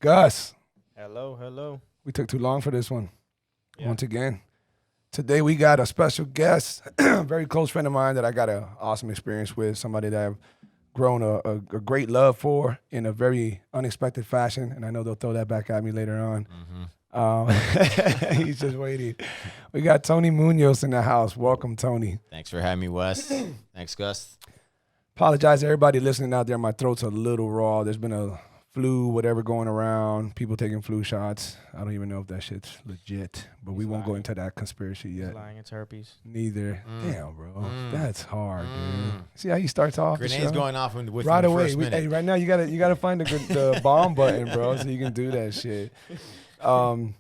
Gus. Hello, hello. We took too long for this one. Yeah. Once again. Today we got a special guest, a very close friend of mine that I got an awesome experience with, somebody that I've grown a great love for in a very unexpected fashion, and I know they'll throw that back at me later on. He's just waiting. We got Tony Munoz in the house. Welcome, Tony. Thanks for having me, Wes. Thanks, Gus. Apologize to everybody listening out there. My throat's a little raw. There's been a flu, whatever going around, people taking flu shots. I don't even know if that shit's legit, but we won't go into that conspiracy yet. He's lying, it's herpes. Neither. Damn, bro. That's hard, dude. See how he starts off the Grenades show? going off within Right the away. first minute. Hey, right now you gotta find the bomb button, bro, so you can do that shit. For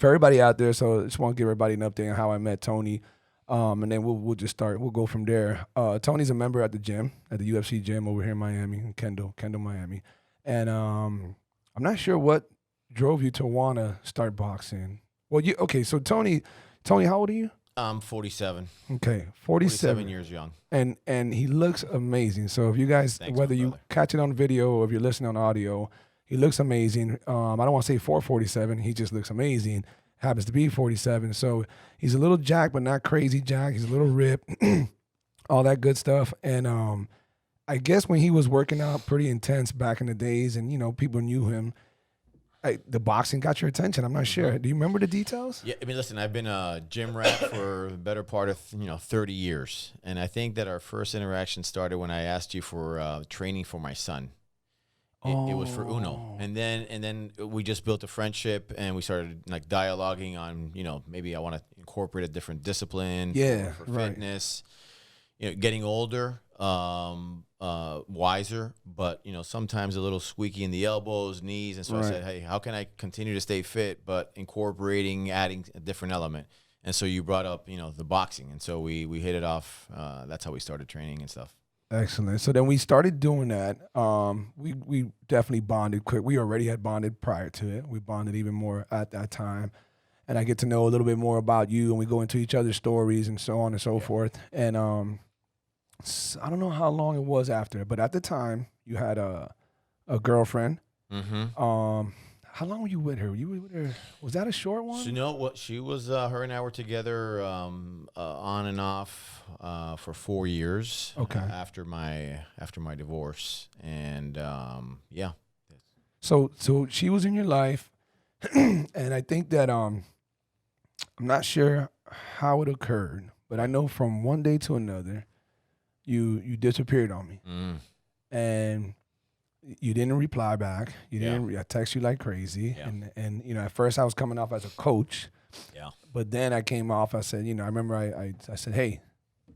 everybody out there, so I just want to give everybody an update on how I met Tony. And then we'll just start. We'll go from there. Tony's a member at the gym, at the UFC gym over here in Miami, in Kendall, Miami. And I'm not sure what drove you to want to start boxing. Well, okay, so Tony, how old are you? I'm 47. Okay, 47 years young. And he looks amazing. So if you guys, Thanks, whether my you brother. catch it on video or if you're listening on audio, he looks amazing. I don't want to say 447. He just looks amazing. Happens to be 47. So he's a little jacked, but not crazy jacked. He's a little ripped, all that good stuff. And I guess when he was working out pretty intense back in the days and, you know, people knew him, the boxing got your attention. I'm not sure. Do you remember the details? Yeah, I mean, listen, I've been a gym rat for the better part of 30 years, and I think that our first interaction started when I asked you for training for my son. It was for Uno, and then we just built a friendship, and we started like dialoguing on maybe I want to incorporate a different discipline for right. fitness. Getting older, wiser, but sometimes a little squeaky in the elbows, knees, and so I said, hey, how can I continue to stay fit, but adding a different element? And so you brought up the boxing, and so we hit it off. That's how we started training and stuff. Excellent. So then we started doing that. We definitely bonded quick. We already had bonded prior to it. We bonded even more at that time. And I get to know a little bit more about you, and we go into each other's stories and so on and so forth. And I don't know how long it was after, but at the time you had a girlfriend. Mm-hmm. How long were you with her? Was that a short one? So she was her and I were together on and off for 4 years. Okay. After my divorce, and yeah. So she was in your life, and I think that I'm not sure how it occurred, but I know from one day to another, you disappeared on me, and you didn't reply back. You didn't. I text you like crazy, and at first I was coming off as a coach, but then I came off. I said, I remember I said, hey,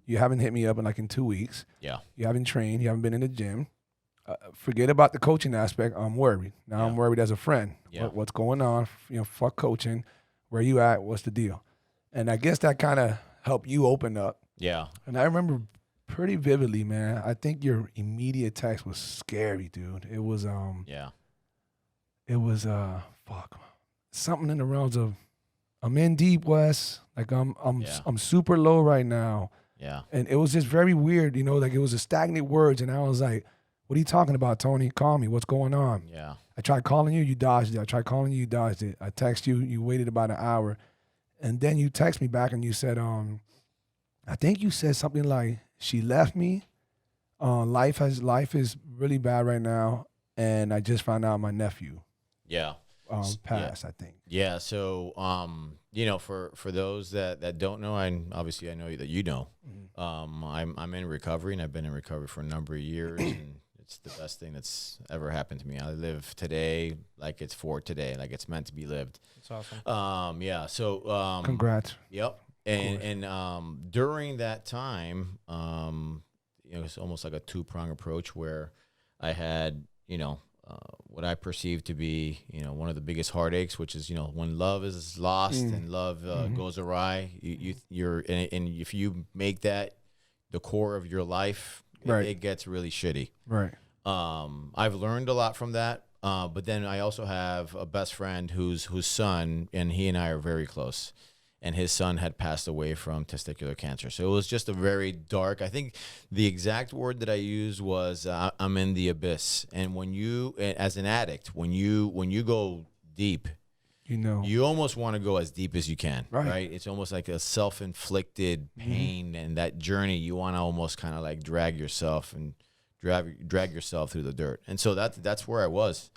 you haven't hit me up in 2 weeks. Yeah. You haven't trained. You haven't been in the gym. Forget about the coaching aspect. I'm worried. Now I'm worried as a friend. Yeah. What's going on? Fuck coaching. Where you at? What's the deal? And I guess that kind of helped you open up. Yeah. And I remember pretty vividly, man. I think your immediate text was scary, dude. It was something in the realms of I'm in deep, Wes. Like I'm super low right now. Yeah. And it was just very weird, like it was a stagnant words, and I was like, what are you talking about, Tony? Call me. What's going on? Yeah. I tried calling you, you dodged it. I tried calling you, you dodged it. I text you, you waited about an hour. And then you text me back and you said, I think you said something like, she left me. Life is really bad right now. And I just found out my nephew passed, I think. Yeah. So, for those that don't know, obviously I know that you know, I'm in recovery, and I've been in recovery for a number of years, and it's the best thing that's ever happened to me. I live today like it's for today, like it's meant to be lived. That's awesome. Yeah. So, Congrats. Yep. And during that time, it's almost like a two-prong approach where I had, what I perceive to be, one of the biggest heartaches, which is, when love is lost and love goes awry, you're and if you make that the core of your life, it gets really shitty. Right. I've learned a lot from that. But then I also have a best friend whose son, and he and I are very close. and his son had passed away from testicular cancer. So it was just a very dark. I think the exact word that I used was I'm in the abyss. And when you, as an addict, when you go deep, you almost want to go as deep as you can, right? It's almost like a self-inflicted pain, and that journey you want to almost kind of like drag yourself through the dirt. And so that's where I was.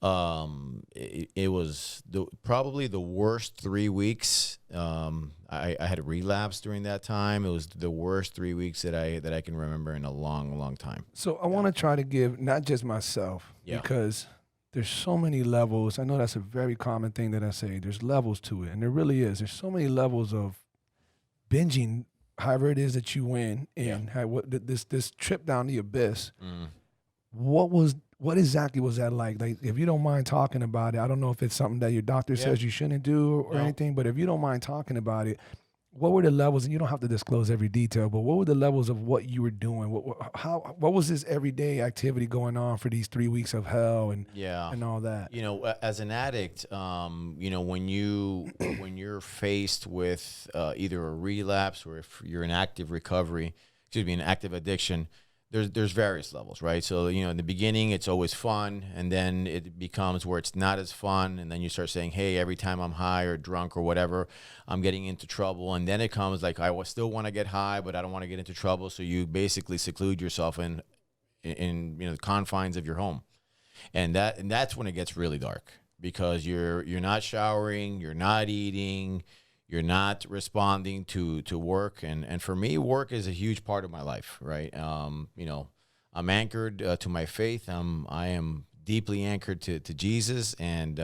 It was probably the worst 3 weeks. I had a relapse during that time. It was the worst 3 weeks that I can remember in a long, long time. So I want to try to give not just myself, because there's so many levels. I know that's a very common thing that I say. There's levels to it, and there really is. There's so many levels of binging, however it is that you win, and this trip down the abyss. What exactly was that like? Like, if you don't mind talking about it, I don't know if it's something that your doctor says you shouldn't do or anything, but if you don't mind talking about it, what were the levels? And you don't have to disclose every detail, but what were the levels of what you were doing? What was this everyday activity going on for these 3 weeks of hell and all that? You know, as an addict, you know, when you're faced with either a relapse or if you're in active recovery, an active addiction, there's various levels, right? So, you know, in the beginning, it's always fun, and then it becomes where it's not as fun, and then you start saying, hey, every time I'm high or drunk or whatever, I'm getting into trouble, and then it comes like, I still want to get high, but I don't want to get into trouble, so you basically seclude yourself in you know, the confines of your home, and that's when it gets really dark, because you're not showering, you're not eating, you're not responding to work. And for me, work is a huge part of my life, right? You know, I'm anchored to my faith. I am deeply anchored to Jesus. And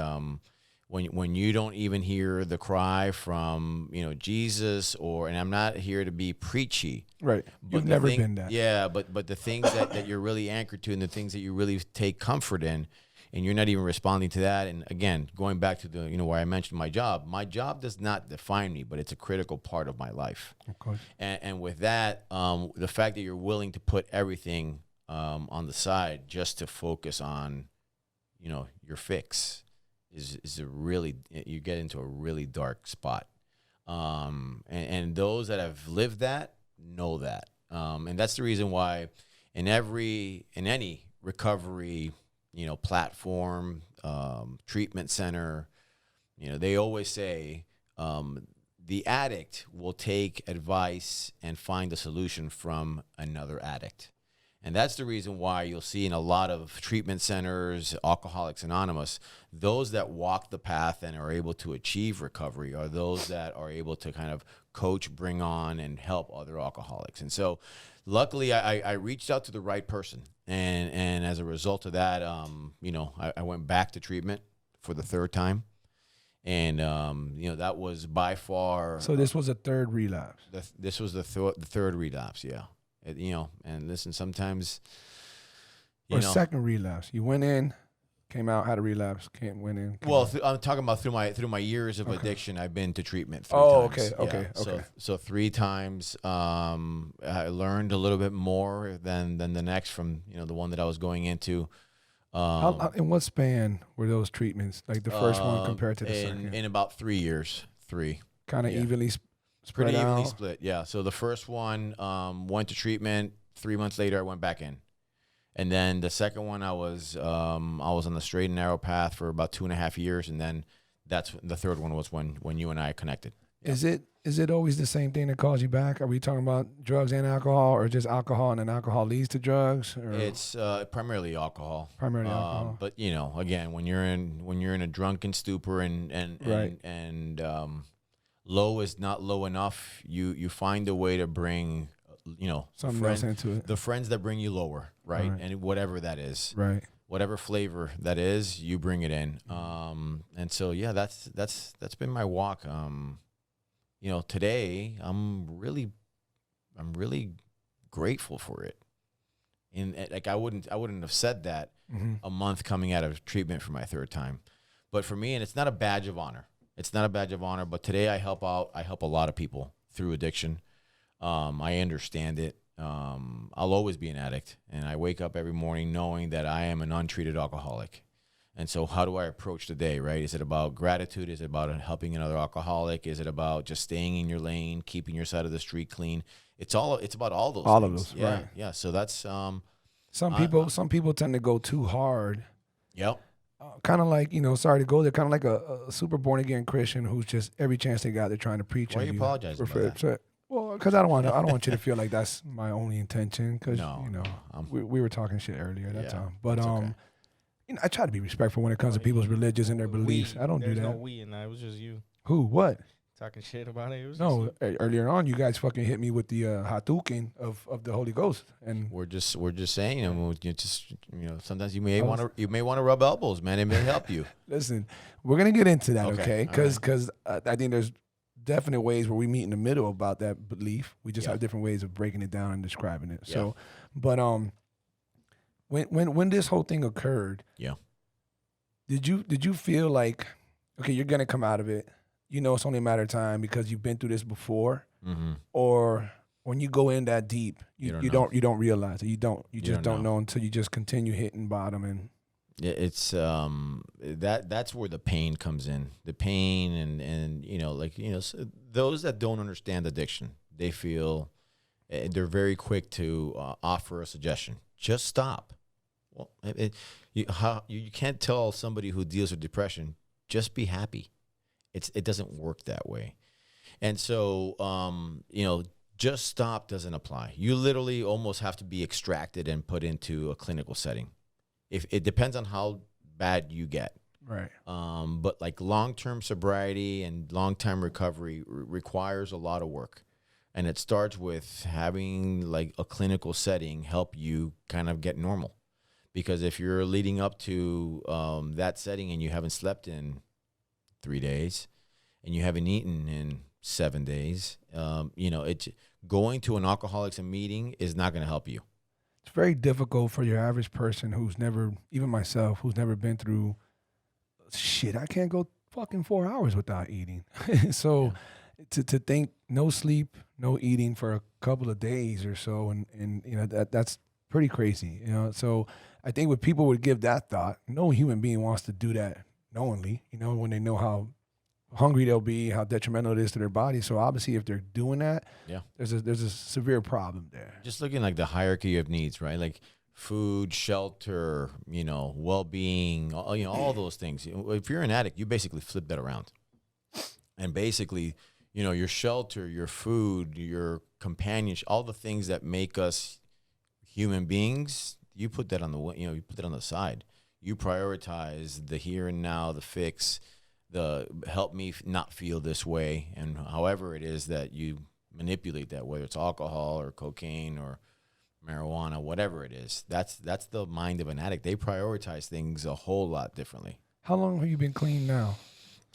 when you don't even hear the cry from, you know, Jesus, and I'm not here to be preachy. Right. You've never been that. Yeah, but the things that you're really anchored to and the things that you really take comfort in, and you're not even responding to that. And again, going back to the, you know, where I mentioned my job does not define me, but it's a critical part of my life. Of course. And with that, the fact that you're willing to put everything on the side just to focus on, you know, your fix is a really, you get into a really dark spot. And those that have lived that know that. And that's the reason why in any recovery, you know, platform, treatment center, you know, they always say the addict will take advice and find a solution from another addict. And that's the reason why you'll see in a lot of treatment centers, Alcoholics Anonymous, those that walk the path and are able to achieve recovery are those that are able to kind of coach, bring on, and help other alcoholics. And so luckily, I reached out to the right person. And as a result of that, you know, I went back to treatment for the third time. And, you know, that was by far. So this was a third relapse. This was the third relapse, yeah. You know, and listen, sometimes, second relapse. You went in, came out, had a relapse, went in. I'm talking about through my years of addiction. I've been to treatment 3 times. Okay. So 3 times. I learned a little bit more than the next from, you know, the one that I was going into. In what span were those treatments? Like the first one compared to the second? In about 3 years. 3. Kind of evenly Pretty spread evenly out? split, yeah. So the first one went to treatment. 3 months later, I went back in. And then the second one, I was on the straight and narrow path for about 2.5 years, and then that's the third one was when you and I connected. Yeah. Is it always the same thing that calls you back? Are we talking about drugs and alcohol, or just alcohol and then alcohol leads to drugs? Or? It's primarily alcohol. Primarily alcohol. But you know, again, when you're in a drunken stupor and low is not low enough, you find a way to bring, you know, something else into it. The friends that bring you lower, right? And whatever that is, right? Whatever flavor that is, you bring it in. And so yeah, that's been my walk. You know, today I'm really grateful for it. And like I wouldn't have said that a month coming out of treatment for my third time, but for me, and it's not a badge of honor. It's not a badge of honor, but today I help a lot of people through addiction. I understand it. I'll always be an addict, and I wake up every morning knowing that I am an untreated alcoholic. And so how do I approach the day, right? Is it about gratitude? Is it about helping another alcoholic? Is it about just staying in your lane, keeping your side of the street clean? It's about all those All of things. those, Yeah. right. Yeah. So that's Some I- people tend to go too hard. yep. Kind of like, sorry to go there, kind of like a super born again Christian who's just every chance they got, they're trying to preach. Why at are you apologizing about that? So, well, because I don't want you to feel like that's my only intention. Because No, we were talking shit earlier. That's Yeah, all. But that's okay. I try to be respectful when it comes to people's religions and their beliefs. I don't do There's that. no we in that. It was just you Who? What? talking shit about it. It was No. just you. Earlier on, you guys fucking hit me with the Hatukin of the Holy Ghost, and We're just saying, sometimes you may want to rub elbows, man. It may help you. listen, we're gonna get into that, Okay, okay? all right. Because I think there's definite ways where we meet in the middle about that belief. We just Yeah. have different ways of breaking it down and describing it. Yeah. So, but when this whole thing occurred, Yeah. did you feel like, okay, you're gonna come out of it? It's only a matter of time because you've been through this before, Mm-hmm. or when you go in that deep, You don't you know. don't realize it. You just don't don't know until you just continue hitting bottom and. It's that's where the pain comes in. The pain and those that don't understand addiction, they feel they're very quick to offer a suggestion. Just stop. Well, you can't tell somebody who deals with depression just be happy. It doesn't work that way. And so just stop doesn't apply. You literally almost have to be extracted and put into a clinical setting. If it depends on how bad you get, Right. but like long-term sobriety and long-term recovery requires a lot of work, and it starts with having like a clinical setting help you kind of get normal. Because if you're leading up to that setting and you haven't slept in 3 days, and you haven't eaten in 7 days, it's going to an alcoholics and meeting is not going to help you. It's very difficult for your average person who's never, even myself, who's never been through shit. I can't go fucking 4 hours without eating. So to think no sleep, no eating for a couple of days or so, and that's pretty crazy. So I think when people would give that thought, no human being wants to do that knowingly. When they know how hungry they'll be, how detrimental it is to their body. So obviously, if they're doing that, there's a severe problem there. Just looking like the hierarchy of needs, right? Like food, shelter, well-being, all those things. If you're an addict, you basically flip that around. And basically, your shelter, your food, your companionship, all the things that make us human beings, you put that on you put that on the side. You prioritize the here and now, the fix, the help me not feel this way, and however it is that you manipulate that, whether it's alcohol or cocaine or marijuana, whatever it is, that's the mind of an addict. They prioritize things a whole lot differently. How long have you been clean now?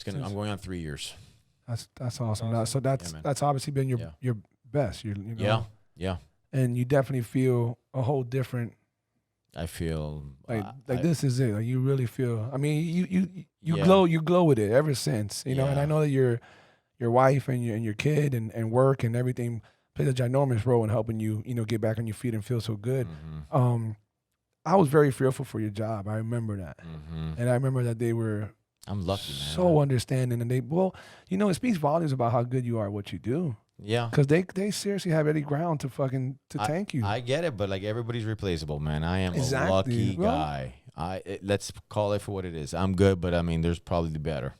I'm going on 3 years. That's awesome. So Yeah, man. that's obviously been your best. Yeah. And you definitely feel a whole different. I feel This is it. Like you really feel. I mean, you Yeah. glow with it ever since. And Yeah. I know that your wife and your kid and work and everything plays a ginormous role in helping you get back on your feet and feel so good. Mm-hmm. I was very fearful for your job. I remember that, Mm-hmm. and I remember that they were I'm lucky, man. so understanding, and it speaks volumes about how good you are at what you do. Yeah. Because they seriously have any ground to tank you. I get it, but like everybody's replaceable, man. I am Exactly. a lucky Well- guy. Let's call it for what it is. I'm good, but I mean, there's probably better.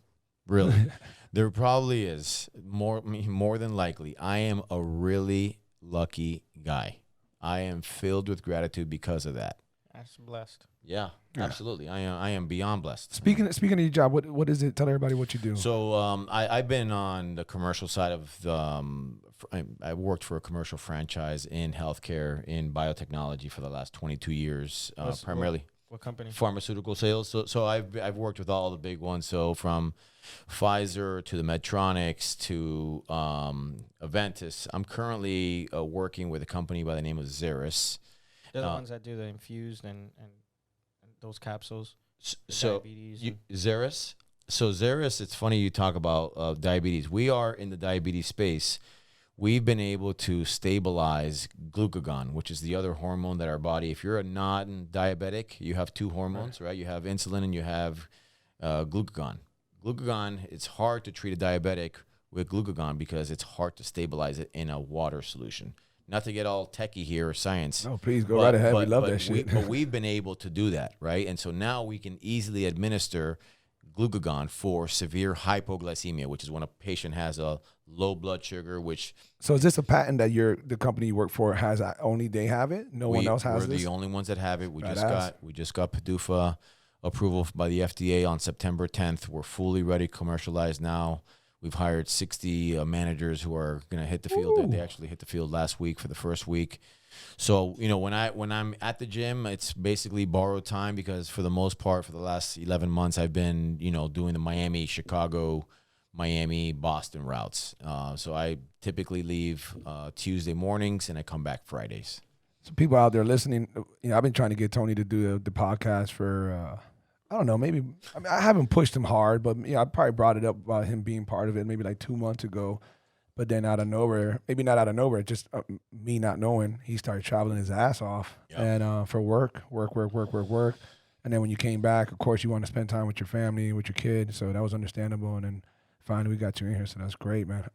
Really, there probably is more than likely. I am a really lucky guy. I am filled with gratitude because of that. That's blessed. Yeah, absolutely. I am beyond blessed. Speaking of your job, what is it? Tell everybody what you do. So I've been on the commercial side of the. I worked for a commercial franchise in healthcare in biotechnology for the last 22 years, primarily What company? pharmaceutical sales. So I've worked with all the big ones. So from Pfizer to the Medtronics to Aventis. I'm currently working with a company by the name of Xeris. They're the ones that do the infused and those capsules. So Diabetes. Xeris. So Xeris, it's funny you talk about diabetes. We are in the diabetes space we've been able to stabilize glucagon, which is the other hormone that our body, if you're a non-diabetic, you have two hormones, right? You have insulin and you have glucagon. Glucagon, it's hard to treat a diabetic with glucagon because it's hard to stabilize it in a water solution. Not to get all techie here or science. No, please go right ahead. We love that shit. But we've been able to do that, right? And so now we can easily administer glucagon for severe hypoglycemia, which is when a patient has a low blood sugar, which... So is this a patent that the company you work for has, only they have it? No one else has we're this? the only ones that have it. We Badass. just got PDUFA approval by the FDA on September 10th. We're fully ready to commercialize now. We've hired 60 managers who are going to hit the field. Ooh. They actually hit the field last week for the first week. So, when I'm at the gym, it's basically borrowed time because for the most part, for the last 11 months, I've been, doing the Miami, Chicago, Miami, Boston routes. So I typically leave Tuesday mornings and I come back Fridays. So people out there listening, I've been trying to get Tony to do the podcast for, I don't know, maybe, I haven't pushed him hard, but I probably brought it up about him being part of it maybe like 2 months ago. But then out of nowhere, maybe not out of nowhere, just me not knowing, he started traveling his ass off. Yep. And for work. And then when you came back, of course, you want to spend time with your family, with your kids. So that was understandable. And then finally we got you in here. So that's great, man.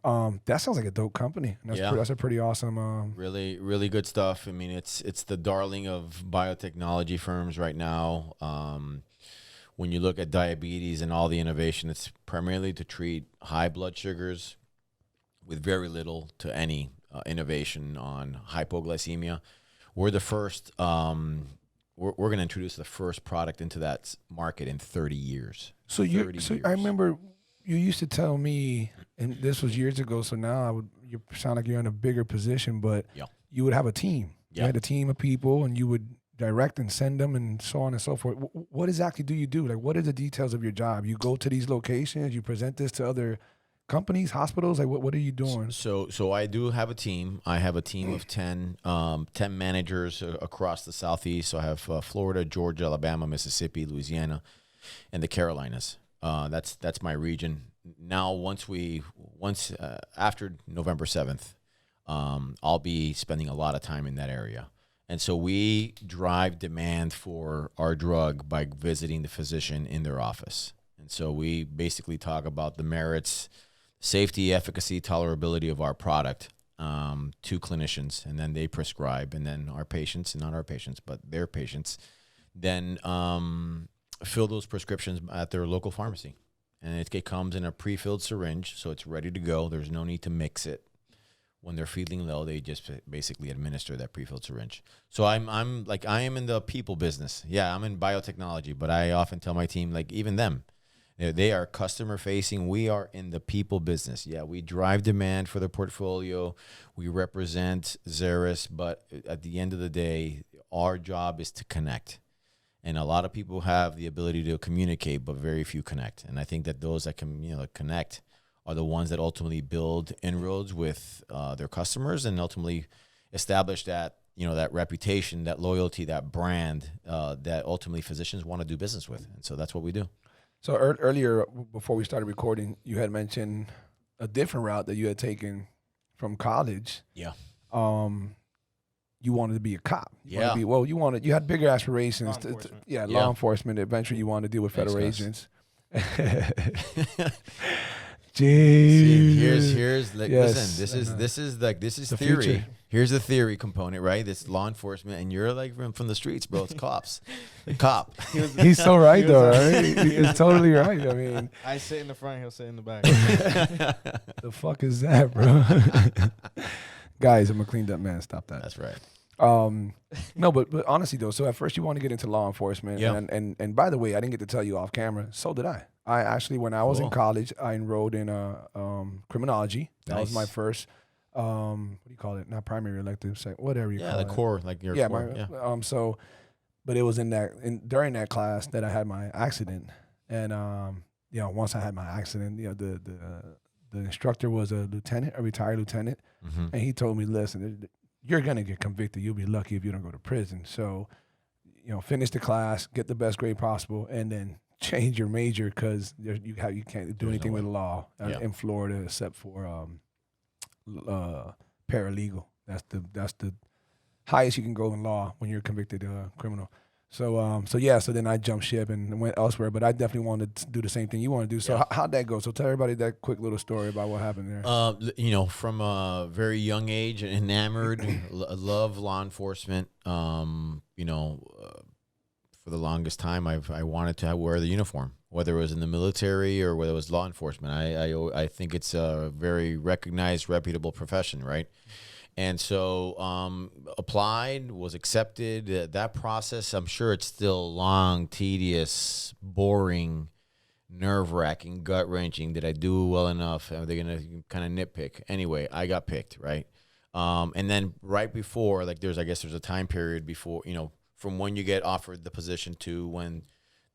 That sounds like a dope company. And that's a pretty awesome. Really, really good stuff. I mean, it's the darling of biotechnology firms right now. When you look at diabetes and all the innovation, it's primarily to treat high blood sugars with very little to any innovation on hypoglycemia. We're the first, we're going to introduce the first product into that market in 30 years. So I remember you used to tell me, and this was years ago, so now you sound like you're in a bigger position, but you would have a team. You had a team of people and you would direct and send them and so on and so forth. What exactly do you do? Like, what are the details of your job? You go to these locations, you present this to other companies, hospitals? Like, what are you doing? So I do have a team. I have a team of 10 managers across the Southeast. So I have Florida, Georgia, Alabama, Mississippi, Louisiana, and the Carolinas. That's my region. Now, after November 7th, I'll be spending a lot of time in that area. And so we drive demand for our drug by visiting the physician in their office. And so we basically talk about the merits, safety, efficacy, tolerability of our product to clinicians, and then they prescribe, and then our patients, not our patients, but their patients, then fill those prescriptions at their local pharmacy. And it comes in a pre-filled syringe, so it's ready to go. There's no need to mix it. When they're feeling low, they just basically administer that pre-filled syringe. So I am in the people business. Yeah, I'm in biotechnology, but I often tell my team, like even them, they are customer facing. We are in the people business. Yeah, we drive demand for the portfolio. We represent Xeris, but at the end of the day, our job is to connect. And a lot of people have the ability to communicate, but very few connect. And I think that those that can connect are the ones that ultimately build inroads with their customers and ultimately establish that that reputation, that loyalty, that brand that ultimately physicians want to do business with. And so that's what we do. So earlier, before we started recording, you had mentioned a different route that you had taken from college. Yeah. You wanted to be a cop. You had bigger aspirations. Law enforcement. Eventually, you wanted to deal with federal agents. Jeez. Here's listen. This is the theory. future. Here's the theory component, right? This law enforcement, and you're like from the streets, bro. It's cops. The cop. He's so right, though. Right? He's totally right. I mean, I sit in the front, he'll sit in the back. The fuck is that, bro? Guys, I'm a cleaned up man. Stop that. That's right. No, but honestly though, so at first you want to get into law enforcement, and by the way, I didn't get to tell you off camera. So did I. I actually, when I was in college, I enrolled in criminology. That was my first. What do you call it? Not primary elective, whatever you call it. Yeah, the core, like your core. So, but it was during that class that I had my accident, and once I had my accident, the instructor was a retired lieutenant, and he told me, listen, you're gonna get convicted. You'll be lucky if you don't go to prison. So, finish the class, get the best grade possible, and then change your major because you can't do anything with the law in Florida except for paralegal. That's the highest you can go in law when you're a convicted criminal. So yeah, so then I jumped ship and went elsewhere, but I definitely wanted to do the same thing you want to do. So how'd that go? So tell everybody that quick little story about what happened there. You know, from a very young age, enamored, love law enforcement. You know, for the longest time, I wanted to wear the uniform, whether it was in the military or whether it was law enforcement. I think it's a very recognized, reputable profession, right? And so applied, was accepted. That process, I'm sure it's still long, tedious, boring, nerve-wracking, gut-wrenching. Did I do well enough? Are they going to kind of nitpick? Anyway, I got picked, right? And then right before, like there's a time period before, you know, from when you get offered the position to when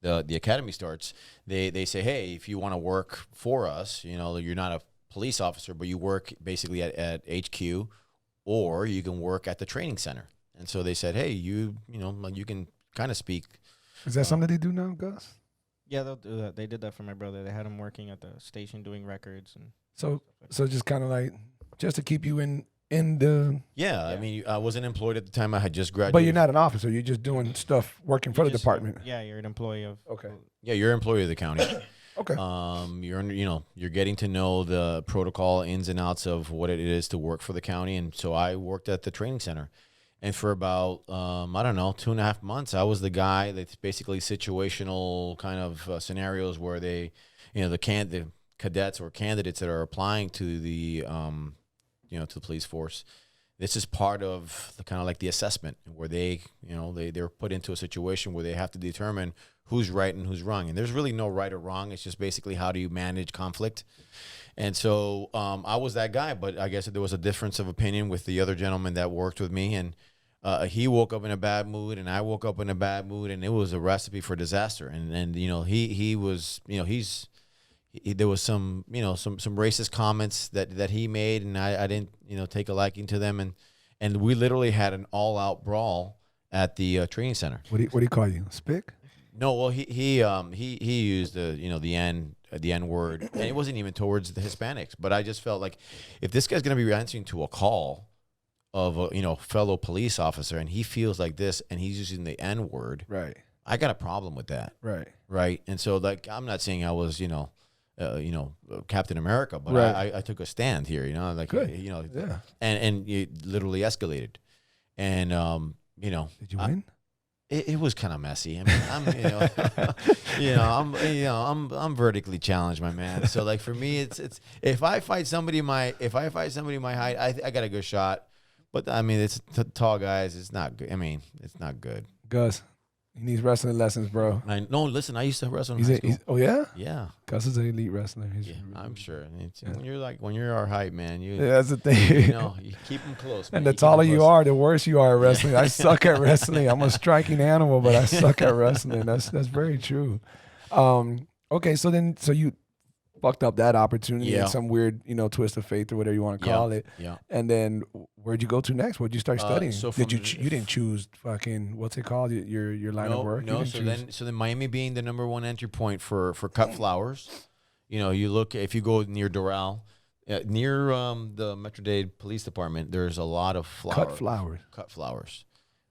the academy starts, they say, hey, if you want to work for us, you know, you're not a police officer, but you work basically at HQ, or you can work at the training center. And so they said, hey, you know, like you can kind of speak. Is that something they do now, Gus? Yeah, they'll do that. They did that for my brother. They had him working at the station doing records and So just kind of like just to keep you in the. Yeah, I mean, I wasn't employed at the time. I had just graduated. But you're not an officer. You're just doing stuff, working for the just- department. Yeah, you're an employee of. Okay. Yeah, you're an employee of the county. Okay. You're getting to know the protocol ins and outs of what it is to work for the county. And so I worked at the training center. And for about, 2.5 months, I was the guy that's basically situational kind of scenarios where they, you know, the cadets or candidates that are applying to the, to the police force. This is part of the kind of like the assessment where they, they're put into a situation where they have to determine who's right and who's wrong. And there's really no right or wrong. It's just basically how do you manage conflict. And so I was that guy, but I guess there was a difference of opinion with the other gentleman that worked with me. And he woke up in a bad mood and I woke up in a bad mood, and it was a recipe for disaster. And he was, there was some racist comments that he made, and I didn't, take a liking to them. And we literally had an all out brawl at the training center. What do you call you? Spick? No, well, he used the N word, and it wasn't even towards the Hispanics. But I just felt like if this guy's gonna be answering to a call of a fellow police officer, and he feels like this, and he's using the N word, Right. I got a problem with that. Right. And so, like, I'm not saying I was Captain America, but Right. I took a stand here. Good. Yeah. And it literally escalated, and Did you win? It was kind of messy. I mean, I'm vertically challenged, my man. So like for me, it's if I fight somebody my height, I got a good shot. But I mean, it's tall guys. It's not good. I mean, it's not good. Gus, he needs wrestling lessons, bro. Listen, I used to wrestle in high school. Oh yeah? Yeah. Gus is an elite wrestler. I'm sure. When you're our height, man, that's the thing. You keep them close. Man. And the taller you are, the worse you are at wrestling. I suck at wrestling. I'm a striking animal, but I suck at wrestling. That's very true. Okay, so you fucked up that opportunity in some weird, twist of fate or whatever you want to call it. Yeah. And then where'd you go to next? What'd you start studying? So you didn't choose fucking what's it called? Your line of work? No, so then Miami being the number one entry point for cut flowers. You look, if you go near Doral, near the Metro-Dade Police Department, there's a lot of flowers. Cut flowers.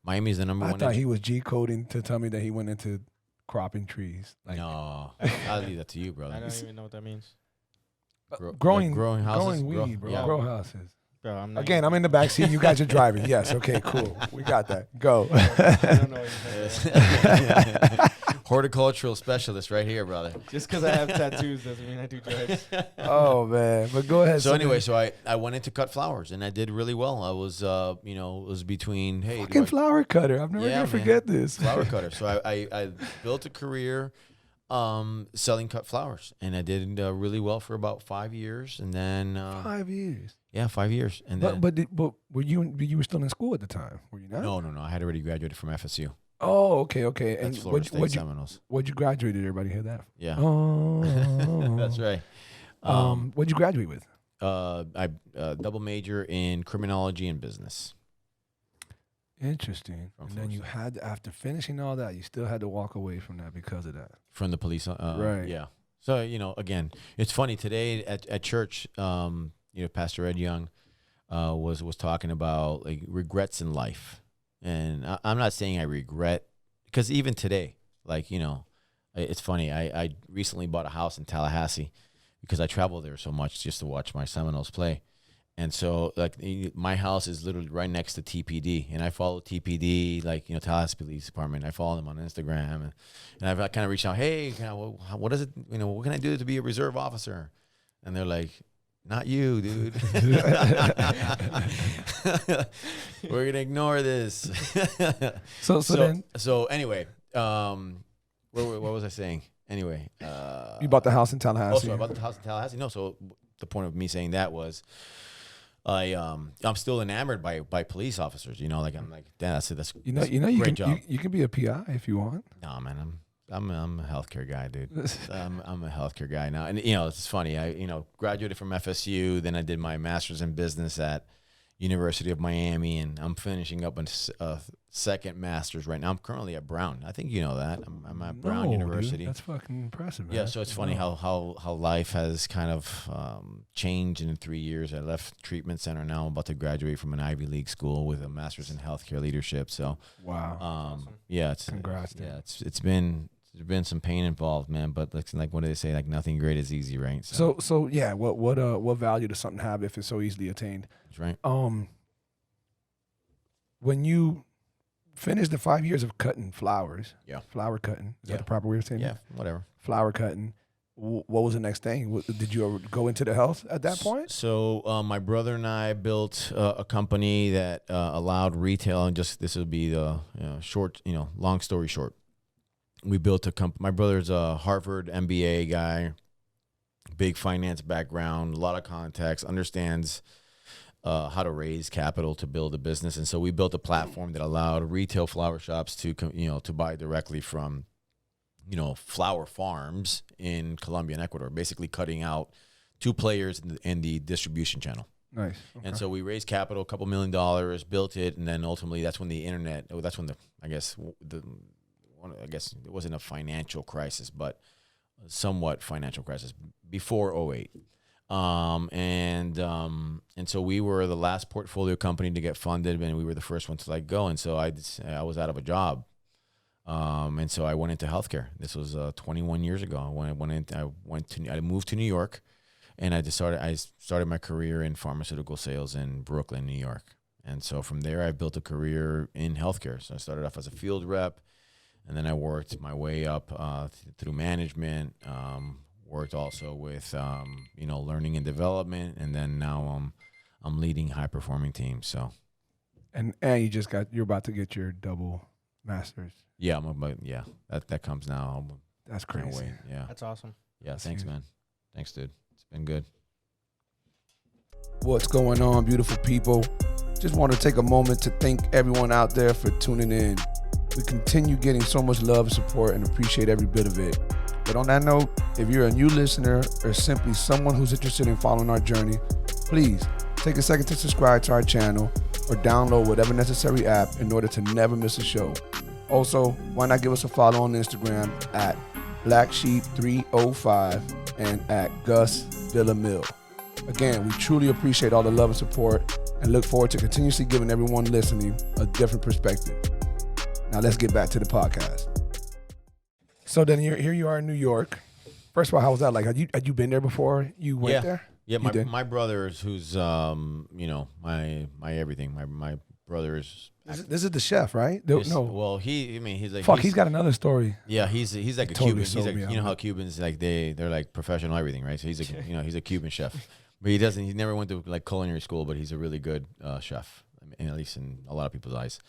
Miami's the number one. I thought he was G-coding to tell me that he went into cropping trees. No, I'll leave that to you, brother. I don't even know what that means. Growing houses, weed, bro. yeah. Grow houses. Bro, I'm not Again, I'm in the back seat. You guys are driving. Yes. Okay. Cool. We got that. Go. I don't know what you're saying. Horticultural specialist right here, brother. Just because I have tattoos doesn't mean I do drugs. Oh man, but go ahead. So anyway, I went into cut flowers and I did really well. I was, it was between fucking flower cutter. I'm never gonna forget this. Flower cutter. So I built a career selling cut flowers, and I did really well for about 5 years, and then 5 years. Yeah, 5 years, and then but were you were still in school at the time? Were you not? No. I had already graduated from FSU. Oh, okay. And That's Florida State Seminoles. What'd you graduate? Did everybody hear that? Yeah. Oh, That's right. What'd you graduate with? I double major in criminology and business. Interesting. And then you had, after finishing all that, you still had to walk away from that because of that. From the police. Right. Yeah. So, again, it's funny today at church, Pastor Ed Young, was talking about like regrets in life, and I'm not saying I regret, because even today, like it's funny. I recently bought a house in Tallahassee because I travel there so much just to watch my Seminoles play. And so, like, my house is literally right next to TPD, and I follow TPD, like, Tallahassee Police Department. I follow them on Instagram, and I've kind of reached out, hey, what is it, what can I do to be a reserve officer? And they're like, not you, dude. We're gonna ignore this. So anyway, what was I saying? Anyway, you bought the house in Tallahassee. Oh, sorry, about the house in Tallahassee. No, so the point of me saying that was, I'm still enamored by police officers. Like I'm like, that's great job. You can be a PI if you want. No, man, I'm a healthcare guy, dude. I'm a healthcare guy now, and it's funny. I graduated from FSU, then I did my master's in business at University of Miami, and I'm finishing up a second master's right now. I'm currently at Brown. I think you know that. I'm at Brown University. Dude, that's fucking impressive, man. Yeah, so it's funny how life has kind of changed in 3 years. I left treatment center. Now I'm about to graduate from an Ivy League school with a master's in healthcare leadership. So wow, awesome. Yeah, congrats. Dude. Yeah, there's been some pain involved, man. But like what do they say? Like nothing great is easy, right? So yeah. What value does something have if it's so easily attained? That's right. When you finish the 5 years of cutting flowers, yeah, flower cutting. Is that the proper way of saying it? Yeah, whatever. Flower cutting. What was the next thing? Did you ever go into the health at that point? So my brother and I built a company that allowed retail, and this would be the short, long story short. We built a company. My brother's a Harvard MBA guy, big finance background, a lot of contacts, understands how to raise capital to build a business. And so we built a platform that allowed retail flower shops to buy directly from, flower farms in Colombia and Ecuador, basically cutting out two players in the distribution channel. Nice. Okay. And so we raised capital, $2 million, built it, and then ultimately that's when I guess it wasn't a financial crisis, but somewhat financial crisis before 08. And so we were the last portfolio company to get funded, and we were the first one to go. And so I was out of a job. And so I went into healthcare. This was 21 years ago. I moved to New York, and I started my career in pharmaceutical sales in Brooklyn, New York. And so from there, I built a career in healthcare. So I started off as a field rep, and then I worked my way up through management. Worked also with learning and development, and then now I'm leading high performing teams. So, and you're about to get your double masters. Yeah, that comes now. That's crazy. Wait. Yeah, that's awesome. Yeah, thanks, huge. Man. Thanks, dude. It's been good. What's going on, beautiful people? Just want to take a moment to thank everyone out there for tuning in. We continue getting so much love and support, and appreciate every bit of it. But on that note, if you're a new listener or simply someone who's interested in following our journey, please take a second to subscribe to our channel or download whatever necessary app in order to never miss a show. Also, why not give us a follow on Instagram at BlackSheep305 and at Gus Villamil. Again, we truly appreciate all the love and support and look forward to continuously giving everyone listening a different perspective. Now let's get back to the podcast. So then here you are in New York. First of all, how was that like? Had you been there before you went there? Yeah, my brother, who's my everything. My brother is. This is the chef, right? No. Well, he's like. Fuck, he's got another story. Yeah, he's like a totally Cuban. He's like, how Cubans like they're like professional everything, right? So he's he's a Cuban chef, but he never went to like culinary school, but he's a really good chef, at least in a lot of people's eyes.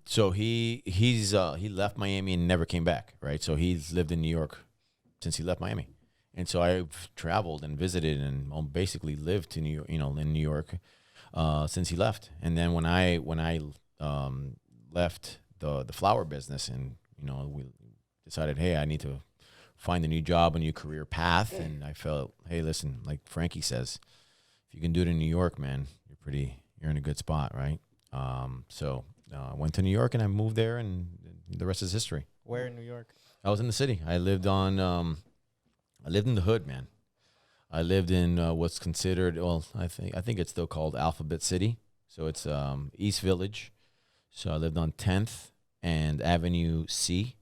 So he left Miami and never came back, right? So he's lived in New York since he left Miami. And so I've traveled and visited and basically lived in New York since he left. And then when I left the flower business, and we decided, hey, I need to find a new job, a new career path, and I felt, hey, listen, like Frankie says, if you can do it in New York, man, you're in a good spot, right? So I went to New York and I moved there, and the rest is history. Where in New York? I was in the city. I lived in the hood, man. I lived in what's considered, well, I think it's still called Alphabet City. So it's East Village. So I lived on 10th and Avenue C.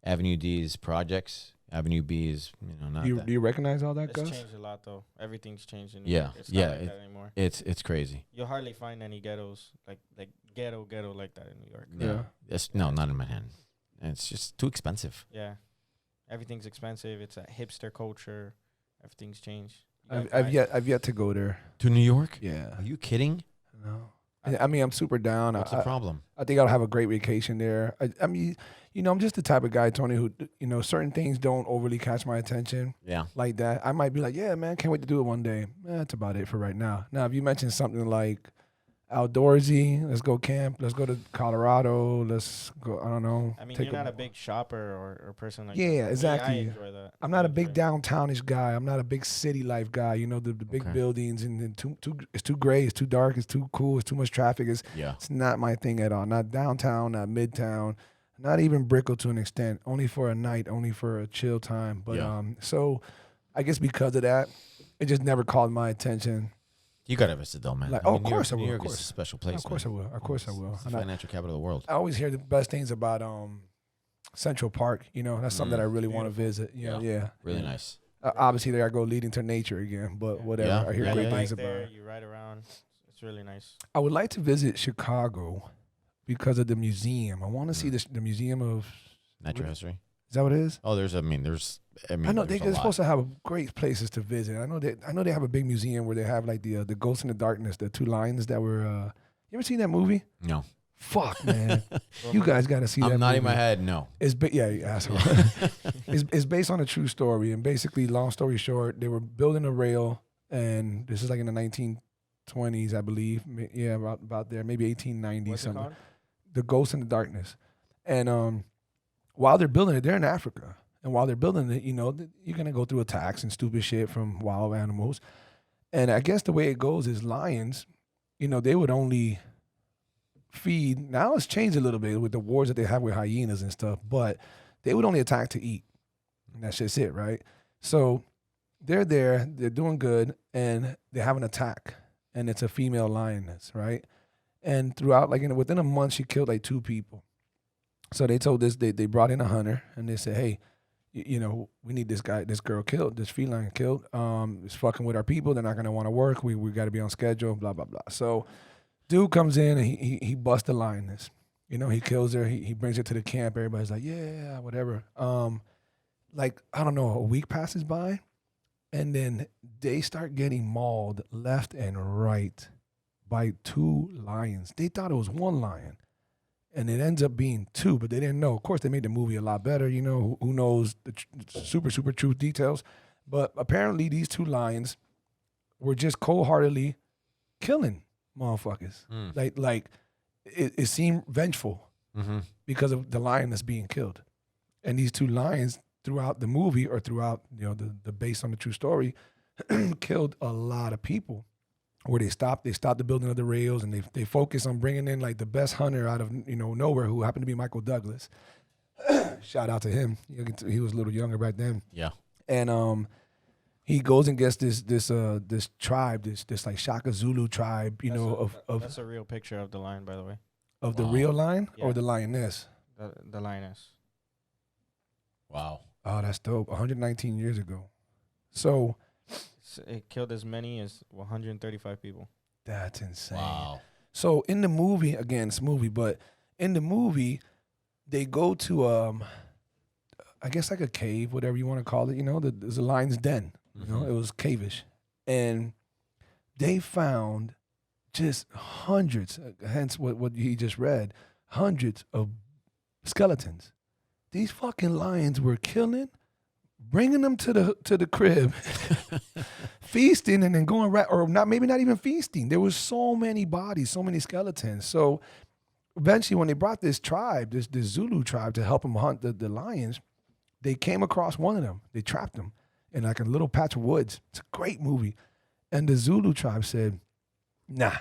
Avenue D is projects. Avenue B is, not Do that. you recognize all that, It's Gus? changed a lot though. Everything's changed in New Yeah, York. It's yeah, not like that anymore. It's crazy. You'll hardly find any ghettos like ghetto like that in New York. Yeah. No, not in Manhattan. It's just too expensive. Yeah, everything's expensive. It's a hipster culture. Everything's changed. I've yet to go there. To New York? Yeah. Are you kidding? No. I mean, I'm super down. What's the problem? I think I'll have a great vacation there. I mean, I'm just the type of guy, Tony, who, certain things don't overly catch my attention Yeah. like that. I might be like, yeah, man, can't wait to do it one day. That's about it for right now. Now, if you mention something like outdoorsy, let's go camp, let's go to Colorado, let's go, I don't know. I mean, you're not a big shopper or person like that. Yeah, For me, exactly. I enjoy that. I'm not I a big enjoy it. downtownish guy. I'm not a big city life guy. The big Okay. buildings and it's too gray, it's too dark, it's too cool, it's too much traffic. Yeah. It's not my thing at all. Not downtown, not midtown, not even Brickell to an extent. Only for a night, only for a chill time. But Yeah. so I guess because of that, it just never called my attention. You got to visit though, man. Like, I mean, of New York- course I will, New of York is course. a special place. Of course I will. Of course I will. It's the And financial capital of the world. I always hear the best things about Central Park. That's something that I really want to visit. Yeah. Really nice. Obviously, there I go leading to nature again, but whatever. Yeah, I hear yeah, great yeah. things Bike about there, it. you ride around. It's really nice. I would like to visit Chicago because of the museum. I want to see the museum of. Natural history. Is that what it is? Oh, I know there's a they're lot. supposed to have great places to visit. I know they have a big museum where they have like the Ghost in the Darkness, the two lions that were. You ever seen that movie? No. Fuck, man, you guys got to see that. I'm nodding movie. my head. No. Yeah, you asshole. It's based on a true story, and basically, long story short, they were building a rail, and this is like in the 1920s, I believe. Yeah, about there, maybe 1890 What's it something. called? The Ghost in the Darkness, and while they're building it, they're in Africa, and while they're building it, you're gonna go through attacks and stupid shit from wild animals, and I guess the way it goes is lions, they would only feed. Now it's changed a little bit with the wars that they have with hyenas and stuff, but they would only attack to eat. And that's just it, right? So they're there, they're doing good, and they have an attack, and it's a female lioness, right? And throughout, within a month, she killed like 2 people. So they told this, they brought in a hunter, and they said, hey, we need this girl killed, this feline killed. It's fucking with our people. They're not going to want to work. We got to be on schedule, blah, blah, blah. So dude comes in and he busts the lioness. He kills her. He brings her to the camp. Everybody's like, yeah, whatever. I don't know, a week passes by, and then they start getting mauled left and right by 2 lions. They thought it was 1 lion, and it ends up being 2, but they didn't know. Of course, they made the movie a lot better. Who knows the super, super true details. But apparently these 2 lions were just cold-heartedly killing motherfuckers. Like it seemed vengeful because of the lion that's being killed. And these 2 lions throughout the movie, or throughout the based on the true story, killed a lot of people. Where they stopped the building of the rails, and they focus on bringing in like the best hunter out of nowhere, who happened to be Michael Douglas. Shout out to him. He was a little younger back then. Yeah. And he goes and gets this tribe, this like Shaka Zulu tribe, of That's a real picture of the lion, by the way. of the Wow. real lion Yeah. or the lioness. The lioness. Wow. Oh, that's dope. 119 years ago. So It killed as many as 135 people. that's insane. Wow. So in the movie, again, it's a movie, but in the movie, they go to I guess like a cave, whatever you want to call it. There's a lion's den. It was cavish, and they found just hundreds. Hence, what he just read, hundreds of skeletons. These fucking lions were killing, bringing them to the crib, feasting, and then going right, or not, maybe not even feasting. There was so many bodies, so many skeletons. So eventually, when they brought this tribe, this Zulu tribe, to help them hunt the lions, they came across one of them. They trapped them in like a little patch of woods. It's a great movie. And the Zulu tribe said, nah,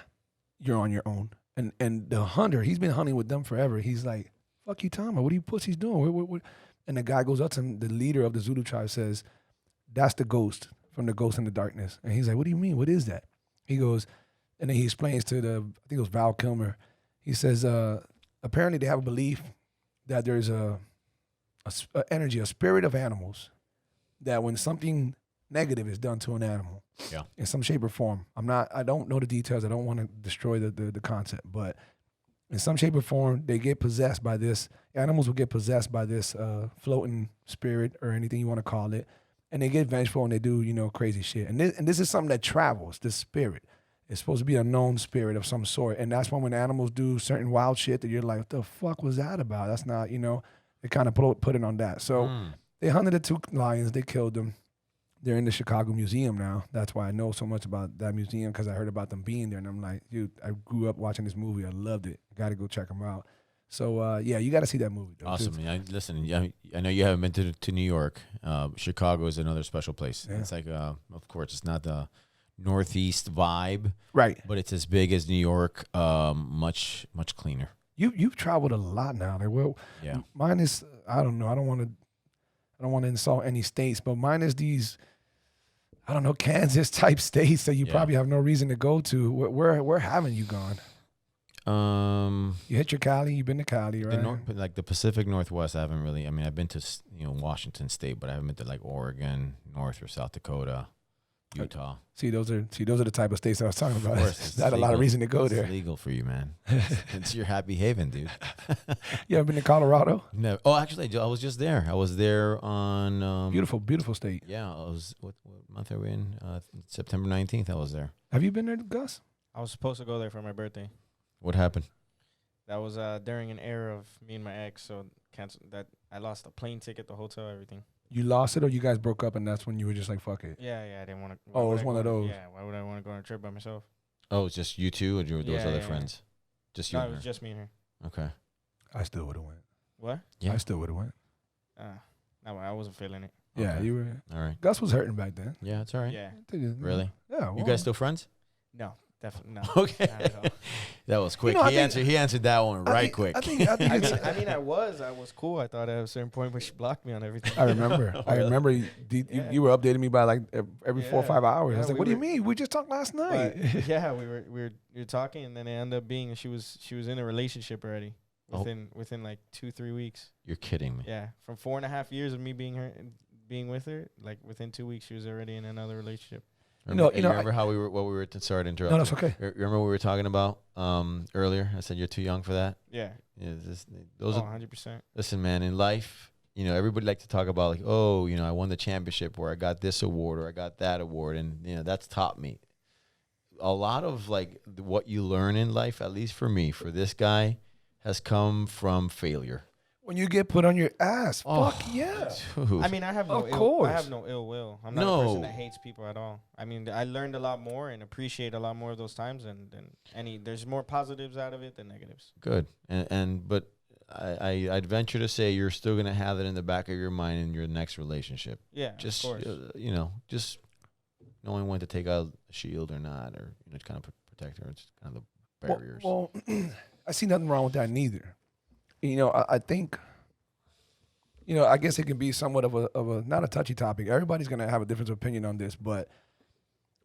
you're on your own. And the hunter, he's been hunting with them forever. He's like, fuck you, Tama. What are you pussies doing? What? And the guy goes up to him, the leader of the Zulu tribe says, that's the ghost from the Ghost in the Darkness. And he's like, what do you mean? What is that? He goes, and then he explains to I think it was Val Kilmer. He says, apparently they have a belief that there's a energy, a spirit of animals, that when something negative is done to an animal, in some shape or form, I don't know the details. I don't want to destroy the concept, but in some shape or form, they get possessed by this. Animals will get possessed by this floating spirit or anything you want to call it, and they get vengeful and they do crazy shit. And this is something that travels. This spirit, it's supposed to be a known spirit of some sort, and that's when animals do certain wild shit that you're like, what the fuck was that about? That's not They kind of put it on that. So they hunted the 2 lions. They killed them. They're in the Chicago Museum now. That's why I know so much about that museum, because I heard about them being there. And I'm like, dude, I grew up watching this movie. I loved it. Got to go check them out. So, yeah, you got to see that movie. Though, awesome. Listen, I know you haven't been to New York. Chicago is another special place. Yeah. It's like, of course, it's not the Northeast vibe. Right. But it's as big as New York, much cleaner. You've traveled a lot now. Well, yeah. Mine is, I don't know. I don't want to insult any states, but mine is these, I don't know, Kansas type states that you probably have no reason to go to. Where haven't you gone? You hit your Cali. You've been to Cali, right? Like the Pacific Northwest, I haven't really. I mean, I've been to Washington State, but I haven't been to like Oregon, North or South Dakota, Utah. See, those are the type of states that I was talking about. Of course, it's not a lot of reason to go there. It's legal for you, man. It's your happy haven, dude. You ever been to Colorado? No. Oh, actually, I was just there. I was there on beautiful state. Yeah, I was. What month are we in? September 19th. I was there. Have you been there, Gus? I was supposed to go there for my birthday. What happened? That was during an era of me and my ex, so canceled. That I lost the plane ticket, the hotel, everything. You lost it, or you guys broke up, and that's when you were just like, fuck it? Yeah, I didn't want to. Oh, it was one of those. Yeah, why would I want to go on a trip by myself? Oh, it's just you two, or those other friends? Just you? No, it was just me and her. Okay. I still would have went. What? Yeah. I still would have went. No, I wasn't feeling it. Yeah, okay. You were. All right. Gus was hurting back then. Yeah, it's all right. Yeah. Really? Yeah. Well, you guys still friends? No. Definitely no. Okay. That was quick. He answered that one quick. I mean, I was cool. I thought at a certain point, but she blocked me on everything. I remember. I remember you were updating me by like every 4 or 5 hours. I was like, what do you mean? We just talked last night. Yeah, we were talking, and then it ended up being she was in a relationship already within like 2-3 weeks. You're kidding me. Yeah, from 4.5 years of me being with her, like within 2 weeks, she was already in another relationship. Remember how we were sorry to interrupt. No, that's okay. Remember what we were talking about earlier? I said you're too young for that. Yeah. Those 100%. Listen, man, in life, everybody like to talk about like, oh, I won the championship, or I got this award, or I got that award, and that's taught me a lot of like what you learn in life. At least for me, for this guy, has come from failure. When you get put on your ass, fuck yeah. Dude. I mean, I have no ill will. I'm not a person that hates people at all. I mean, I learned a lot more and appreciate a lot more of those times, and there's more positives out of it than negatives. Good, but I'd venture to say you're still gonna have it in the back of your mind in your next relationship. Yeah, just of course. Just knowing when to take out a shield or not, or to kind of protect her. It's kind of the barriers. Well, I see nothing wrong with that neither. I think, I guess it can be somewhat of a not a touchy topic. Everybody's gonna have a different opinion on this, but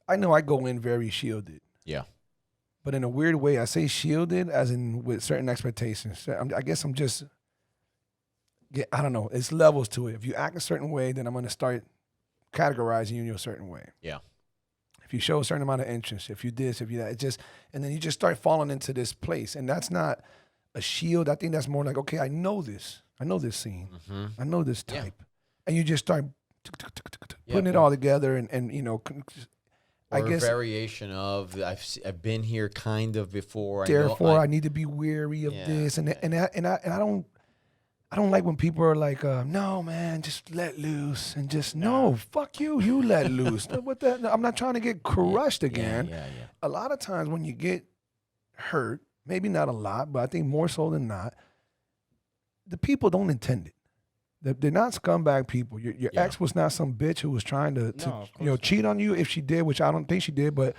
I know I go in very shielded. Yeah. But in a weird way, I say shielded as in with certain expectations. I guess I'm just, I don't know. It's levels to it. If you act a certain way, then I'm gonna start categorizing you in a certain way. Yeah. If you show a certain amount of interest, if you this, if you that, and then you just start falling into this place, and that's not a shield. I think that's more like, okay, I know this scene. Mm-hmm. I know this type. And you just start putting it all together and I guess a variation of I've been here kind of before. Therefore, I need to be wary of this. And I don't like when people are like, no, man, just let loose and just, no, fuck you, you let loose. What the? I'm not trying to get crushed again. Yeah. A lot of times when you get hurt, maybe not a lot, but I think more so than not, the people don't intend it. They're not scumbag people. Your ex was not some bitch who was trying to cheat on you if she did, which I don't think she did, but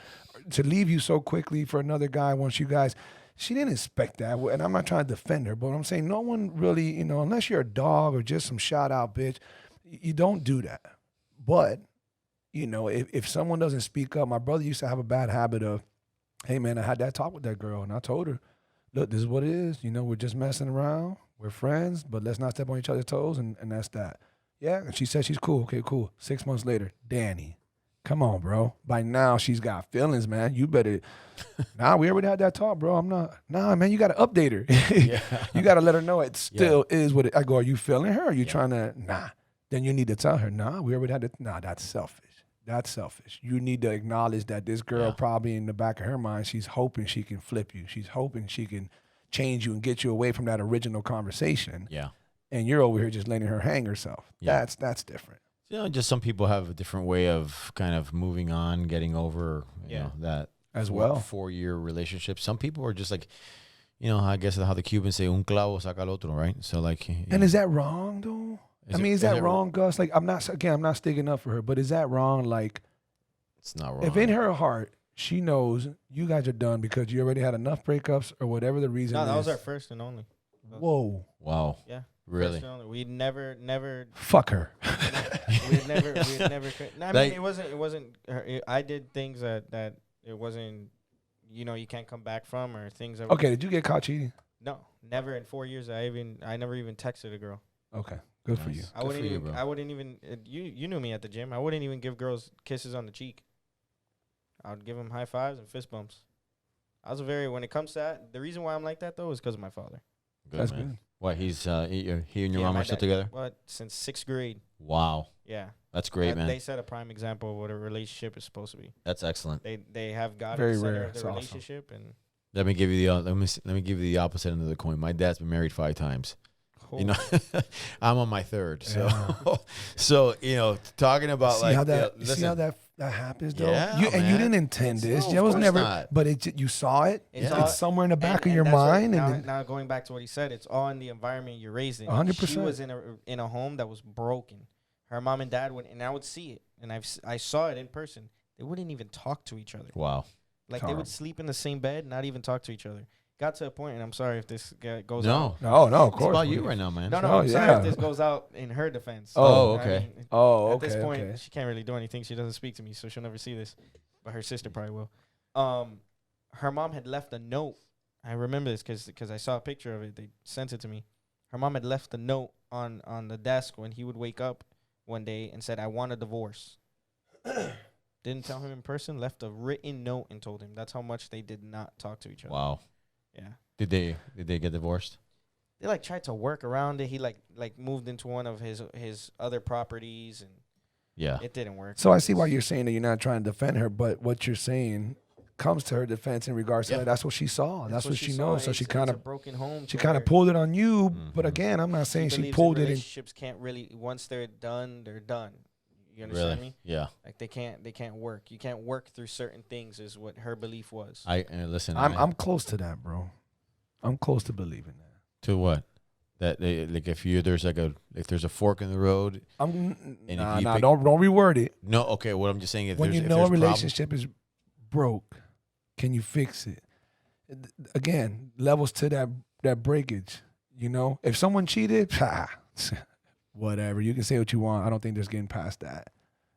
to leave you so quickly for another guy once you guys, she didn't expect that. And I'm not trying to defend her, but I'm saying no one really, unless you're a dog or just some shot out bitch, you don't do that. But you know, if someone doesn't speak up, my brother used to have a bad habit of, hey man, I had that talk with that girl and I told her, look, this is what it is. You know, we're just messing around. We're friends, but let's not step on each other's toes, and that's that. Yeah, and she said she's cool. Okay, cool. 6 months later, Danny, come on, bro. By now, she's got feelings, man. You better. Nah, we already had that talk, bro. I'm not. Nah, man, you got to update her. You got to let her know it still is what it. I go, are you feeling her? Are you trying to? Nah. Then you need to tell her, nah, we already had it. Nah, that's selfish. That's selfish. You need to acknowledge that this girl probably in the back of her mind, she's hoping she can flip you. She's hoping she can change you and get you away from that original conversation. Yeah. And you're over here just letting her hang herself. Yeah. That's different. You know, just some people have a different way of kind of moving on, getting over you know, that as well 4-year relationship. Some people are just like, you know, I guess how the Cubans say, un clavo saca el otro, right? So like, and is that wrong though? Is that wrong, Gus? Like, I'm not sticking up for her, but is that wrong? Like, it's not wrong. If in her heart she knows you guys are done because you already had enough breakups or whatever the reason is. No, that was our first and only. Whoa. Wow. Yeah. Really? First and only. We never. Fuck her. We'd never. No, I mean, it wasn't. I did things that it wasn't. You know, you can't come back from, or things that. Okay. Did you get caught cheating? No, never in 4 years. I never even texted a girl. Okay. Good for you. I wouldn't even. You knew me at the gym. I wouldn't even give girls kisses on the cheek. I would give them high fives and fist bumps. When it comes to that, the reason why I'm like that though is because of my father. Good, that's man. good. What, he and your mom are still together? What, since 6th grade. Wow. Yeah. That's great, man. They set a prime example of what a relationship is supposed to be. That's excellent. They have God very in the center rare. of the It's relationship, awesome. and let me give you the opposite end of the coin. My dad's been married 5 times. cool. You know, I'm on my 3rd. So, Yeah. so you know, talking about see how that happens though. Yeah, you didn't intend this. No, It was never. not. But you saw it. It's somewhere in the back of and your that's what- mind. Now, And now going back to what he said, it's all in the environment you're raised in. 100%. She was in a home that was broken. Her mom and dad and I would see it, and I saw it in person. They wouldn't even talk to each other. Wow. Like they would sleep in the same bed, not even talk to each other. Got to a point, and I'm sorry if this goes out. No, of It's course. about you right now, man. No, Oh, I'm sorry yeah. if this goes out in her defense. Oh, I okay. mean, Oh, At okay. this point, Okay. she can't really do anything. She doesn't speak to me, so she'll never see this. But her sister probably will. Her mom had left a note. I remember this because I saw a picture of it. They sent it to me. Her mom had left a note on the desk when he would wake up one day and said, "I want a divorce." Didn't tell him in person. Left a written note and told him. That's how much they did not talk to each other. Wow. Yeah. Did they get divorced? They like tried to work around it. He like moved into one of his other properties, and Yeah. it didn't work. So I see why you're saying that you're not trying to defend her, but what you're saying comes to her defense in regards to that. That's what she saw. That's what she knows. So she kind of broken home. she kind of pulled it on you. But again, I'm not saying she pulled it. Relationships can't really, once they're done, they're done. You understand me? Yeah. Like they can't work. You can't work through certain things, is what her belief was. Listen. I'm close to that, bro. I'm close to believing that. To what? That they, like if there's a fork in the road. Don't don't reword it. No, okay. What I'm just saying is, When you know a relationship is broke, can you fix it? Again, levels to that breakage. You know, if someone cheated, whatever. You can say what you want. I don't think there's getting past that.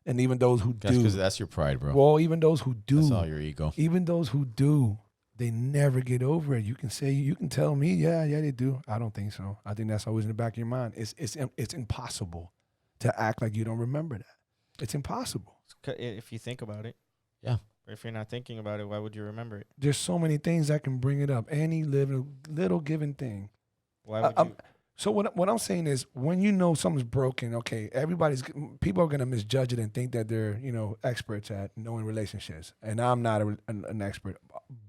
And even those who do, because that's your pride, bro. well, even those who do, that's all your ego. even those who do, they never get over it. You can tell me, yeah, they do. I don't think so. I think that's always in the back of your mind. It's impossible to act like you don't remember that. It's impossible. If you think about it. Yeah. If you're not thinking about it, why would you remember it? There's so many things that can bring it up. Any little given thing. Why would you? So what I'm saying is, when you know something's broken, okay, people are gonna misjudge it and think that they're experts at knowing relationships, and I'm not an expert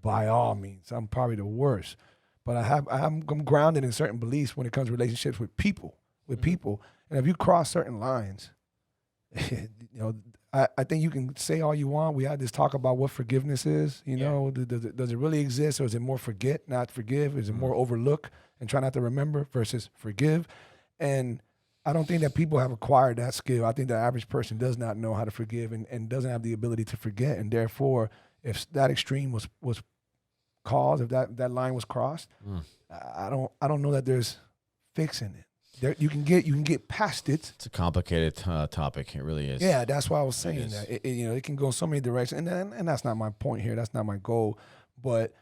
by all means. I'm probably the worst, but I'm grounded in certain beliefs when it comes to relationships with people, and if you cross certain lines, I think you can say all you want. We had this talk about what forgiveness is. Does it really exist, or is it more forget, not forgive? Is it more overlook and try not to remember versus forgive? And I don't think that people have acquired that skill. I think the average person does not know how to forgive and doesn't have the ability to forget. And therefore, if that extreme was caused, if that line was crossed, I don't know that there's fixing it. You can get past it. It's a complicated topic. It really is. Yeah, that's why I was saying is. that. It can go so many directions, and that's not my point here. That's not my goal. But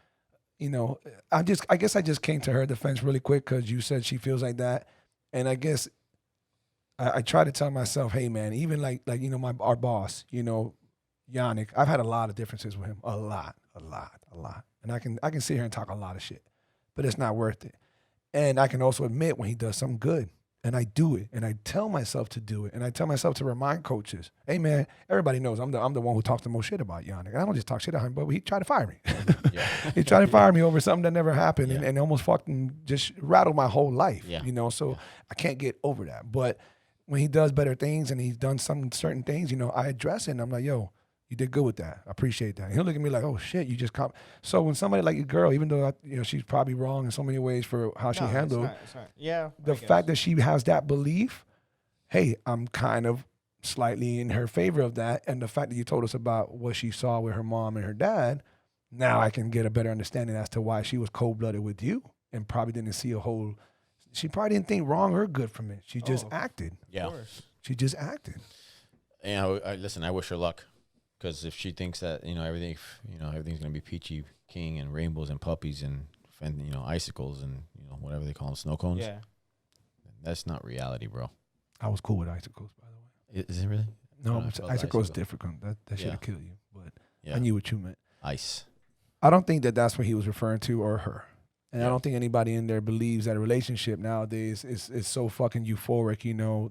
I guess I just came to her defense really quick because you said she feels like that, and I guess I try to tell myself, hey man, even like our boss, Yannick, I've had a lot of differences with him, a lot, and I can sit here and talk a lot of shit, but it's not worth it. And I can also admit when he does something good, and I do it, and I tell myself to do it, and I tell myself to remind coaches, hey man, everybody knows I'm the one who talks the most shit about Yannick. And I don't just talk shit about him, but he tried to fire me. Yeah. He tried to fire me over something that never happened, Yeah. and almost fucking just rattled my whole life. Yeah. So I can't get over that. But when he does better things and he's done some certain things, I address it, and I'm like, yo, you did good with that. I appreciate that. And he'll look at me like, oh shit, you just So when somebody like your girl, even though she's probably wrong in so many ways for how she handled it's not. Yeah. the fact that she has that belief, hey, I'm kind of slightly in her favor of that. And the fact that you told us about what she saw with her mom and her dad, now I can get a better understanding as to why she was cold-blooded with you and probably didn't see she probably didn't think wrong or good from it. She just acted. Yeah. She just acted. And listen, I wish her luck. Because if she thinks that everything's gonna be peachy king and rainbows and puppies and icicles and whatever they call them, snow cones, that's not reality, bro. I was cool with icicles, by the way. Is it really? No, I but felt icicles icicle. different. That should have killed you. But Yeah. I knew what you meant. Ice. I don't think that that's what he was referring to or her. And I Yeah. don't think anybody in there believes that a relationship nowadays is so fucking euphoric,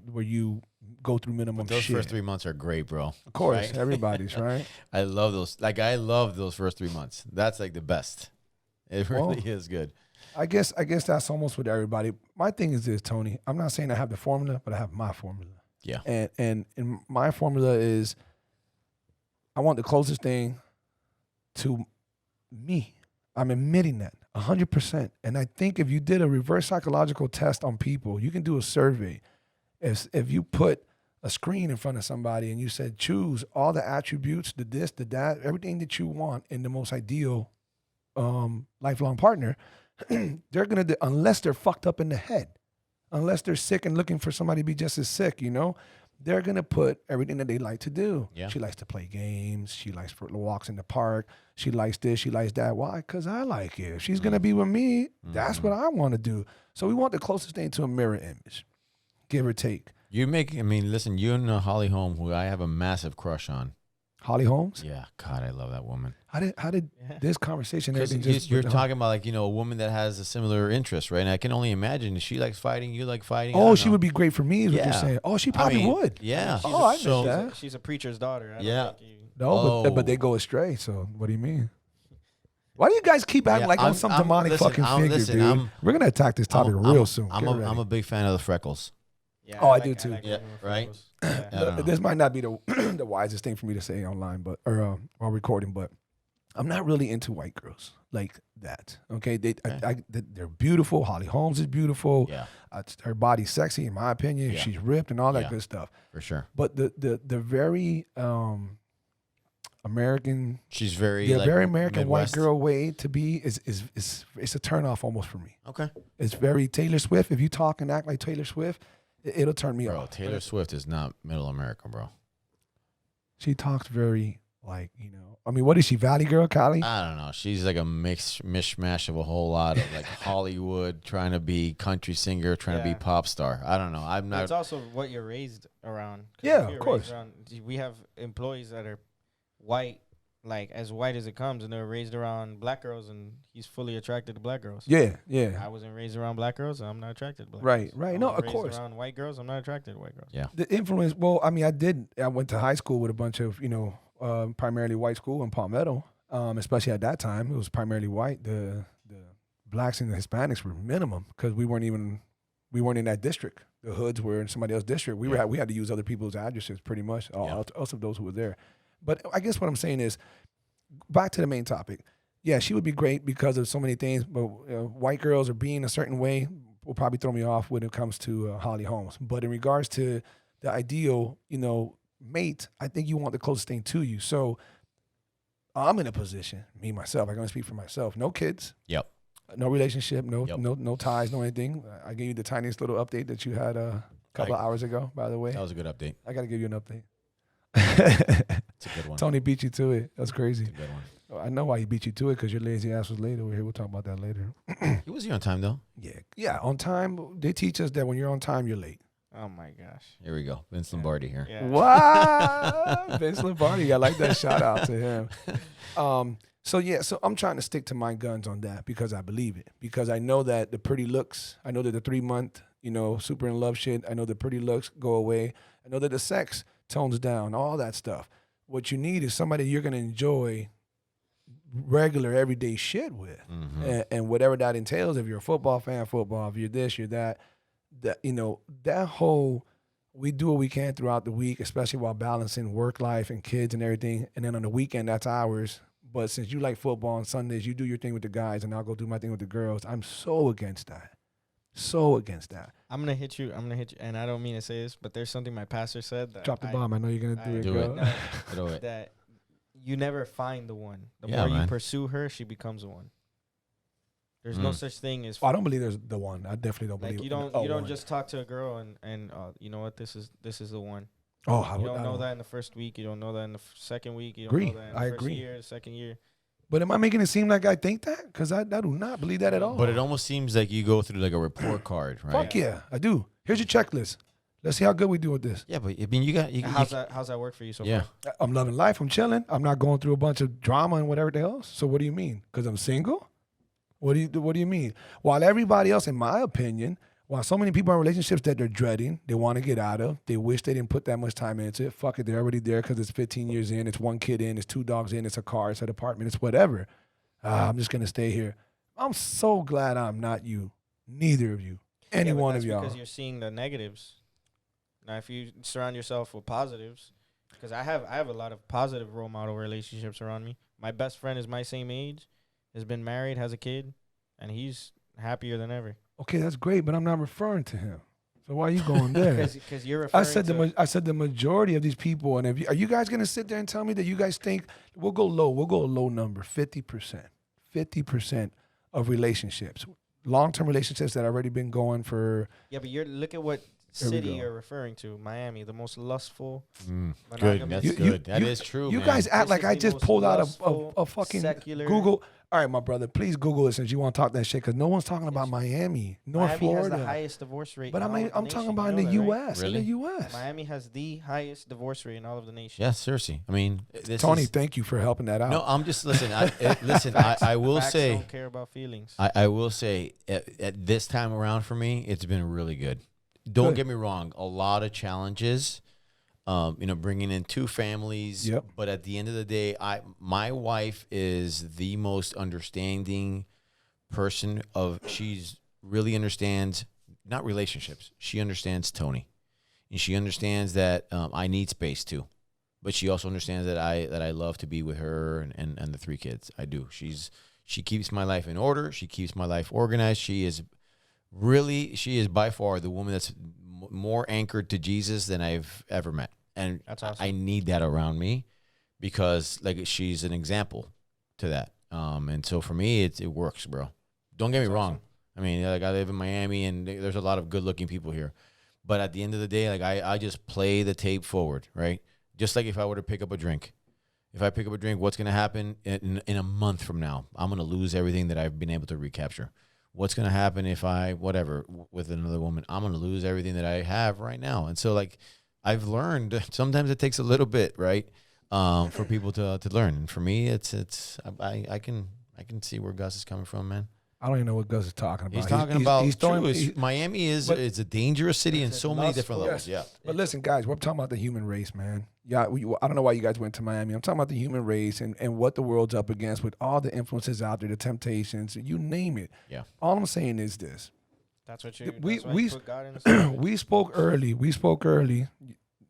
where you go through minimum But those shit. first 3 months are great, bro. Of course, right? everybody's, right? I love those. I love those first 3 months. That's like the best. It really is good. I guess that's almost with everybody. My thing is this, Tony. I'm not saying I have the formula, but I have my formula. Yeah. And my formula is I want the closest thing to me. I'm admitting that 100%. And I think if you did a reverse psychological test on people, you can do a survey. If you put a screen in front of somebody and you said, choose all the attributes, the this, the that, everything that you want in the most ideal lifelong partner, they're going to, unless they're fucked up in the head, unless they're sick and looking for somebody to be just as sick, they're going to put everything that they like to do. Yeah. She likes to play games. She likes for walks in the park. She likes this. She likes that. Why? Because I like it. If she's going to be with me, that's what I want to do. So we want the closest thing to a mirror image, give or take. Listen, you and Holly Holm, who I have a massive crush on. Holly Holmes? Yeah, God, I love that woman. How did this conversation? Because Everything just you're talking about a woman that has a similar interest, right? And I can only imagine she likes fighting, you like fighting. Oh, she would be great for me. Is what you're Yeah. saying? Oh, she probably would. Yeah. Oh, I know that. She's a preacher's daughter. I don't Yeah. think you- No, but they go astray. So what do you mean? Why do you guys keep acting like I'm some demonic fucking figure, dude? We're gonna attack this topic real soon. I'm a big fan of the freckles. Yeah, Oh, I do too. Yeah, women with right? freckles. Yeah. I don't know. This might not be the the wisest thing for me to say online, but or while recording, but I'm not really into white girls like that. Okay, they're beautiful. Holly Holmes is beautiful. Yeah, Her body's sexy, in my opinion. Yeah. She's ripped and all that Yeah. good stuff. for sure. But the very American, She's very very American Midwest. white girl way to be is it's a turnoff almost for me. Okay, It's very Taylor Swift. If you talk and act like Taylor Swift, it'll turn me bro. off. Taylor Swift is not Middle America, bro. She talks very like, I mean, what is she, Valley girl, Cali? I don't know. She's like a mishmash of a whole lot of like Hollywood, trying to be country singer, trying to be Yeah. pop star. I don't know. I'm But not. it's also what you're raised around. 'Cause Yeah, if you're of course. raised around- we have employees that are white, like as white as it comes, and they're raised around black girls, and he's fully attracted to black girls. Yeah, yeah. I wasn't raised around black girls, so I'm not attracted to black Right, girls. right. I No, was of raised course. around white girls, I'm not attracted to white girls. Yeah. The influence, well, I mean, I went to high school with a bunch of, primarily white school in Palmetto, especially at that time. It was primarily white. The blacks and the Hispanics were minimum because we weren't in that district. The hoods were in somebody else's district. We had to use other people's addresses pretty much, us of those who were there. But I guess what I'm saying is, back to the main topic. Yeah, she would be great because of so many things, but white girls are being a certain way will probably throw me off when it comes to Holly Holmes. But in regards to the ideal, mate, I think you want the closest thing to you. So I'm in a position, me, myself, I'm going to speak for myself, no kids. Yep. No relationship, Yep. no ties, no anything. I gave you the tiniest little update that you had a couple of hours ago, by the way. That was a good update. I got to give you an update. It's a good one. Tony beat you to it. That's crazy. It's a good one. I know why he beat you to it, because your lazy ass was late over here. We'll talk about that later. He was here on time though. Yeah, on time. They teach us that when you're on time, you're late. Oh my gosh. Here we go. Vince Lombardi here. Yeah. Wow. Vince Lombardi. I like that shout out to him. So I'm trying to stick to my guns on that because I believe it. Because I know that the pretty looks, I know that the 3-month, super in love shit, I know the pretty looks go away. I know that the sex tones down, all that stuff. What you need is somebody you're going to enjoy regular, everyday shit with. Mm-hmm. And whatever that entails, if you're a football fan, football, if you're this, you're that, that whole, we do what we can throughout the week, especially while balancing work life and kids and everything. And then on the weekend, that's ours. But since you like football on Sundays, you do your thing with the guys and I'll go do my thing with the girls. I'm so against that. So against that. I'm gonna hit you, and I don't mean to say this, but there's something my pastor said that Drop the bomb. I know you're going to do it, Do girl. it. Do it. that you never find the one. The Yeah, more you man. pursue her, she becomes the one. There's no such thing as Oh, I don't believe there's the one. I definitely don't like believe you don't one. just talk to a girl and you know what, this is the one. Oh, You don't know that in the first week. You don't know that in the second week. You don't Agree. know that in the I first agree. year, second year. But am I making it seem like I think that? Because I do not believe that at all. But it almost seems like you go through like a report card, right? Fuck yeah, I do. Here's your checklist. Let's see how good we do with this. Yeah, but I mean, you got. How's that work for you so Yeah. far? I'm loving life. I'm chilling. I'm not going through a bunch of drama and whatever else. So what do you mean? Because I'm single? What do you mean? While everybody else, in my opinion, while so many people are in relationships that they're dreading, they want to get out of, they wish they didn't put that much time into it. Fuck it, they're already there because it's 15 years in, it's 1 kid in, it's 2 dogs in, it's a car, it's an apartment, it's whatever. I'm just gonna stay here. I'm so glad I'm not you, neither of you, any Yeah, but one that's of y'all. because you're seeing the negatives. Now, if you surround yourself with positives, because I have a lot of positive role model relationships around me. My best friend is my same age, has been married, has a kid, and he's happier than ever. Okay, that's great, but I'm not referring to him. So why are you going there? Because you're referring I said the majority of these people, and are you guys gonna sit there and tell me that you guys think we'll go low? We'll go a low number, 50%. 50% of relationships, long-term relationships that have already been going for. Yeah, but look at what There we city go. you're referring to. Miami, the most lustful. Good. monogamous- That's good. That is true. You man. guys act This like is I the just most pulled out lustful, a fucking secular- Google. All right, my brother, please Google it since you want to talk that shit, because no one's talking about Miami, North Miami Florida. has the highest divorce rate. But in all of the I'm nation. talking You about in know the that, right? U.S. Really? In the U.S. Miami has the highest divorce rate in all of the nation. Yeah, seriously. I mean, this Tony, is- thank you for helping that out. No, I'm just listen. I will Facts say. don't care about feelings. I will say at this time around for me, it's been really good. Don't Good. get me wrong. A lot of challenges. Bringing in 2 families. Yep. But at the end of the day, my wife is the most understanding person she's really understands, not relationships. She understands Tony. And she understands that I need space too. But she also understands that I love to be with her and the 3 kids. I do. She keeps my life in order. She keeps my life organized. She is by far the woman that's more anchored to Jesus than I've ever met. And That's awesome. I need that around me because she's an example to that. And so for me, it works, bro. Don't get me wrong. I mean, I live in Miami and there's a lot of good looking people here. But at the end of the day, I just play the tape forward, right? Just like if I were to pick up a drink. If I pick up a drink, what's going to happen in a month from now? I'm going to lose everything that I've been able to recapture. What's going to happen if with another woman? I'm going to lose everything that I have right now. And so I've learned sometimes it takes a little bit, right? For people to learn. And for me, I can see where Gus is coming from, man. I don't even know what Gus is talking about. He's talking about throwing, Miami is it's a dangerous city in so many different levels. Yeah. But listen, guys, we're talking about the human race, man. Yeah, I don't know why you guys went to Miami. I'm talking about the human race and what the world's up against with all the influences out there, the temptations, you name it. Yeah. All I'm saying is this. That's what you. We- that's why we- you put God in the center. We spoke early.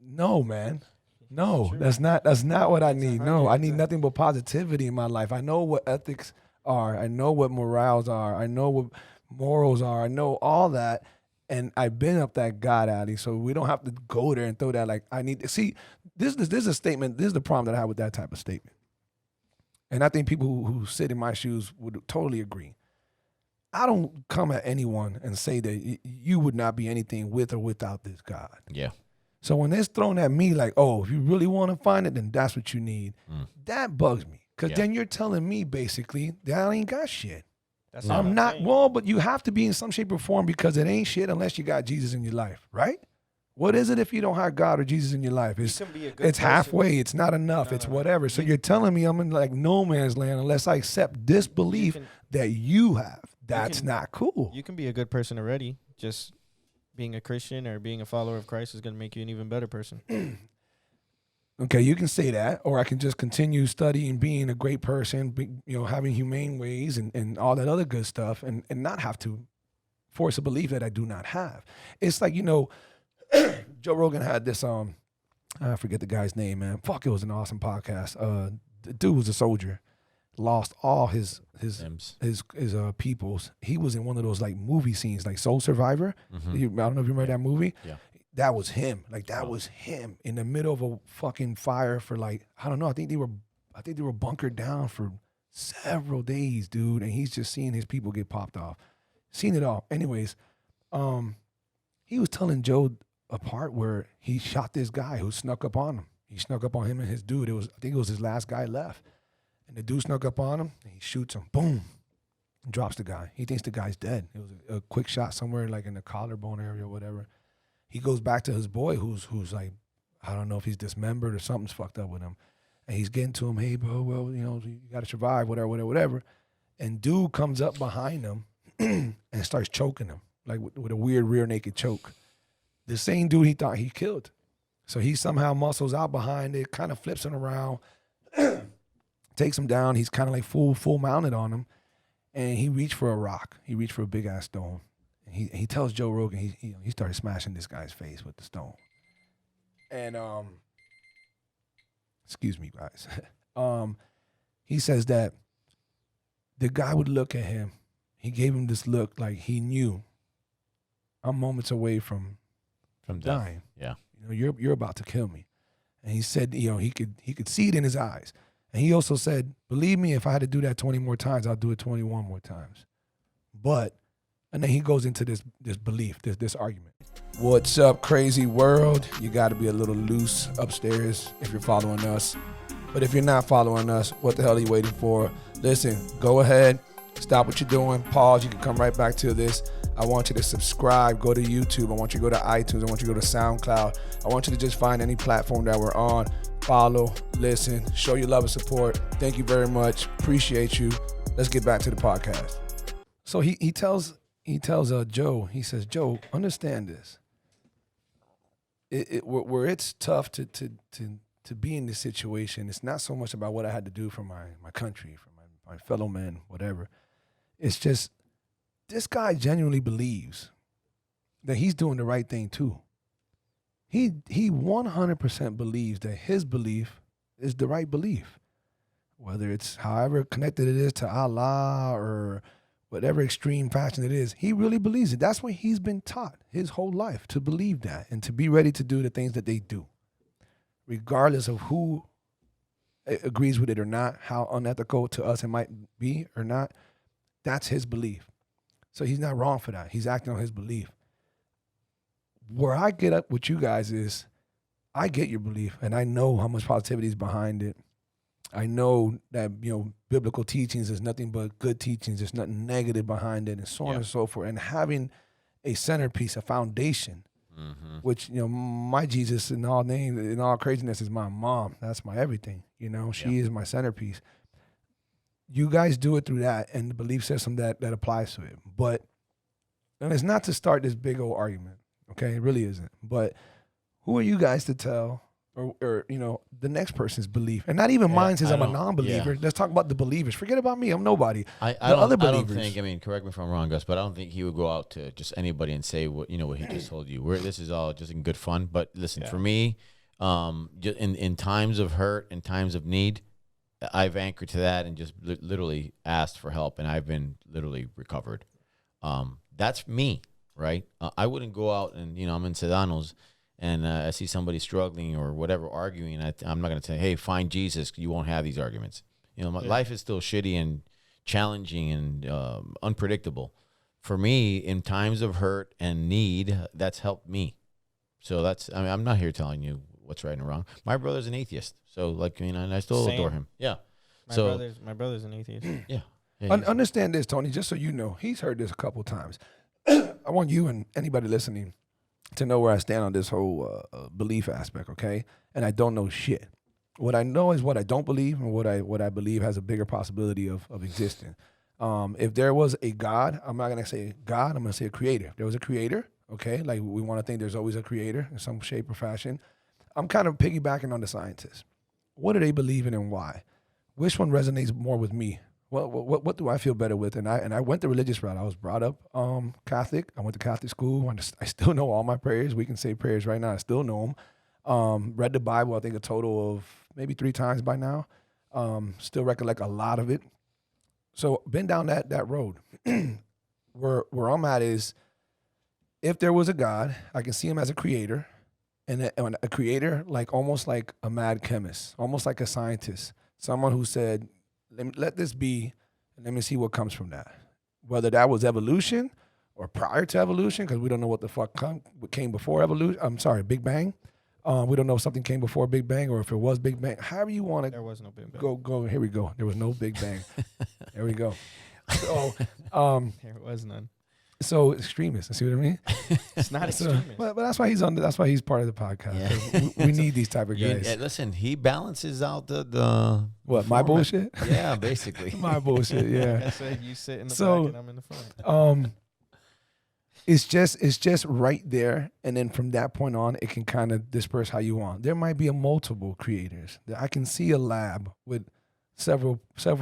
No, man. No, that's not what I need. No, I need nothing but positivity in my life. I know what ethics are. I know what morals are. I know what morals are. I know all that. And I've been up that God alley, so we don't have to go there and throw that like I need to see. This is a statement. This is the problem that I have with that type of statement. And I think people who sit in my shoes would totally agree. I don't come at anyone and say that you would not be anything with or without this God. Yeah. So when it's thrown at me like, oh, if you really want to find it, then that's what you need. That bugs me. Because then you're telling me basically that I ain't got shit. That's No. all I'm not, saying. well, but you have to be in some shape or form because it ain't shit unless you got Jesus in your life, right? What is it if you don't have God or Jesus in your life? You It's can be a good it's person. halfway. It's not enough. No, It's no, no. whatever. So you're telling me I'm in like no man's land unless I accept this belief can- that you have. That's can- not cool. You can be a good person already. Just being a Christian or being a follower of Christ is going to make you an even better person. Okay, you can say that, or I can just continue studying, being a great person, having humane ways and all that other good stuff, and not have to force a belief that I do not have. It's like, Joe Rogan had this, I forget the guy's name, man. Fuck, it was an awesome podcast. The dude was a soldier, lost all his Sims. peoples. He was in one of those like movie scenes, like Soul Survivor. I don't know if you remember that movie. Yeah. That was him. Like that was him in the middle of a fucking fire for like, I don't know. I think they were bunkered down for several days, dude. And he's just seeing his people get popped off. Seen it all. Anyways, he was telling Joe a part where he shot this guy who snuck up on him. He snuck up on him and his dude. I think it was his last guy left. And the dude snuck up on him and he shoots him. Boom. And drops the guy. He thinks the guy's dead. It was a quick shot somewhere like in the collarbone area or whatever. He goes back to his boy who's like, I don't know if he's dismembered or something's fucked up with him. And he's getting to him, hey, bro, well, you got to survive, whatever. And dude comes up behind him and starts choking him, like with a weird rear naked choke. The same dude he thought he killed. So he somehow muscles out behind it, kind of flips him around, takes him down. He's kind of like full mounted on him. And he reached for a rock. He reached for a big ass stone. He tells Joe Rogan he started smashing this guy's face with the stone. And excuse me, guys. He says that the guy would look at him. He gave him this look like he knew I'm moments away from From death. dying. Yeah. You're about to kill me. And he said, he could see it in his eyes. And he also said, believe me, if I had to do that 20 more times, I'll do it 21 more times. And then he goes into this belief, this argument. What's up, crazy world? You got to be a little loose upstairs if you're following us. But if you're not following us, what the hell are you waiting for? Listen, go ahead, stop what you're doing, pause. You can come right back to this. I want you to subscribe, go to YouTube. I want you to go to iTunes. I want you to go to SoundCloud. I want you to just find any platform that we're on. Follow, listen, show your love and support. Thank you very much. Appreciate you. Let's get back to the podcast. So he tells Joe, he says, Joe, understand this. Where it's tough to be in this situation, it's not so much about what I had to do for my country, for my fellow men, whatever. It's just this guy genuinely believes that he's doing the right thing too. He 100% believes that his belief is the right belief. Whether it's however connected it is to Allah or whatever extreme fashion it is, he really believes it. That's what he's been taught his whole life, to believe that and to be ready to do the things that they do. Regardless of who agrees with it or not, how unethical to us it might be or not, that's his belief. So he's not wrong for that. He's acting on his belief. Where I get up with you guys is, I get your belief and I know how much positivity is behind it. I know that, biblical teachings is nothing but good teachings. There's nothing negative behind it and so on and so forth. And having a centerpiece, a foundation, which, my Jesus in all name, in all craziness is my mom. That's my everything. She is my centerpiece. You guys do it through that and the belief system that applies to it. And it's not to start this big old argument. Okay, it really isn't. But who are you guys to tell, or the next person's belief, and not even mine since I'm a non-believer. Let's talk about the believers. Forget about me. I'm nobody. I don't think. Correct me if I'm wrong, Gus, but I don't think he would go out to just anybody and say what what he just told you. This is all just in good fun. But listen, for me, in times of hurt and times of need, I've anchored to that and just literally asked for help, and I've been literally recovered. That's me. Right? I wouldn't go out and, I'm in Sedano's and I see somebody struggling or whatever, arguing. I'm not going to say, hey, find Jesus. You won't have these arguments. My life is still shitty and challenging and unpredictable. for me, in times of hurt and need, that's helped me. So I mean, I'm not here telling you what's right and wrong. My brother's an atheist, so like, and I still adore him. Yeah. My brother's an atheist. Yeah. Understand this, Tony, just so you know. He's heard this a couple of times. I want you and anybody listening to know where I stand on this whole belief aspect, okay? And I don't know shit. What I know is what I don't believe, and what I believe has a bigger possibility of existing. If there was a God, I'm not gonna say God, I'm gonna say a creator. If there was a creator, okay? Like, we want to think there's always a creator in some shape or fashion. I'm kind of piggybacking on the scientists. What do they believe in and why? Which one resonates more with me? What do I feel better with? And I went the religious route. I was brought up Catholic. I went to Catholic school. I still know all my prayers. We can say prayers right now. I still know them. Read the Bible, I think a total of maybe 3 times by now. Still recollect a lot of it. So been down that road. Where I'm at is, if there was a God, I can see him as a creator, and a creator like almost like a mad chemist, almost like a scientist, someone who said, let this be, and let me see what comes from that. Whether that was evolution or prior to evolution, because we don't know what the fuck came before evolution. I'm sorry, Big Bang. We don't know if something came before Big Bang or if it was Big Bang. However you want to. There was no Big Bang. Go. Here we go. There was no Big Bang. There we go. So, there was none. so extremist. See what I mean? It's not So, extremist. but that's why he's on. That's why he's part of the podcast. Yeah. 'Cause we need these type of guys. Yeah, listen, he balances out the What, my format. bullshit? Yeah, basically. My bullshit. Like Yeah. I said, you sit in the So, back and I'm in the front. It's just right there, and then from that point on, it can kind of disperse how you want. There might be a multiple creators. I can see a lab with several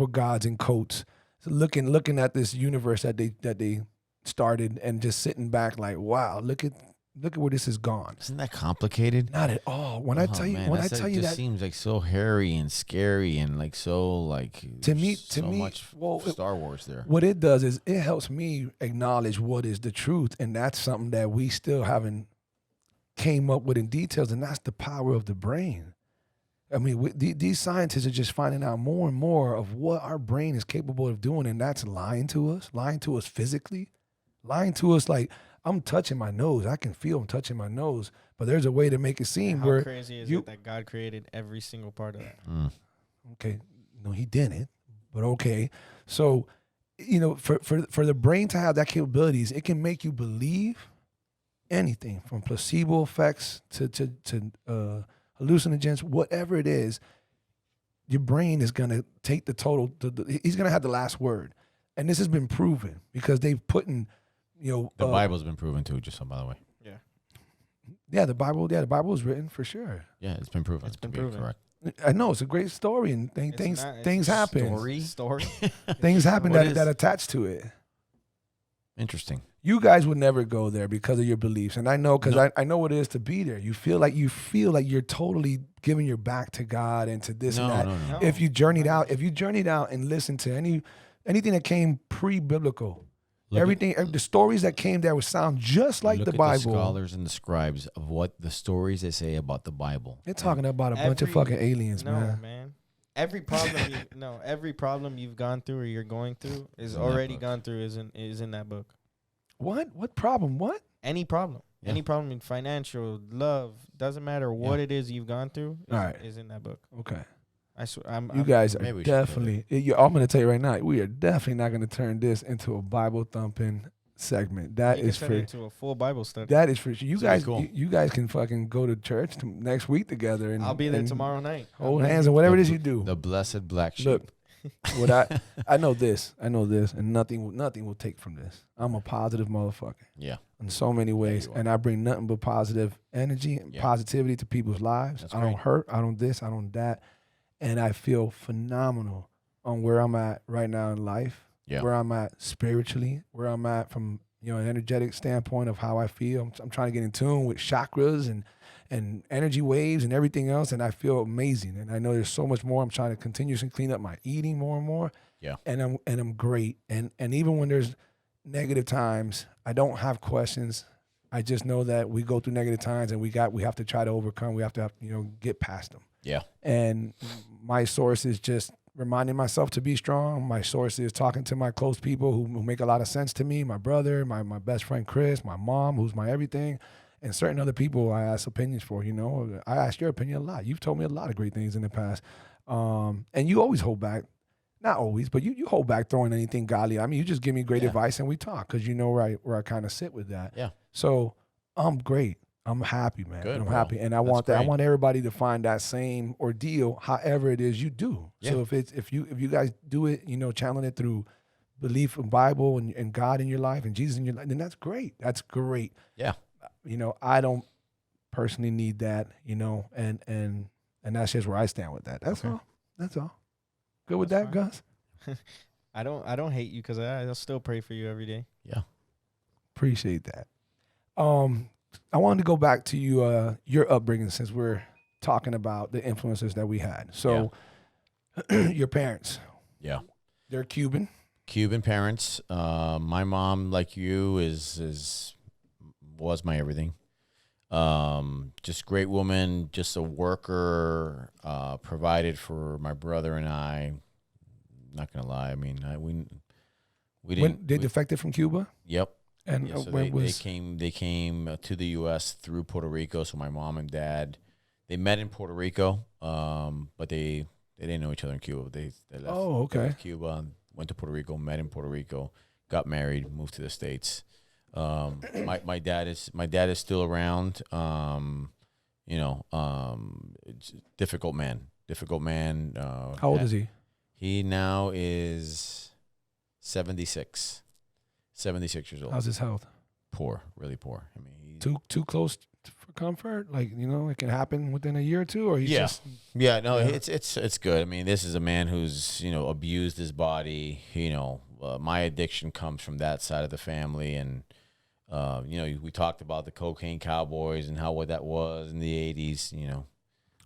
gods in coats, looking at this universe that they started, and just sitting back like, wow, look at where this has gone. Isn't that complicated? Not at all. When I tell you just that, seems like so hairy and scary and like so like To me, much Star Wars there. what it does is it helps me acknowledge what is the truth, and that's something that we still haven't came up with in details, and that's the power of the brain. I mean, these scientists are just finding out more and more of what our brain is capable of doing, and that's lying to us physically, lying to us like, I'm touching my nose. I can feel I'm touching my nose, but there's a way to make it seem How where crazy is it that God created every single part of that? Okay, no, he didn't, but okay. So, for the brain to have that capabilities, it can make you believe anything from placebo effects to hallucinogens, whatever it is. Your brain is gonna take the total. He's gonna have the last word, and this has been proven because they've put in. The Bible's been proven too, just so by the way. Yeah, the Bible was written for sure. Yeah, it's been proven. It's been proven. Correct. I know it's a great story, and things happen. Story. Things happen What that attach to it. Interesting. You guys would never go there because of your beliefs, and I know because I know what it is to be there. You feel like you're totally giving your back to God and to this and that. No. If you journeyed out and listened to anything that came pre-biblical. The stories that came there would sound just like the Bible. Look at the scholars and the scribes of what the stories they say about the Bible. They're talking about a bunch of fucking aliens, man. No, man. Every problem you've gone through or you're going through is already gone through is in that book. What problem? What? Any problem. Yeah. Any problem in financial, love, doesn't matter what it is you've gone through is in that book. Okay. I swear, You guys maybe are we should definitely. I'm going to tell you right now, we are definitely not going to turn this into a Bible thumping segment. That you is can for. turn it into a full Bible study. That is for sure. You That'd guys, be cool. you guys can fucking go to church next week together, and I'll be there and tomorrow night. Hold hands and whatever it is you do. The blessed black sheep. Look, what I know this, and nothing will take from this. I'm a positive motherfucker. Yeah. In so many ways, you are. and I bring nothing but positive energy and positivity to people's lives. That's I don't great. hurt. I don't this. I don't that. And I feel phenomenal on where I'm at right now in life, where I'm at spiritually, where I'm at from an energetic standpoint of how I feel. I'm trying to get in tune with chakras and energy waves and everything else, and I feel amazing. And I know there's so much more. I'm trying to continuously clean up my eating more and more. Yeah. And I'm great. And even when there's negative times, I don't have questions. I just know that we go through negative times and we have to try to overcome. We have to get past them. Yeah. And my source is just reminding myself to be strong. My source is talking to my close people who make a lot of sense to me. My brother, my best friend Chris, my mom, who's my everything, and certain other people I ask opinions for. You know, I ask your opinion a lot. You've told me a lot of great things in the past, and you always hold back. Not always, but you hold back throwing anything godly. I mean, you just give me great advice and we talk because you know where I kind of sit with that. Yeah. So I'm great. I'm happy, man. Good, I'm bro. happy, and I That's want that. I great. want everybody to find that same ordeal, however it is you do. Yeah. So if you guys do it, you know, channeling it through belief in Bible and God in your life and Jesus in your life, then that's great. That's great. Yeah. You know, I don't personally need that. You know, and that's just where I stand with that. That's Okay. all. That's all. Good with That's that, fine. Gus. I don't hate you because I'll still pray for you every day. Yeah. Appreciate that. I wanted to go back to you, your upbringing, since we're talking about the influences that we had. So, your parents, Yeah. they're Cuban. Cuban parents. My mom, like you, was my everything. Just great woman, just a worker, provided for my brother and I. Not gonna lie, I mean, we didn't. When they defected from Cuba, Yep. and Yeah, so when they came to the U.S. through Puerto Rico. So my mom and dad, they met in Puerto Rico, but they didn't know each other in Cuba. They left, Oh, okay. they left Cuba, went to Puerto Rico, met in Puerto Rico, got married, moved to the States. My dad is still around. It's difficult man. How old is he? He now is 76. 76 years old. How's his health? Poor, really poor. I mean, Too close for comfort? Like, you know, it can happen within a year or two, or he's just yeah, no, Yeah. it's good. I mean, this is a man who's abused his body. My addiction comes from that side of the family, and we talked about the cocaine cowboys and what that was in the 80s.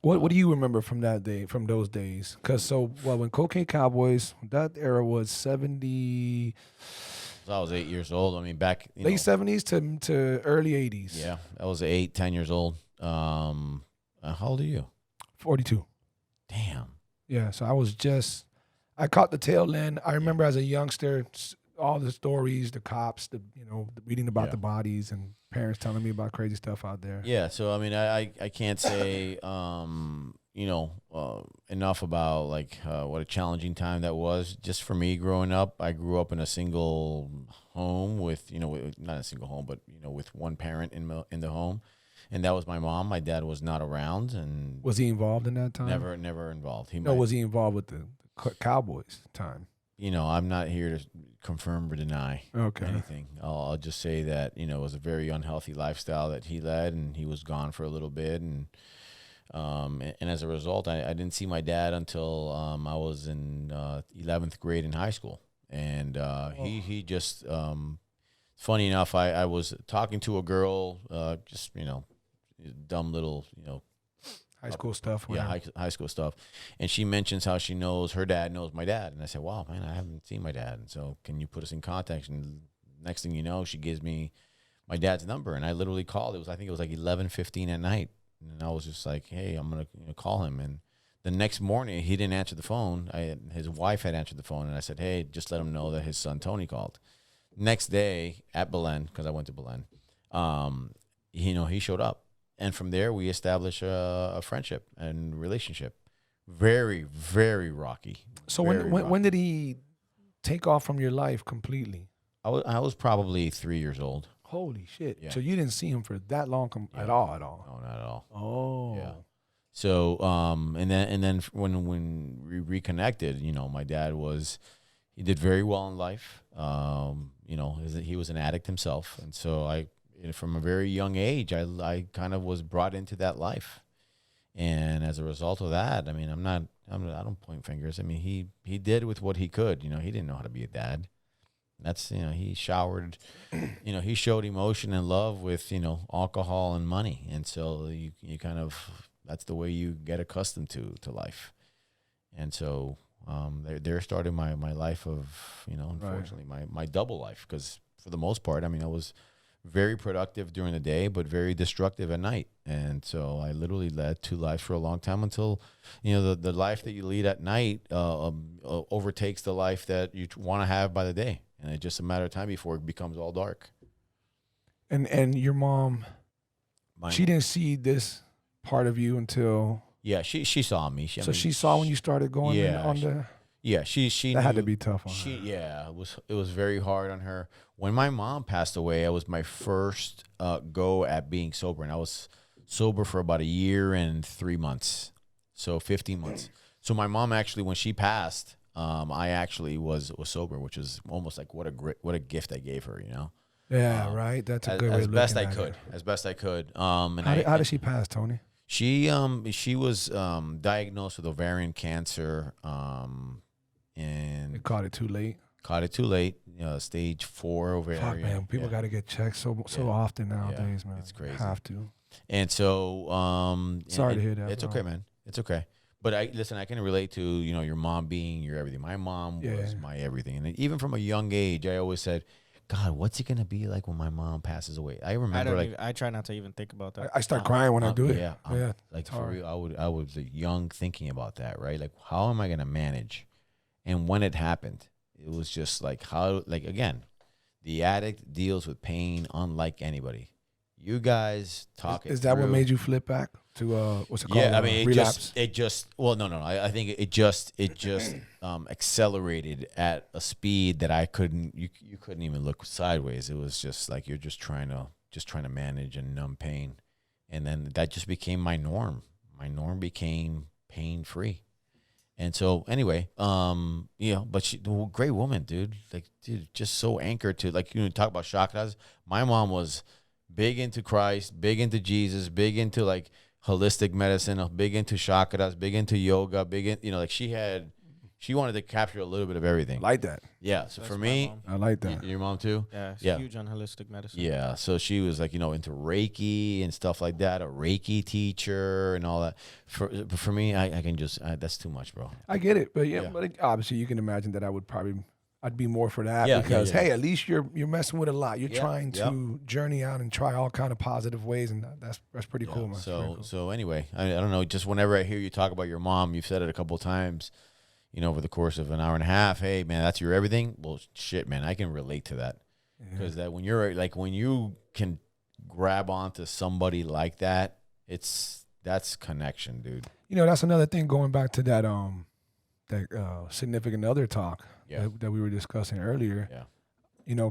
What do you remember from from those days? Because when Cocaine Cowboys, that era was 70, So I was 8 years old. I mean, back late 70s to early 80s. Yeah, I was 10 years old. How old are you? 42. Damn. Yeah, so I caught the tail end. I remember as a youngster, all the stories, the cops, reading about the bodies, and parents telling me about crazy stuff out there. Yeah, so I mean, I can't say enough about what a challenging time that was. Just for me growing up, I grew up in a single home with not a single home, but with one parent in the home, and that was my mom. My dad was not around, and Was he involved in that time? never involved. Was he involved with the Cowboys time? I'm not here to confirm or deny Okay. anything. I'll just say that it was a very unhealthy lifestyle that he led, and he was gone for a little bit, and as a result, I didn't see my dad until I was in 11th grade in high school, and he just funny enough, I was talking to a girl, just dumb little High school stuff. yeah, Whatever. high school stuff. And she mentions how her dad knows my dad. And I said, wow, man, I haven't seen my dad. And so can you put us in contact? And next thing you know, she gives me my dad's number. And I literally called. I think it was like 11:15 at night. And I was just like, hey, I'm going to call him. And the next morning, he didn't answer the phone. His wife had answered the phone. And I said, hey, just let him know that his son Tony called. Next day at Belen, because I went to Belen, he showed up. And from there, we established a friendship and relationship. Very, very rocky. So Very when did he take off from your life completely? I was probably 3 years old. Holy shit! Yeah. So you didn't see him for that long at all? No, not at all. Oh. Yeah. So and then when we reconnected, my dad he did very well in life. He was an addict himself, and so from a very young age, I kind of was brought into that life, and as a result of that, I mean, I don't point fingers. I mean, he did with what he could. He didn't know how to be a dad. That's he showered, he showed emotion and love with alcohol and money, and so you kind of that's the way you get accustomed to life, and so there started my life of unfortunately my double life, because for the most part, I mean, I was very productive during the day, but very destructive at night. And so I literally led two lives for a long time until, the life that you lead at night overtakes the life that you want to have by the day. And it's just a matter of time before it becomes all dark. And your mom, she didn't see this part of you until... Yeah, she saw me. She saw when you started going on the... Yeah, she that had to be tough on her. Yeah, it was very hard on her. When my mom passed away, it was my first go at being sober, and I was sober for about 1 year and 3 months, so 15 months. So my mom actually, when she passed, I actually was sober, which is almost like what a gift I gave her, Yeah, right. That's a good way of looking at it. As best I could. And how did she pass, Tony? She was diagnosed with ovarian cancer. And they caught it too late. Stage 4 ovarian. Fuck, man, people got to get checked so often nowadays, man. It's crazy. Have to. And so, sorry to hear that. It's okay, man. It's okay. But I can relate to your mom being your everything. My mom was my everything, and even from a young age, I always said, God, what's it gonna be like when my mom passes away? I remember, I try not to even think about that. I start crying when I do it. Yeah, like for real, I was young thinking about that, right? Like, how am I gonna manage? And when it happened, it was just like again, the addict deals with pain unlike anybody. You guys talk. Is that what made you flip back to what's it called? Yeah, I mean, relapse? No. I think it just accelerated at a speed that I couldn't. You couldn't even look sideways. It was just like you're just trying to manage and numb pain, and then that just became my norm. My norm became pain-free. And so anyway, but she, a great woman, dude. Like, dude, just so anchored to, like, talk about chakras. My mom was big into Christ, big into Jesus, big into like holistic medicine, big into chakras, big into yoga, big in, like she wanted to capture a little bit of everything. I like that. Yeah. So for me, I like that. Your mom too? Yeah, she's huge on holistic medicine. Yeah. So she was like, into Reiki and stuff like that, a Reiki teacher and all that. For me, I can just, that's too much, bro. I get it. But but obviously you can imagine that I'd be more for that because, hey, at least you're messing with a lot. You're trying to journey out and try all kind of positive ways. And that's pretty cool, man. So anyway, I don't know, just whenever I hear you talk about your mom, you've said it a couple of times, over the course of an hour and a half, hey, man, that's your everything. Well, shit, man, I can relate to that. Because that when you can grab onto somebody like that, that's connection, dude. That's another thing going back to that significant other talk that we were discussing earlier. Yeah.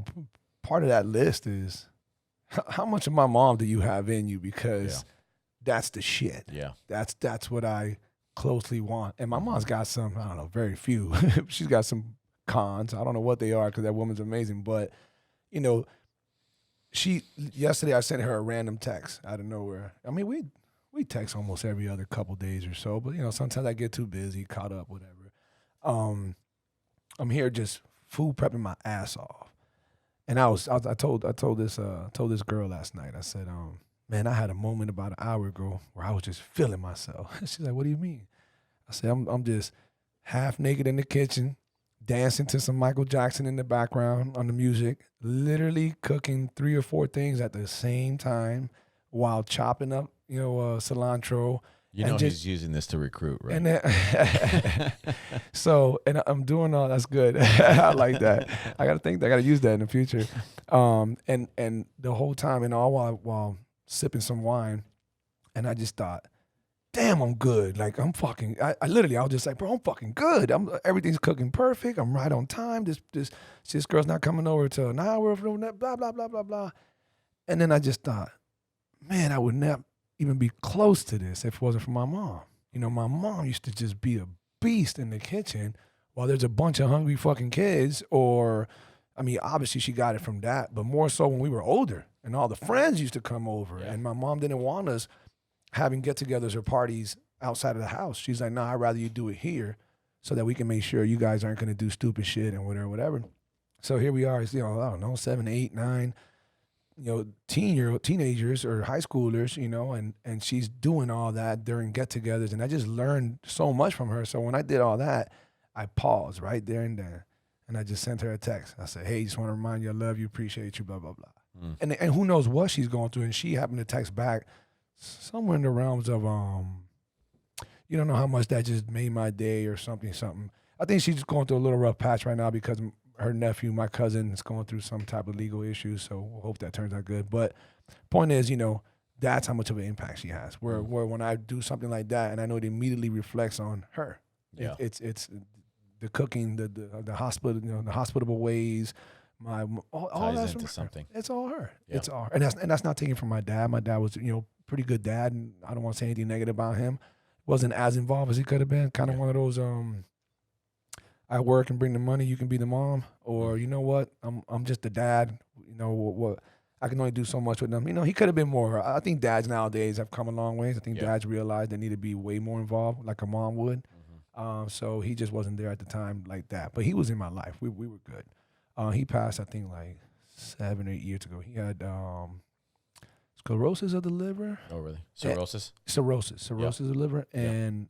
Part of that list is how much of my mom do you have in you? Because that's the shit. Yeah. That's what I closely want. And my mom's got some, I don't know, very few. She's got some cons. I don't know what they are because that woman's amazing. But, yesterday I sent her a random text out of nowhere. I mean, we text almost every other couple days or so, but sometimes I get too busy, caught up, whatever. I'm here just food prepping my ass off. And I told this girl last night, I said, man, I had a moment about an hour ago where I was just feeling myself. She's like, what do you mean? I said, I'm just half naked in the kitchen, dancing to some Michael Jackson in the background on the music, literally cooking 3 or 4 things at the same time while chopping up, cilantro. He's using this to recruit, right? And then, and I'm doing all that's good. I like that. I got to use that in the future. And the whole time, and all while sipping some wine, and I just thought, damn, I'm good. Like, I'm fucking, I was just like, bro, I'm fucking good. Everything's cooking perfect. I'm right on time. This girl's not coming over till an hour, blah, blah, blah, blah, blah. And then I just thought, man, I would not even be close to this if it wasn't for my mom. My mom used to just be a beast in the kitchen while there's a bunch of hungry fucking kids, obviously she got it from that, but more so when we were older and all the friends used to come over and my mom didn't want us having get-togethers or parties outside of the house. She's like, nah, I'd rather you do it here so that we can make sure you guys aren't going to do stupid shit and whatever. So here we are, I don't know, 7, 8, 9, teenagers or high schoolers, and she's doing all that during get-togethers, and I just learned so much from her. So when I did all that, I paused right there and then, and I just sent her a text. I said, hey, just want to remind you I love you, appreciate you, blah, blah, blah. and who knows what she's going through. And she happened to text back somewhere in the realms of you don't know how much that just made my day or something. I think she's going through a little rough patch right now because her nephew, my cousin, is going through some type of legal issues. So we'll hope that turns out good. But point is, that's how much of an impact she has. Where when I do something like that, and I know it immediately reflects on her. Yeah. It's the cooking, the hospital, the hospitable ways. All Ties that's into from something. Her. It's all her. Yeah. It's all, and that's not taken from my dad. My dad was pretty good dad, and I don't want to say anything negative about him. Wasn't as involved as he could have been. Kind of one of those I work and bring the money. You can be the mom, or you know what? I'm just the dad. What I can only do so much with them. He could have been more. I think dads nowadays have come a long ways. I think dads realize they need to be way more involved, like a mom would. So he just wasn't there at the time like that. But he was in my life. We were good. He passed, I think, like 7 or 8 years ago. He had sclerosis of the liver. Oh, really? Cirrhosis? Cirrhosis of the liver, and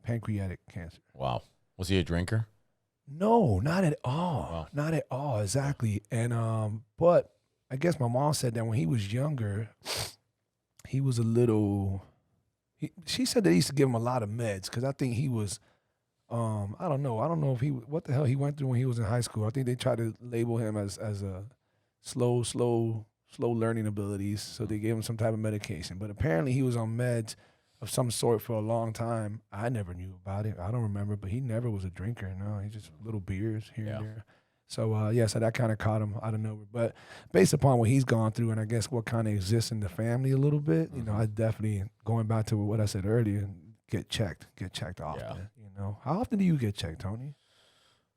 pancreatic cancer. Wow. Was he a drinker? No, not at all. Wow. Not at all, exactly. And but I guess my mom said that when he was younger, he was a little. She said that he used to give him a lot of meds because I think he was. I don't know. I don't know if what the hell he went through when he was in high school. I think they tried to label him as a slow learning abilities, so they gave him some type of medication. But apparently he was on meds of some sort for a long time. I never knew about it. I don't remember, but he never was a drinker. No, he just little beers here and there. So so that kind of caught him out of nowhere. But based upon what he's gone through, and I guess what kind of exists in the family a little bit, I definitely, going back to what I said earlier, get checked often. Yeah. How often do you get checked, Tony?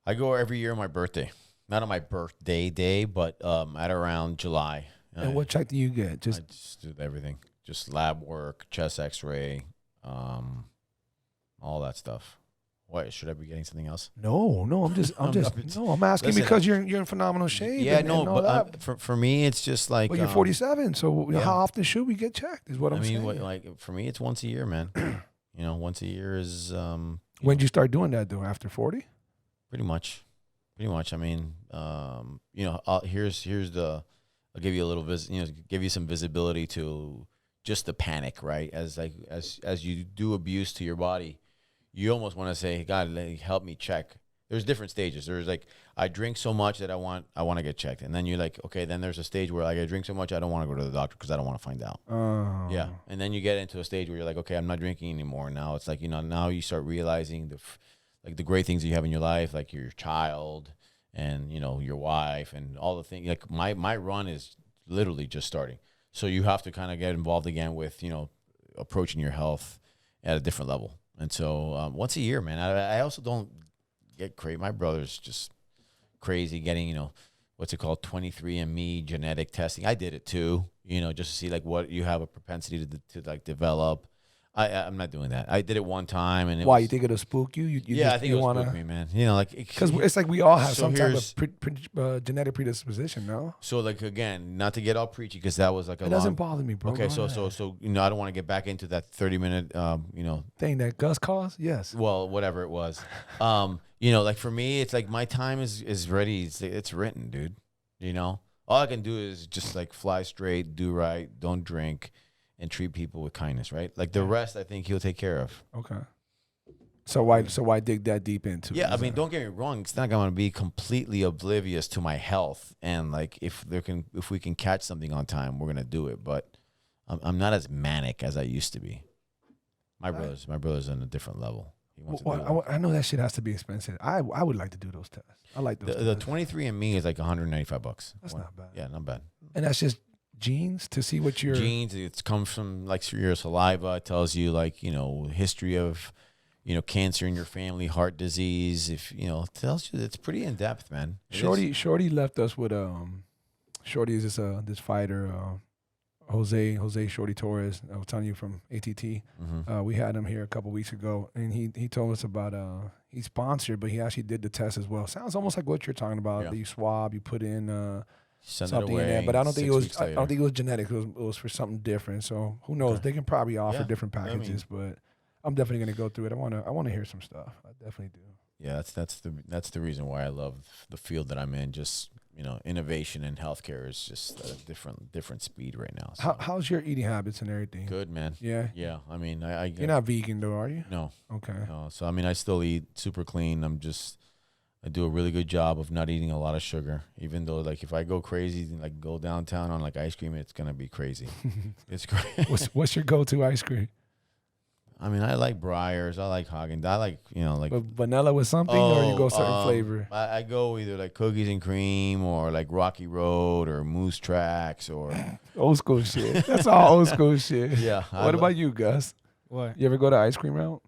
I go every year on my birthday. Not on my birthday day, but at around July. And what check do you get? I just do everything. Just lab work, chest x-ray, all that stuff. What, should I be getting something else? No, I'm asking because you're in phenomenal shape. Yeah, and all that. For me, it's just like. Well, you're 47, so how often should we get checked? Is what I'm saying. For me, it's once a year, man. Once a year is. When did you start doing that, though? After 40? Pretty much. I mean, here's the. I'll give you a little give you some visibility to just the panic, right? As you do abuse to your body, you almost want to say, God, help me check. There's different stages. There's like, I drink so much that I want to get checked. And then you're like, okay, then there's a stage where I drink so much I don't want to go to the doctor because I don't want to find out. Yeah. And then you get into a stage where you're like, okay, I'm not drinking anymore. Now it's like, now you start realizing the great things that you have in your life, like your child and, your wife and all the things. Like my run is literally just starting. So you have to kind of get involved again with, approaching your health at a different level. And so once a year, man, I also don't get crazy. My brother's just crazy getting, what's it called, 23andMe genetic testing. I did it too, just to see like what you have a propensity to like develop. I'm not doing that. I did it one time, and you think it'll spook you? I think it'll spook me, man. Because it's like we all have some type of genetic predisposition, no? So like again, not to get all preachy, because that was like it doesn't bother me, bro. Okay, so I don't want to get back into that 30-minute thing that Gus caused. Yes. Well, whatever it was, like for me, it's like my time is ready. It's written, dude. All I can do is just like fly straight, do right, don't drink, and treat people with kindness, right? Like the rest, I think he'll take care of. Okay. So why dig that deep into it? Yeah, I mean, don't get me wrong. It's not going to be completely oblivious to my health, and like if we can catch something on time, we're gonna do it. But I'm not as manic as I used to be. My brother's on a different level. He wants to do I know that shit has to be expensive. I would like to do those tests. I like those. The 23andMe is like $195. That's not bad. Yeah, not bad. And that's just genes to see what your genes. It comes from like your saliva. It tells you like history of cancer in your family, heart disease. If it tells you, it's pretty in depth, man. Shorty left us with Shorty is this fighter Jose Shorty Torres. I was telling you from ATT. Mm-hmm. We had him here a couple weeks ago, and he told us about he's sponsored, but he actually did the test as well. Sounds almost like what you're talking about. Yeah. You swab, you put in send something it away, in there, but I don't think it was. I later. don't think it was genetic. It was for something different. So who knows? Okay. They can probably offer Yeah. different packages, but I'm definitely gonna go through it. I want to hear some stuff. I definitely do. Yeah, that's the reason why I love the field that I'm in. Just innovation in healthcare is just at a different speed right now. So. How's your eating habits and everything? Good, man. Yeah. Yeah. I mean, I You're not vegan though, are you? no. Okay. No. So I mean, I still eat super clean. I do a really good job of not eating a lot of sugar, even though like if I go crazy, like go downtown on like ice cream, it's gonna be crazy. It's great. What's your go-to ice cream? I mean, I like Breyers. I like Hagen. I like like Vanilla with something, or you go certain flavor? I go either like cookies and cream or like Rocky Road or Moose Tracks or Old school shit. That's all old school shit. yeah. What about you, Gus? What? You ever go to ice cream route?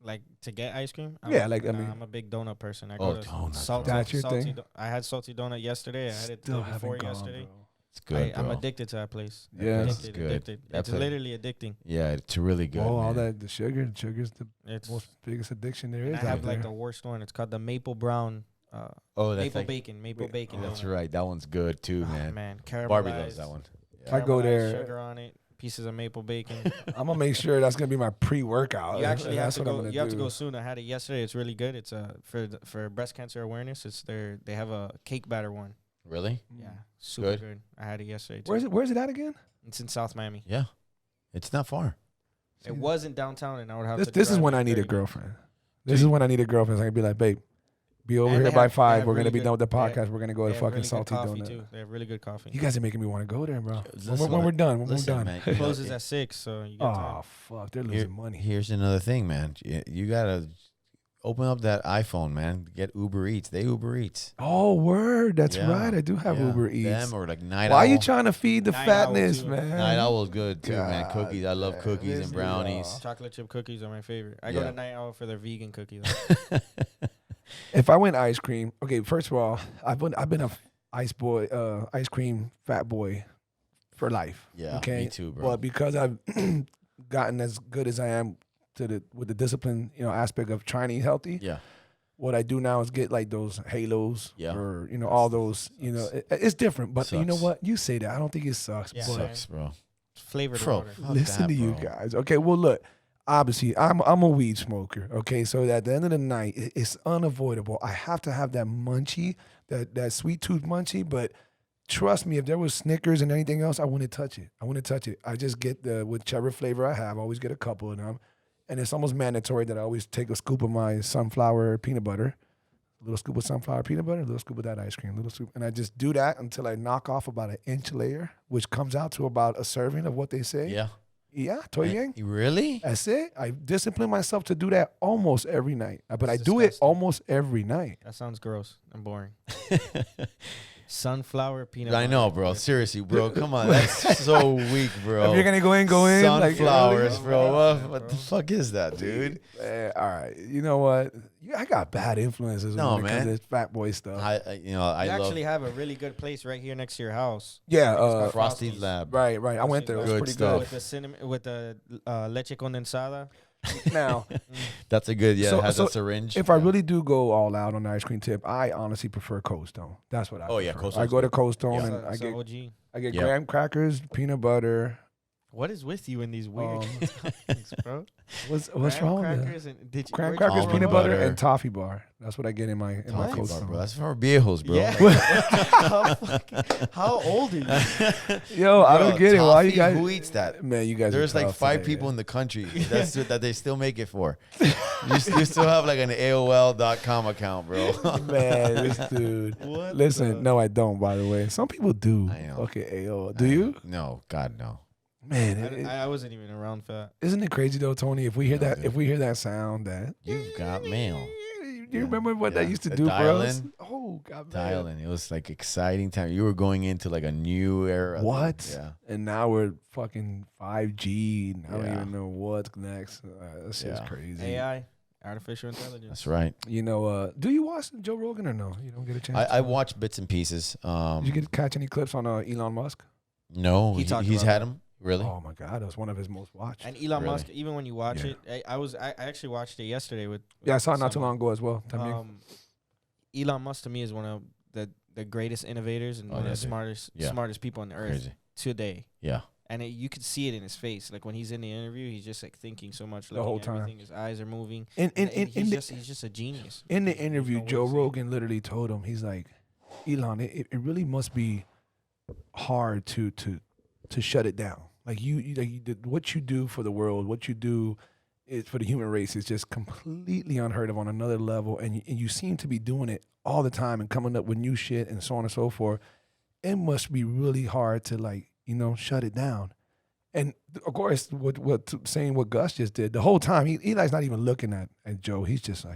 Like to get ice cream? Yeah, like, I mean- I'm a big donut person. I Oh, go to donuts, salty. bro. That's your salty thing? I had salty donut yesterday. I had it the day before yesterday. It's good, I'm bro. addicted to that place. Yeah. It's Addicted, good. addicted. That's It's a- literally addicting. Yeah, it's really good. Oh, all man. that the sugar's the It's most biggest addiction there and is. I have out like there. the worst one. It's called the maple brown Oh, that's maple like, bacon. Maple bacon. That's donut. right. That one's good too, Oh, man. man, Barbie loves caramelized- that one. I go caramelized there- Sugar on it. Pieces of maple bacon. I'm gonna make sure that's gonna be my pre-workout. You actually have That's to what I'm go. gonna You have to do. go soon. I had it yesterday. It's really good. It's for breast cancer awareness. They have a cake batter one. Really? Yeah, super Good. good. I had it yesterday. Too. Where's it at again? It's in South Miami. Yeah. It's not far. It wasn't downtown, and I would have to. This is drive when like I need a 30 girlfriend. This is when I need a girlfriend. So I can be like, babe, be over And here they by have- they 5. have We're gonna really be good- done with the they have- podcast. We're gonna go They to have fucking really good salty coffee donut. too. They have really good coffee. You guys are making me want to go there, bro. Listen, When we're done, when we're listen, done. man, It closes at 6, so you get Oh time. fuck, they're losing money. Here's another thing, man. You gotta open up that iPhone, man. Get Uber Eats. They Uber Eats. Oh word, that's Yeah. right. I do have Yeah. Uber Eats. Them or like Night Why are Owl. you trying to feed the Night fatness, Owl, too. man? Night Owl is good too, man. God Cookies. I love damn, cookies this and is brownies. Chocolate chip cookies are my favorite. I go Yeah. to Night Owl for their vegan cookies. though. If I went ice cream, okay. First of all, I've been a ice cream fat boy for life. Yeah, okay? me too, bro. But because I've gotten as good as I am with the discipline, aspect of trying to eat healthy, Yeah. what I do now is get like those halos Yeah. or all those. It's different. But you know Sucks. what? You say that. I don't think it sucks. Yeah, but Sucks, bro. Flavored Bro, water. fuck listen that, to you bro. guys. Okay, well look, obviously I'm a weed smoker. Okay, so at the end of the night, it's unavoidable. I have to have that munchie, that sweet tooth munchie. But trust me, if there was Snickers and anything else, I wouldn't touch it. I just get the whichever flavor I have. I always get a couple of them, and it's almost mandatory that I always take a scoop of my sunflower peanut butter. A little scoop of sunflower peanut butter, a little scoop of that ice cream, a little scoop. And I just do that until I knock off about an inch layer, which comes out to about a serving of what they say. Yeah. Yeah, Toy Yang. Really? That's it. I discipline myself to do that almost every night. But I That's do it disgusting. almost every night. That sounds gross and boring. Sunflower peanut I butter. know, bro. Seriously, bro. Come on. That's so weak, bro. If you're going to go in, go in. like, Sunflowers, early. bro. Yeah, What the bro. fuck is that, dude? All right. You know what? I got bad influences No, when it comes man. to this fat boy stuff. I You love actually have a really good place right here next to your house. Yeah. called Frosty's Frosty's. Lab. Right. I went there. It was Good pretty stuff. With the cinnamon, with the leche condensada. good. Now, That's a good, yeah. So- it has so a syringe. if I really do go all out on the ice cream tip, I honestly prefer Cold Stone. That's what I Oh, yeah, prefer. Cold I Stone's go to good. Cold Stone Yeah. and So OG. I get Yeah. graham crackers, peanut butter. What is with you in these weird Um, things, bro? What's Graham wrong with that? crackers and did you, Graham where'd you crackers, get Almond peanut them? butter, butter. and toffee bar. That's what I get in my Toffee Cold bar, Stone. bro. That's for viejos, bro. How old are you? Yo, I don't get it. Why you Toffee? guys? Who eats that? Man, you guys. There's are like tough 5 today, people man. in the country that they still make it for. You still have like an AOL.com account, bro. Man, this dude. What Listen, the- no, I don't. By the way, some people do. I know. Okay, AO. Do you? No, God, no. Man, I wasn't even around for that. isn't it crazy though, Tony? If we hear No, that, dude. if we hear that sound, that You've got mail. Do you remember what that Yeah. used to The do for us? dial-in? Oh God, man. Dialing. It was like exciting time. You were going into like a new era. What? Yeah. And now we're fucking 5G. And I don't Yeah. even know what's next. That's just Yeah. crazy. AI, artificial intelligence. That's right. Do you watch Joe Rogan or no? You don't get a chance. I to? watched bits and pieces. Did you get to catch any clips on Elon Musk? No, He talked he's about had that. him. Really? Oh my God, that was one of his most watched. And Elon Really? Musk, even when you watch Yeah. it, I actually watched it yesterday with Yeah, I saw it not too someone. long ago as well. Tell me. Elon Musk to me is one of the greatest innovators and Oh, one yeah, of the dude. smartest people on the earth Crazy. today. Yeah. And you could see it in his face. Like when he's in the interview, he's just like thinking so much. The looking whole at time. everything. His eyes are moving. In And he's he's just a genius. in the There's interview, no way Joe to say it. Rogan literally told him, he's like, Elon, it really must be hard to shut it down. Like what you do for the world, what you do is for the human race is just completely unheard of on another level, and you seem to be doing it all the time and coming up with new shit and so on and so forth. It must be really hard to shut it down. And of course, saying what Gus just did the whole time, Eli's not even looking at Joe. He's just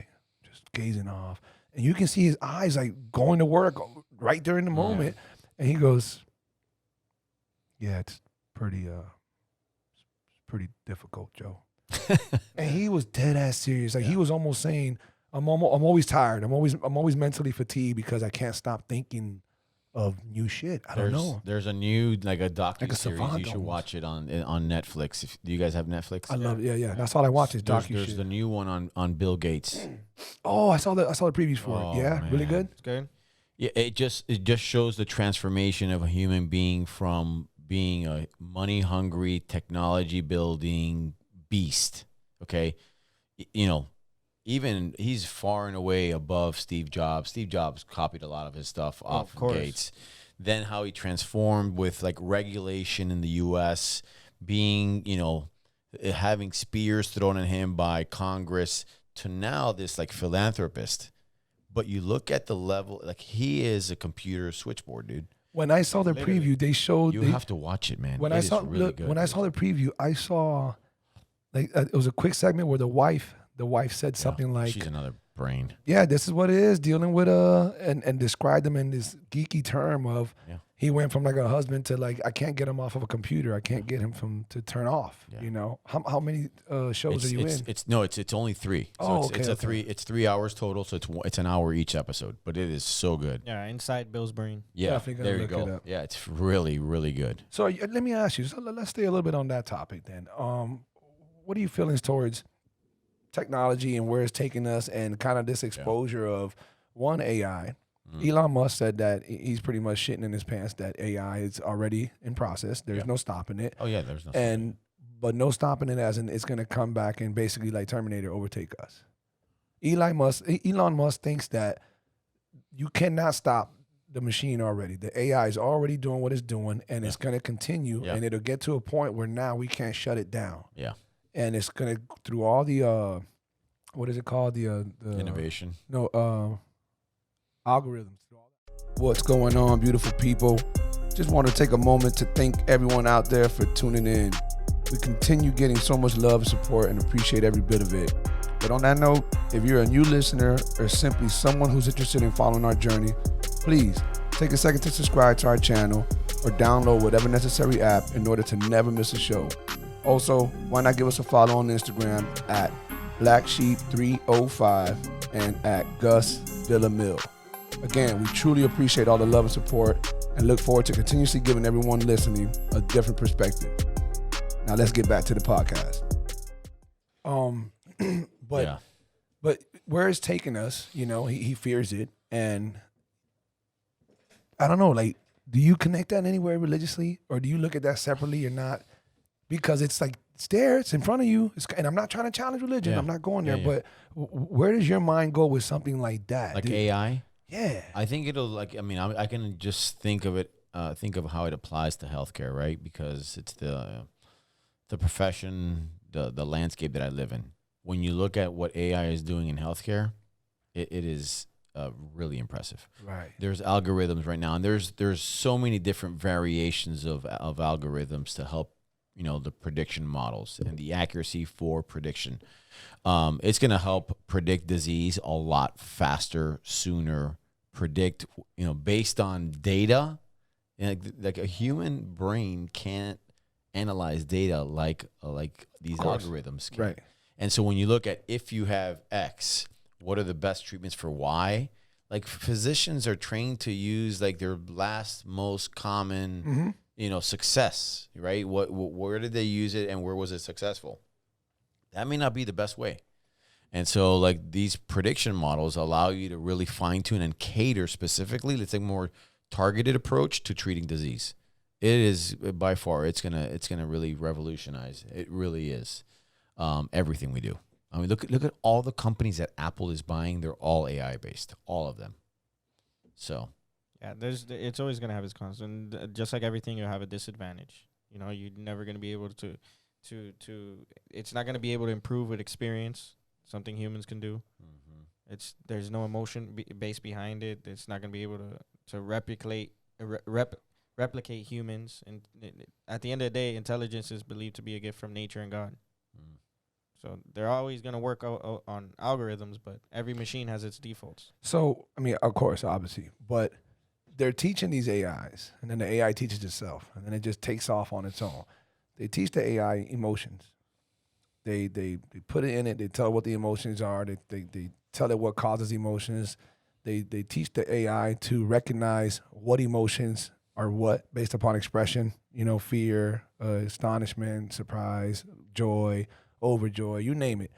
gazing off, and you can see his eyes going to work right during the moment, and he goes, "Yeah, it's pretty difficult, Joe." And he was dead ass serious. He was almost saying, I'm always tired. I'm always mentally fatigued because I can't stop thinking of new shit. I don't know. There's a new a docu-series. savant You should almost. watch it on Netflix. Do you guys have Netflix? I love it. Yeah. That's all I watch is docu There's shit. the new one on Bill Gates. Oh, I saw the previews for Oh, it. Yeah, man. really good. It's good. Yeah, it just shows the transformation of a human being from being a money hungry, technology building beast. Okay, even he's far and away above Steve Jobs. Steve Jobs copied a lot of his stuff off of course. Gates. Then how he transformed with regulation in the U.S., being having spears thrown at him by Congress, to now this philanthropist. But you look at the level, he is a computer switchboard, dude. When I saw the Literally. preview, they showed. You they, have to watch it, man. when It I is saw really good. when I saw the preview, I saw it was a quick segment where the wife said something like, she's another brain. "Yeah, this is what it is dealing with and described them in this geeky term of Yeah. he went from a husband to I can't get him off of a computer, I can't get him to turn off." Yeah. How many shows are you in? It's only 3. So Oh, it's okay. it's 3 hours total. So it's an hour each episode, but it is so good. Yeah, inside Bill's brain. Yeah, Definitely gonna there you look it go. up. Yeah, it's really, really good. So let me ask you. So let's stay a little bit on that topic then. What are your feelings towards technology and where it's taking us, and kind of this exposure of AI? Elon Musk said that he's pretty much shitting in his pants that AI is already in process. There's no stopping it, Oh yeah, there's no. but no stopping it as in it's going to come back and basically like Terminator overtake us. Elon Musk thinks that you cannot stop the machine already. The AI is already doing what it's doing, and it's going to continue, and it'll get to a point where now we can't shut it down. Yeah. And it's going to, through all the, what is it called? The Innovation. No, algorithms. What's going on, beautiful people? Just want to take a moment to thank everyone out there for tuning in. We continue getting so much love and support and appreciate every bit of it. But on that note, if you're a new listener or simply someone who's interested in following our journey, please take a second to subscribe to our channel or download whatever necessary app in order to never miss a show. Also, why not give us a follow on Instagram at BlackSheep305 and at Gus Villamil. Again, we truly appreciate all the love and support and look forward to continuously giving everyone listening a different perspective. Now let's get back to the podcast. But where it's taking us, he fears it, and I don't know, do you connect that anywhere religiously, or do you look at that separately or not? Because it's it's there, it's in front of you, and I'm not trying to challenge religion. Yeah. I'm not going there, Yeah. but where does your mind go with something like that? Like dude? AI. Yeah. I think it'll I can just think of it, think of how it applies to healthcare, right? Because it's the profession, the landscape that I live in. When you look at what AI is doing in healthcare, it is really impressive. Right. There's algorithms right now, and there's so many different variations of algorithms to help the prediction models and the accuracy for prediction. It's going to help predict disease a lot faster, sooner. Predict, based on data. Like a human brain can't analyze data like these algorithms can. Right. And so when you look at, if you have X, what are the best treatments for Y? Physicians are trained to use their last most common, success, right? Where did they use it and where was it successful? That may not be the best way. And so these prediction models allow you to really fine tune and cater specifically, let's say, more targeted approach to treating disease. It is by far, it's gonna really revolutionize. It really is everything we do. I mean, look at all the companies that Apple is buying. They're all AI based, all of them. So Yeah, it's always gonna have its cons, and just like everything, you have a disadvantage. You know, you're never gonna be able to. It's not gonna be able to improve with experience. Something humans can do. There's no emotion base behind it. It's not gonna be able to replicate humans. And at the end of the day, intelligence is believed to be a gift from nature and God. Mm. So they're always gonna work on algorithms, but every machine has its defaults. So, I mean, of course, obviously, but they're teaching these AIs, and then the AI teaches itself, and then it just takes off on its own. They teach the AI emotions. They put it in it. They tell it what the emotions are. They tell it what causes emotions. They teach the AI to recognize what emotions are what based upon expression. You know, fear, astonishment, surprise, joy, overjoy, you name it.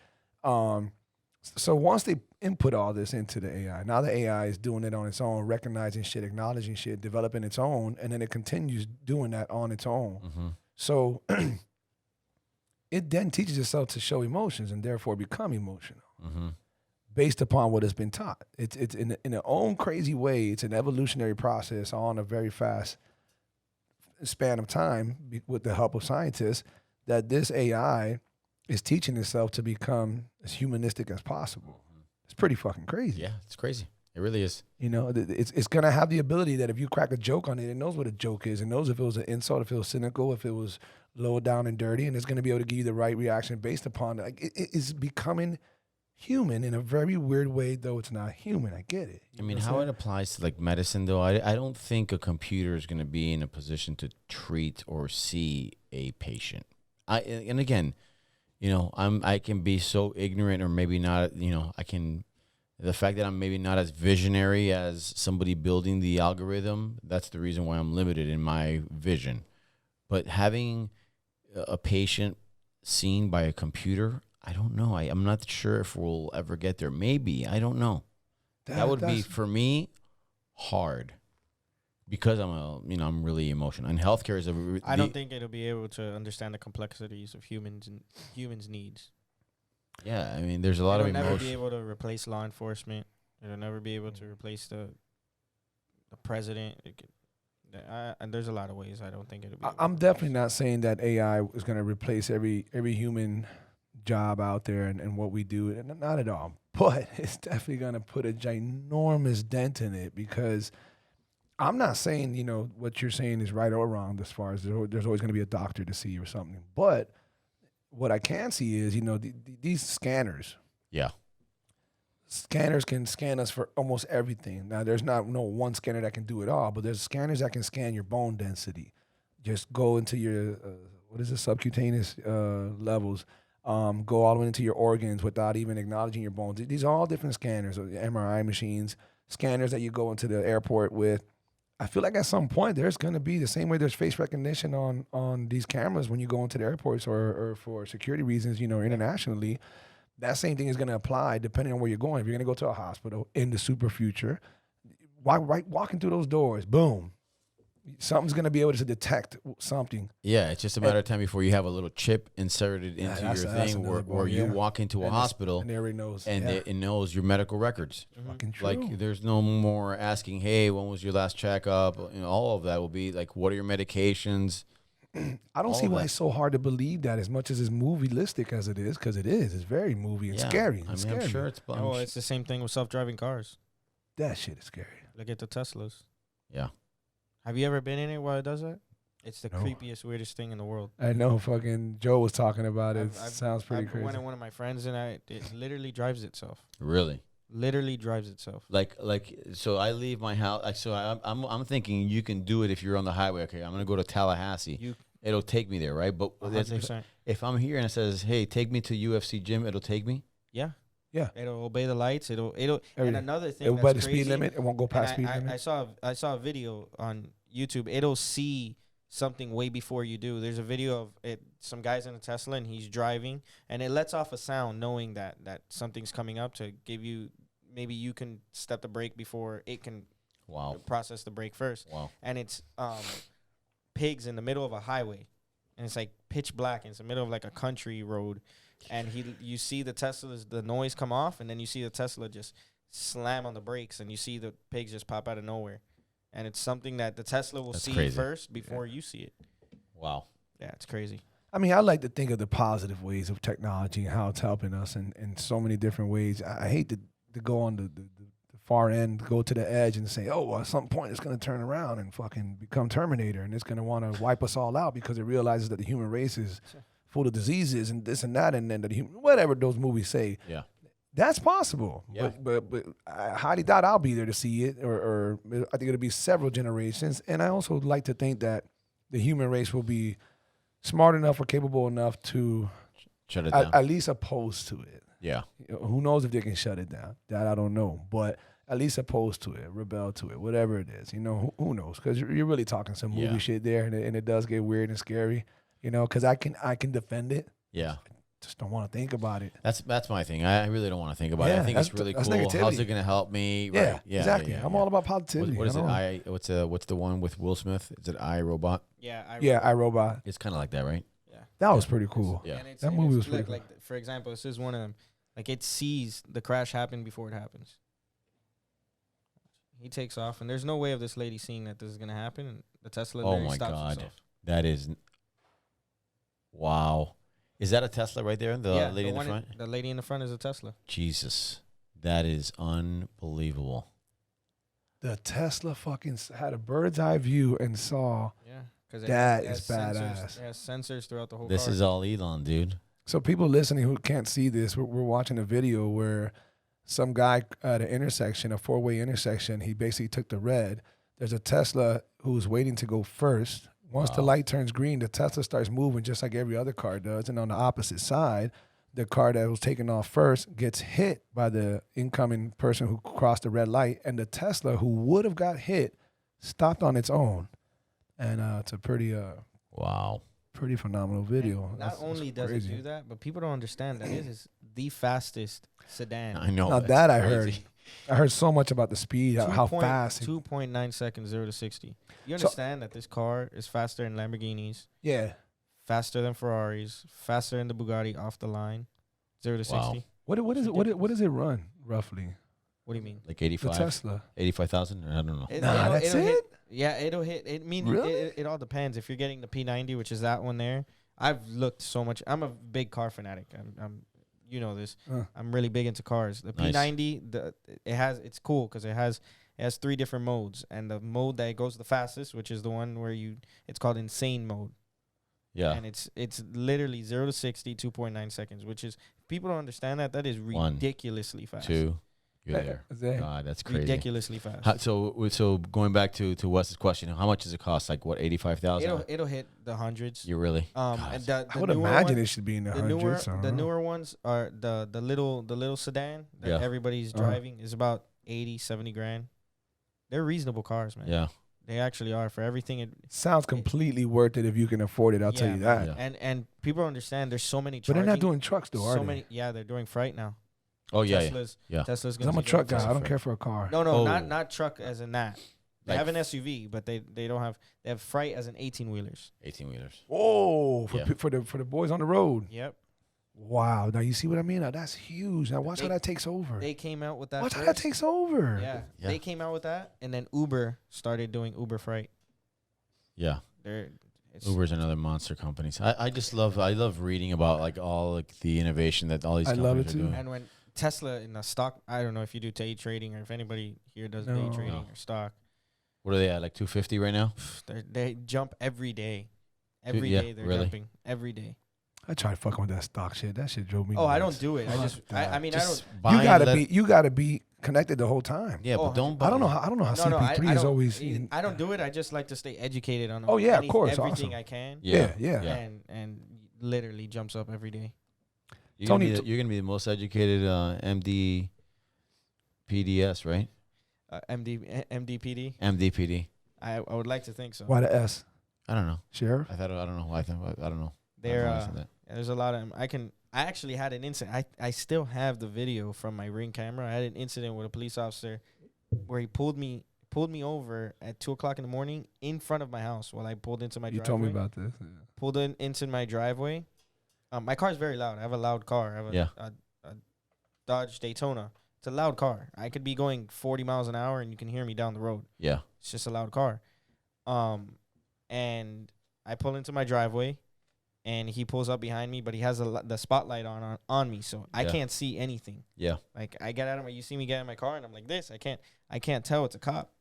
So once they input all this into the AI, now the AI is doing it on its own, recognizing shit, acknowledging shit, developing its own, and then it continues doing that on its own. Mm-hmm. So it then teaches itself to show emotions and therefore become emotional Mm-hmm. based upon what has been taught. It's in its own crazy way. It's an evolutionary process on a very fast span of time with the help of scientists that this AI is teaching itself to become as humanistic as possible. It's pretty fucking crazy. Yeah, it's crazy. It really is. You know, it's gonna have the ability that if you crack a joke on it, it knows what a joke is. It knows if it was an insult, if it was cynical, if it was low down and dirty, and it's gonna be able to give you the right reaction based upon it. Like it is becoming human in a very weird way, though it's not human. I get it. I mean, how it applies to like medicine, though, I don't think a computer is going to be in a position to treat or see a patient. And again, you know, I can be so ignorant, or maybe not. You know, the fact that I'm maybe not as visionary as somebody building the algorithm. That's the reason why I'm limited in my vision. But having a patient seen by a computer, I don't know. I'm not sure if we'll ever get there. Maybe. I don't know. That would be, for me, hard. Because I'm really emotional. And healthcare is I don't think it'll be able to understand the complexities of humans and humans' needs. Yeah, I mean, there's a lot of emotion. It'll never be able to replace law enforcement. It'll never be able to replace the president. And there's a lot of ways I don't think it'll be. I'm definitely not saying that AI is going to replace every human job out there and what we do. Not at all. But it's definitely going to put a ginormous dent in it, because I'm not saying, you know, what you're saying is right or wrong as far as there's always going to be a doctor to see you or something. But what I can see is, you know, these scanners. Yeah. Scanners can scan us for almost everything. Now, there's no one scanner that can do it all, but there's scanners that can scan your bone density. Just go into your, subcutaneous levels. Go all the way into your organs without even acknowledging your bones. These are all different scanners, MRI machines, scanners that you go into the airport with. I feel like at some point there's going to be the same way there's face recognition on these cameras when you go into the airports or for security reasons, you know, internationally. That same thing is going to apply depending on where you're going. If you're going to go to a hospital in the super future, walking through those doors, boom, something's going to be able to detect something. Yeah, it's just a matter of time before you have a little chip inserted into your thing where you walk into a hospital and it already knows. And it knows your medical records. Fucking true. Like, there's no more asking, hey, when was your last checkup? You know, all of that will be like, what are your medications? I don't see why it's so hard to believe that, as much as it's movie-listic as it is, because it is. It's very movie and scary. I mean, I'm sure it's... it's the same thing with self-driving cars. That shit is scary. Look at the Teslas. Yeah. Have you ever been in it while it does that? It's the creepiest, weirdest thing in the world. I know. Fucking Joe was talking about it. Sounds pretty crazy. One of my friends and it literally drives itself. Really? Literally drives itself. Like, so I leave my house. Like, so I'm thinking you can do it if you're on the highway. Okay, I'm gonna go to Tallahassee. It'll take me there, right? But if I'm here and it says, "Hey, take me to UFC gym," it'll take me. Yeah. Yeah. It'll obey the lights. It'll. And another thing, it'll obey the speed limit. It won't go past speed limit. I saw a video on YouTube. It'll see something way before you do. There's a video of it. Some guy's in a Tesla and he's driving, and it lets off a sound, knowing that something's coming up to give you. Maybe you can step the brake before it can. Wow. Process the brake first. Wow. And it's pigs in the middle of a highway, and it's like pitch black, and it's the middle of like a country road, and you see the noise come off, and then you see the Tesla just slam on the brakes, and you see the pigs just pop out of nowhere, and it's something that the Tesla will That's see crazy. first before you see it. Wow. Yeah, it's crazy. I mean, I like to think of the positive ways of technology and how it's helping us in so many different ways. I hate to go on the far end, go to the edge and say, oh, well, at some point it's going to turn around and fucking become Terminator and it's going to want to wipe us all out because it realizes that the human race is full of diseases and this and that, and then whatever those movies say. Yeah. That's possible. Yeah. But I highly doubt I'll be there to see it, or I think it'll be several generations. And I also like to think that the human race will be smart enough or capable enough to Shut it down. at least oppose to it. Yeah. Who knows if they can shut it down? That I don't know. But at least oppose to it, rebel to it, whatever it is. Who knows? Because you're really talking some movie shit there, and it does get weird and scary. Because I can defend it. Yeah. Just don't want to think about it. That's my thing. I really don't want to think about it. I think it's really cool. Negativity. How's it going to help me? Yeah, Right. Yeah, exactly. yeah, I'm yeah. all about positivity. What is it? What's the one with Will Smith? Is it iRobot? Yeah, iRobot. It's kind of like that, right? Yeah, That was pretty cool. Yeah. And That movie was pretty cool. like for example, this is one of them. Like it sees the crash happen before it happens. He takes off, and there's no way of this lady seeing that this is gonna happen. And the Tesla Oh literally my stops God. itself. That is. Wow. Is that a Tesla right there? The lady in the front? The lady in the front is a Tesla. Jesus. That is unbelievable. The Tesla fucking had a bird's eye view and saw. Yeah, because That is badass. It has sensors throughout the whole This car. is all Elon, dude. So people listening who can't see this, we're watching a video where some guy at an intersection, a four-way intersection, he basically took the red. There's a Tesla who's waiting to go first. Once the light turns green, the Tesla starts moving just like every other car does. And on the opposite side, the car that was taking off first gets hit by the incoming person who crossed the red light. And the Tesla who would have got hit stopped on its own. And it's a pretty Wow. phenomenal video. And not That's only does crazy. it do that, but people don't understand that it is the fastest sedan. I know. Now that's that I crazy. heard. I heard so much about the speed, how fast. 2.9 seconds, 0 to 60. You So- understand that this car is faster than Lamborghinis, Yeah. faster than Ferraris, faster than the Bugatti off the line, 0 to Wow. 60. What does it run roughly? What do you mean? Like The 85? Tesla. 85,000? I don't know. Nah, that's it'll it? hit. Yeah, it'll hit. Really? It all depends. If you're getting the P90, which is that one there, I've looked so much. I'm a big car fanatic. I'm you know this. I'm really big into cars. The Nice. P90, it's cool because it has 3 different modes, and the mode that goes the fastest, which is the one where it's called insane mode. Yeah. And it's literally 0 to 60, 2.9 seconds, which is, people don't understand that is One, ridiculously fast. 2. You're there. Is that- God, that's crazy. Ridiculously fast. So going back to Wes's question, how much does it cost? Like what, 85,000? It'll hit the hundreds. You really? And the I would newer imagine one- it should be in the the newer hundreds. the newer ones are the little sedan that Yeah. everybody's driving is about 80, 70 grand. They're reasonable cars, man. Yeah. They actually are for everything. Sounds completely worth it if you can afford it. I'll tell you that. Yeah. And people don't understand. There's so many. But Charging, they're not doing trucks though, are so they? many. Yeah, they're doing freight now. Oh, yeah. Tesla's, Yeah. Tesla's 'Cause gonna I'm a be truck doing guy. I Tesla don't freight. care for a car. No, Oh. not truck as in that. They Like have an SUV, but they don't have. They have freight as an 18-wheelers. 18-wheelers. Whoa, Yeah. for the boys on the road. Yep. Wow. Now you see what I mean? Now, that's huge. Now watch how They- that takes over. They came out with that. Watch how first. that takes over. Yeah. Yeah. They came out with that, and then Uber started doing Uber freight. Yeah. It's Uber's another monster company. So I love reading about like all like the innovation that all these I love companies it are too. doing. And when Tesla in the stock, I don't know if you do day trading or if anybody here does day No. trading No. or stock. What are they at? Like 250 right now? They jump every day. Every Yeah, day they're really? jumping. Every day. I tried fucking with that stock shit. That shit drove me. Oh, I nuts. don't do it. I Fuck just, that. I mean, Just I don't. buy and You gotta be connected the whole time. Yeah, Oh, but don't. I don't know how No, CP3 I is don't- always. I don't do it. I just like to stay educated on. Oh, yeah, of course, everything awesome. I can. Yeah. Yeah. And literally jumps up every day. You're gonna, Tony, you're gonna be the most educated MD PDS, right? MDPD. MDPD. I would like to think so. Why the S? I don't know. Sheriff? I don't know. I don't know. There, I don't know why I said that. there's a lot of. I actually had an incident. I still have the video from my Ring camera. I had an incident with a police officer where he pulled me over at 2:00 in the morning in front of my house while I pulled into my You driveway. told me about this. Yeah. Pulled into my driveway. My car is very loud. I have a loud car. I have a Dodge Daytona. It's a loud car. I could be going 40 miles an hour and you can hear me down the road. Yeah. It's just a loud car. And I pull into my driveway, and he pulls up behind me, but he has the spotlight on me, so I can't see anything. Yeah. Like, I get out of my, you see me get in my car, and I'm like this. I can't tell it's a cop.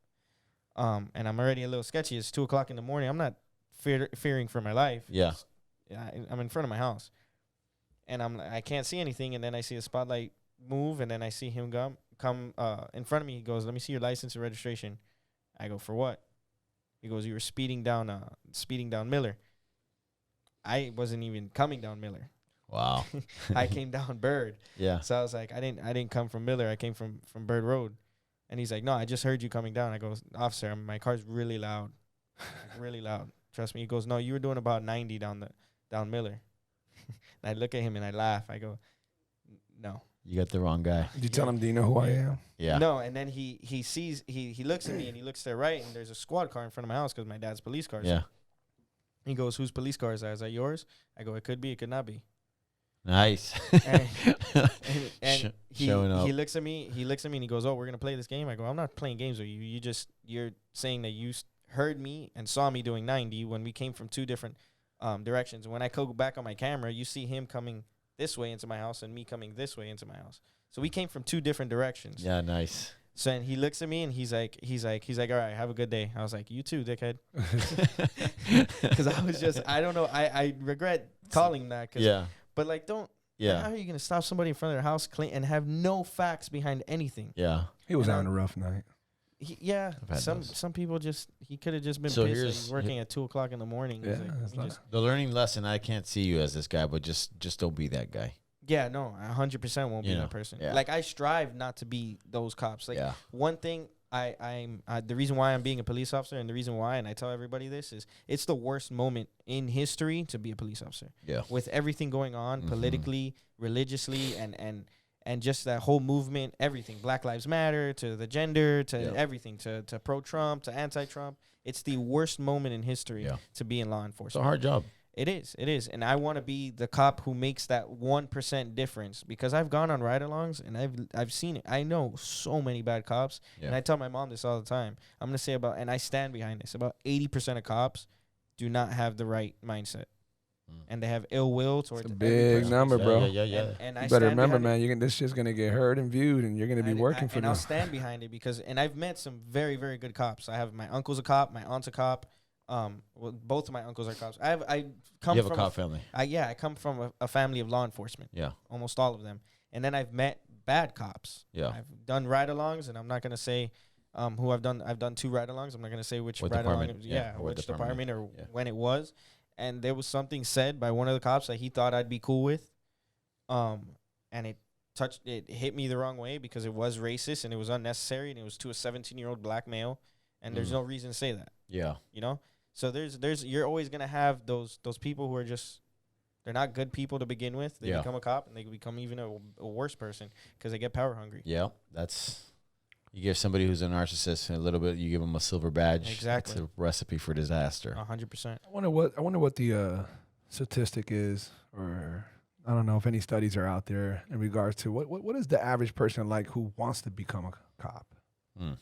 And I'm already a little sketchy. It's 2:00 in the morning. I'm not fearing for my life. Yeah. I'm in front of my house, and I can't see anything. And then I see a spotlight move, and then I see him come in front of me. He goes, "Let me see your license and registration." I go, "For what?" He goes, "You were speeding down Miller." I wasn't even coming down Miller. Wow. I came down Bird. Yeah. So I was like, I didn't come from Miller. I came from Bird Road. And he's like, "No, I just heard you coming down." I go, "Officer, my car's really loud, like, really loud. Trust me." He goes, "No, you were doing about 90 down Miller." And I look at him and I laugh. I go, "No." You got the wrong guy. Did you tell him, do you know who I am? Yeah. No, and then he sees, he looks at me and he looks to the right, and there's a squad car in front of my house because my dad's police car. Yeah. He goes, "Whose police car is that? Is that yours?" I go, "It could be, it could not be." Nice. And Showing up. he looks at me and he goes, "Oh, we're gonna play this game." I go, "I'm not playing games with you. You're saying that you heard me and saw me doing 90 when we came from two different directions. And when I go back on my camera, you see him coming this way into my house and me coming this way into my house. So we came from two different directions." Yeah, nice. So and he looks at me and he's like, "All right, have a good day." I was like, "You too, dickhead." Because I was just, I don't know. I regret calling that. Yeah. But like, don't. Yeah. How are you gonna stop somebody in front of their house and have no facts behind anything? Yeah. He was having a rough night. had Some people he could have just been So pissed that he's working at 2:00 in the morning. Yeah, He's like, The learning lesson, I can't see you as this guy, but just don't be that guy. yeah, no, I 100% won't be You know, that person. yeah. Like, I strive not to be those cops. Like, Yeah. one thing I'm the reason why I'm being a police officer, and the reason why, and I tell everybody this, is it's the worst moment in history to be a police officer. Yeah. With everything going on Mhm. politically, religiously, and just that whole movement, everything, Black Lives Matter, to the gender, to Yeah. everything, to pro-Trump, to anti-Trump. It's the worst moment in history Yeah. to be in law It's a enforcement. hard job. It is. And I want to be the cop who makes that 1% difference, because I've gone on ride-alongs and I've seen it. I know so many bad cops. Yeah. And I tell my mom this all the time. I'm going to say and I stand behind this, about 80% of cops do not have the right mindset. And they have ill will towards It's a every big person. number, bro. Yeah. And You I better stand remember, behind it. man. This shit's gonna get heard and viewed, and you're gonna be working for and them. I'll stand behind it because I've met some very, very good cops. I have my uncle's a cop, my aunt's a cop. Both of my uncles are cops. I come You have from a cop family. I come from a family of law enforcement. Yeah. Almost all of them. And then I've met bad cops. Yeah. I've done ride-alongs, and I'm not gonna say who I've done. I've done 2 ride-alongs. I'm not gonna say which What ride-along. department. Yeah, or what Which department. department or Yeah. when it was. And there was something said by one of the cops that he thought I'd be cool with. And it hit me the wrong way because it was racist and it was unnecessary, and it was to a 17-year-old black male, and there's no reason to say that. Yeah. You know? So you're always gonna have those people who are just, they're not good people to begin with. They Yeah. become a cop, and they become even a worse person because they get power hungry. Yeah. You give somebody who's a narcissist a little bit, you give them a silver badge. Exactly. It's a recipe for disaster. 100%. I wonder what the statistic is, or I don't know if any studies are out there in regards to what is the average person like who wants to become a cop. Mm.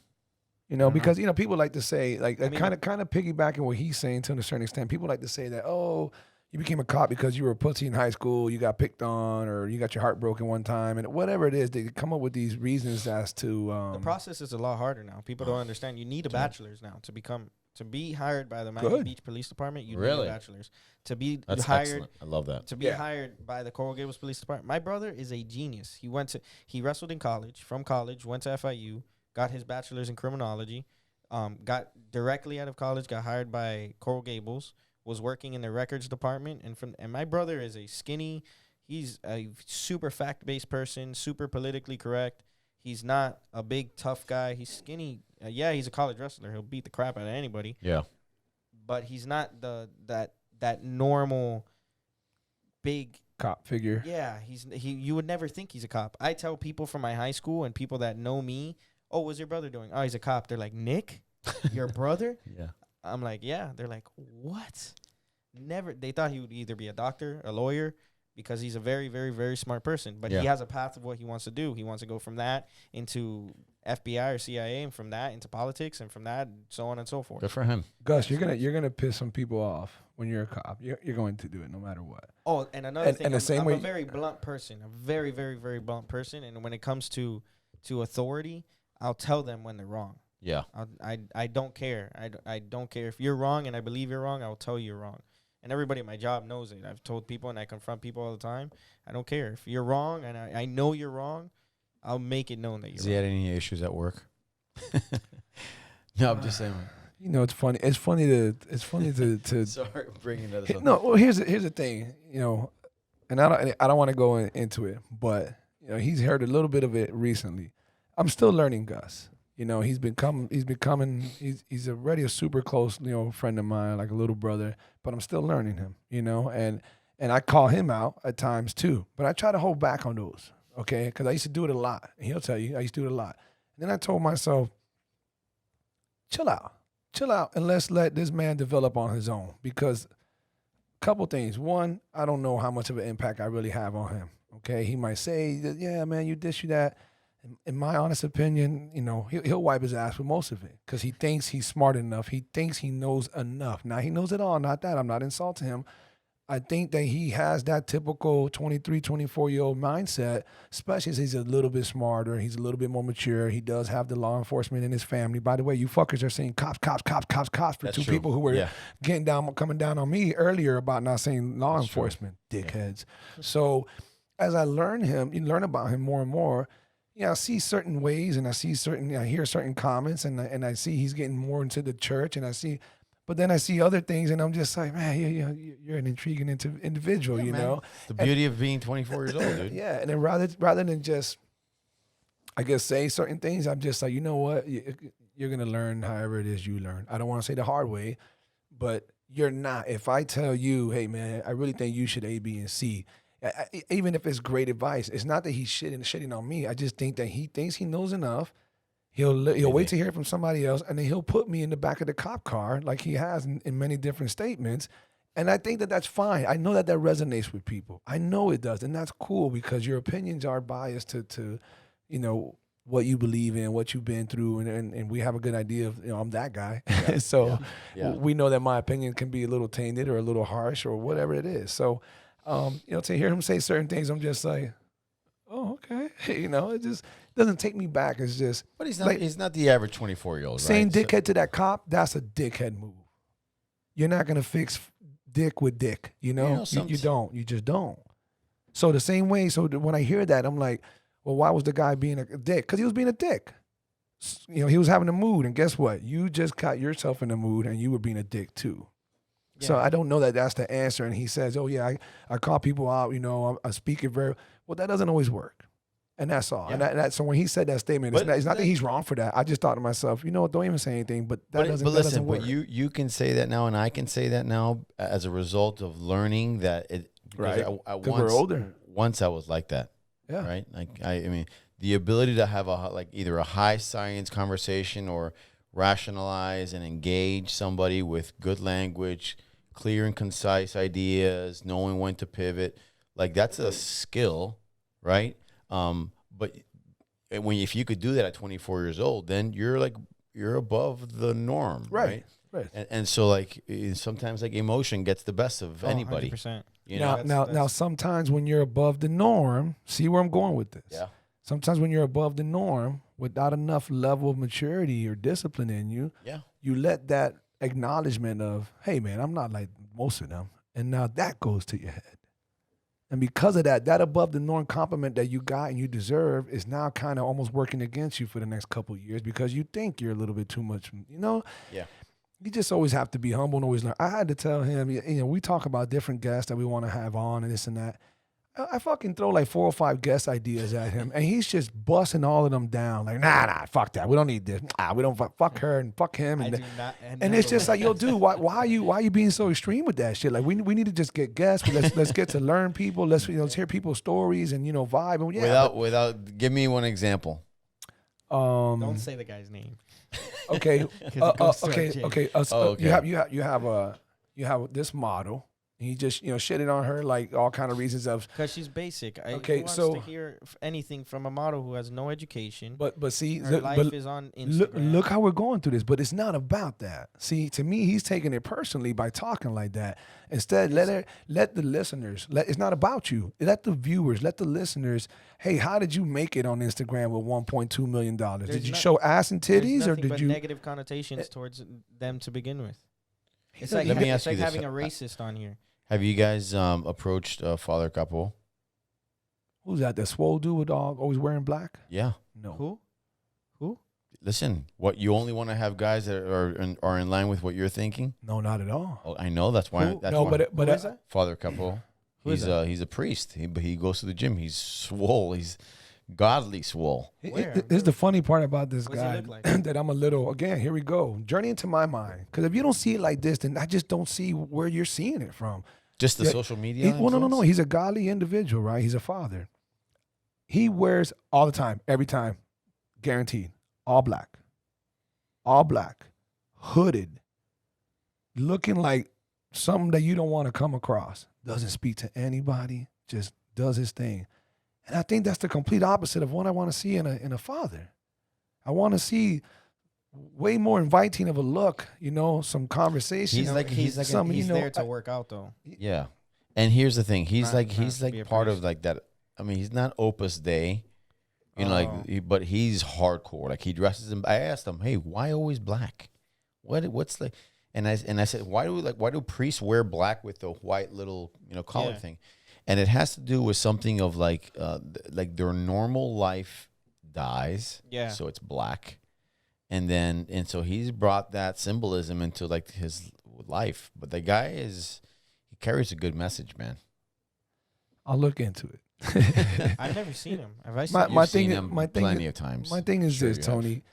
You know, I don't because you know people like to say, like, I mean, kind of piggybacking what he's saying to a certain extent. People like to say that, oh, you became a cop because you were a pussy in high school, you got picked on, or you got your heart broken one time, and whatever it is, they come up with these reasons as to The process is a lot harder now. People don't understand. You need a bachelor's now to be hired by the Miami Good. Beach Police Department. You Really? need a bachelor's to be That's hired. excellent. I love that. To be Yeah. hired by the Coral Gables Police Department. My brother is a genius. He wrestled in college. From college, went to FIU, got his bachelor's in criminology, got directly out of college, got hired by Coral Gables, was working in the records department, and my brother is he's a super fact-based person, super politically correct. He's not a big tough guy. He's skinny. He's a college wrestler. He'll beat the crap out of anybody. Yeah. But he's not that normal big. cop figure. Yeah, you would never think he's a cop. I tell people from my high school and people that know me, "Oh, what's your brother doing?" "Oh, he's a cop." They're like, "Nick, your brother?" Yeah. I'm like, "Yeah." They're like, "What?" Never. They thought he would either be a doctor, a lawyer, because he's a very, very, very smart person. But Yeah. he has a path of what he wants to do. He wants to go from that into FBI or CIA, and from that into politics, and from that so on and so forth. Good for him. Gus, you're gonna piss some people off when you're a cop. You're going to do it no matter what. Oh, and another thing, and the same I'm way- a very blunt person. A very, very, very blunt person. And when it comes to authority, I'll tell them when they're wrong. Yeah. I don't care. I don't care if you're wrong, and I believe you're wrong. I'll tell you you're wrong. And everybody at my job knows it. I've told people, and I confront people all the time. I don't care if you're wrong, and I know you're wrong. I'll make it known that you're Has wrong. he had any issues at work? No, I'm just saying. You know, it's funny. It's funny to Sorry, bringing another something. no. Well, here's the thing. You know, and I don't want to go into it, but you know, he's heard a little bit of it recently. I'm still learning Gus. You know, he's already a super close, you know, friend of mine, like a little brother, but I'm still learning him, you know, and I call him out at times too, but I try to hold back on those, okay? Because I used to do it a lot. And he'll tell you, I used to do it a lot. And then I told myself, chill out, and let's let this man develop on his own, because a couple things. One, I don't know how much of an impact I really have on him, okay? He might say, yeah, man, you this, you that. In my honest opinion, you know, he'll wipe his ass with most of it because he thinks he's smart enough. He thinks he knows enough. Now, he knows it all, not that. I'm not insulting him. I think that he has that typical 23, 24-year-old mindset, especially as he's a little bit smarter. He's a little bit more mature. He does have the law enforcement in his family. By the way, you fuckers are saying cops for That's two true. people who were coming down on me earlier about not saying law That's enforcement, dickheads. So as I learn about him more and more, yeah, I see certain ways, and I hear certain comments, and I see he's getting more into the church, but then I see other things, and I'm just like, man, you're an intriguing individual, Yeah, you man. know. The beauty of being 24 years old, dude. Yeah, and then rather than just, I guess, say certain things, I'm just like, you know what, you're gonna learn however it is you learn. I don't want to say the hard way, but you're not. If I tell you, hey man, I really think you should A, B, and C. Even if it's great advice, it's not that he's shitting on me. I just think that he thinks he knows enough. He'll wait to hear it from somebody else, and then he'll put me in the back of the cop car like he has in many different statements. And I think that that's fine. I know that resonates with people. I know it does, and that's cool because your opinions are biased to you know, what you believe in, what you've been through, and we have a good idea of, you know, I'm that guy. So we know that my opinion can be a little tainted or a little harsh or whatever it is. So you know, to hear him say certain things, I'm just like, oh, okay. You know, it just doesn't take me back. It's just, But he's not. like, He's not the average 24-year-old. saying right? dickhead to that cop, that's a dickhead move. You're not gonna fix dick with dick. You know, you don't. You just don't. So the same way. So when I hear that, I'm like, well, why was the guy being a dick? Because he was being a dick. You know, he was having a mood, and guess what? You just got yourself in a mood, and you were being a dick too. So I don't know that that's the answer. And he says, oh, yeah, I call people out, you know, I speak it very well. That doesn't always work. And that's all. Yeah. And so when he said that statement, it's not that he's wrong for that. I just thought to myself, you know what, don't even say anything. But that doesn't work. But you can say that now, and I can say that now as a result of learning that it. Right. Because we're older. Once I was like that. Yeah. Right. Like I mean, the ability to have either a high science conversation or rationalize and engage somebody with good language, clear and concise ideas, knowing when to pivot, like that's a skill, right? But if you could do that at 24 years old, then you're above the norm, right? Right. And so like sometimes like emotion gets the best of anybody. 100%. You know? Now, sometimes when you're above the norm, see where I'm going with this. Yeah. Sometimes when you're above the norm, without enough level of maturity or discipline in you, you let that acknowledgement of, hey man, I'm not like most of them, and now that goes to your head. And because of that above the norm compliment that you got and you deserve is now kind of almost working against you for the next couple of years because you think you're a little bit too much, you know? Yeah. You just always have to be humble and always learn. I had to tell him, you know, we talk about different guests that we want to have on and this and that. I fucking throw like 4 or 5 guest ideas at him, and he's just busting all of them down. Like, nah, fuck that. We don't need this. We don't fuck her and fuck him. And it's just like, yo, dude, why are you being so extreme with that shit? Like, we need to just get guests. Let's get to learn people. Let's hear people's stories and vibe. And Without, give me one example. Don't say the guy's name. Okay. It goes to our okay. jail. Okay. Okay. You have this model. He just shitted on her like all kind of reasons of. Because she's basic. Okay, who wants so to hear anything from a model who has no education? But see, Her life is on Instagram. look how we're going through this. But it's not about that. See, to me, he's taking it personally by talking like that. Instead, let the listeners. It's not about you. Let the viewers, let the listeners. Hey, how did you make it on Instagram with $1.2 million? Did you show ass and titties, or did you? Negative connotations towards them to begin with. It's Let me ask you this. having a racist on here. Have you guys approached Father Capo? Who's that? The swole dude with always wearing black? Yeah. No. Who? Listen, what you only want to have guys that are in line with what you're thinking? No, not at all. Oh, I know that's why. Who? That's No, why. but Who is that? Father Capo. Who is He's a priest. He goes to the gym. He's swole. He's godly swole. Where? Here's the funny part about this What does he guy look like? that I'm a little, again, here we go. Journey into my mind. Because if you don't see it like this, then I just don't see where you're seeing it from. Just the Yeah, social media. Well, no. influence? He's a godly individual, right? He's a father. He wears all the time, every time, guaranteed, all black, hooded, looking like something that you don't want to come across. Doesn't speak to anybody, just does his thing. And I think that's the complete opposite of what I want to see in a father. I want to see way more inviting of a look, some conversation. He's there to work out though. Yeah. And here's the thing. He's Not like be a part priest. of like that. I mean, he's not Opus Dei, Oh. but he's hardcore. Like he dresses him. I asked him, "Hey, why always black? What's like?" And I said, "Why do priests wear black with the white little collar Yeah. thing?" And it has to do with something of like their normal life dies. Yeah. So it's black. And so he's brought that symbolism into like his life. But the guy he carries a good message, man. I'll look into it. I've never seen him. Have I seen My- him? my You've seen thing- him my thing- plenty of times. My thing is Sure this, you have. Tony.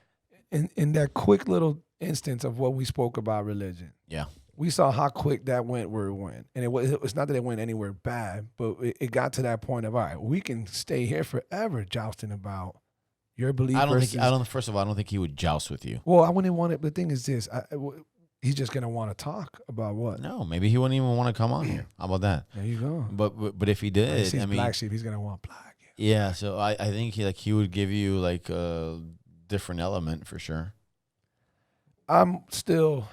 In that quick little instance of what we spoke about religion, Yeah. we saw how quick that went where it went. And it's not that it went anywhere bad, but it got to that point of, all right, we can stay here forever jousting about your belief versus. First of all, I don't think he would joust with you. Well, I wouldn't want it. The thing is this. He's just going to want to talk about what? No, maybe he wouldn't even want to come on here. How about that? There you go. But if he He did, sees I mean, black sheep, he's going to want black. yeah. So I think he would give you like a different element for sure. I'm still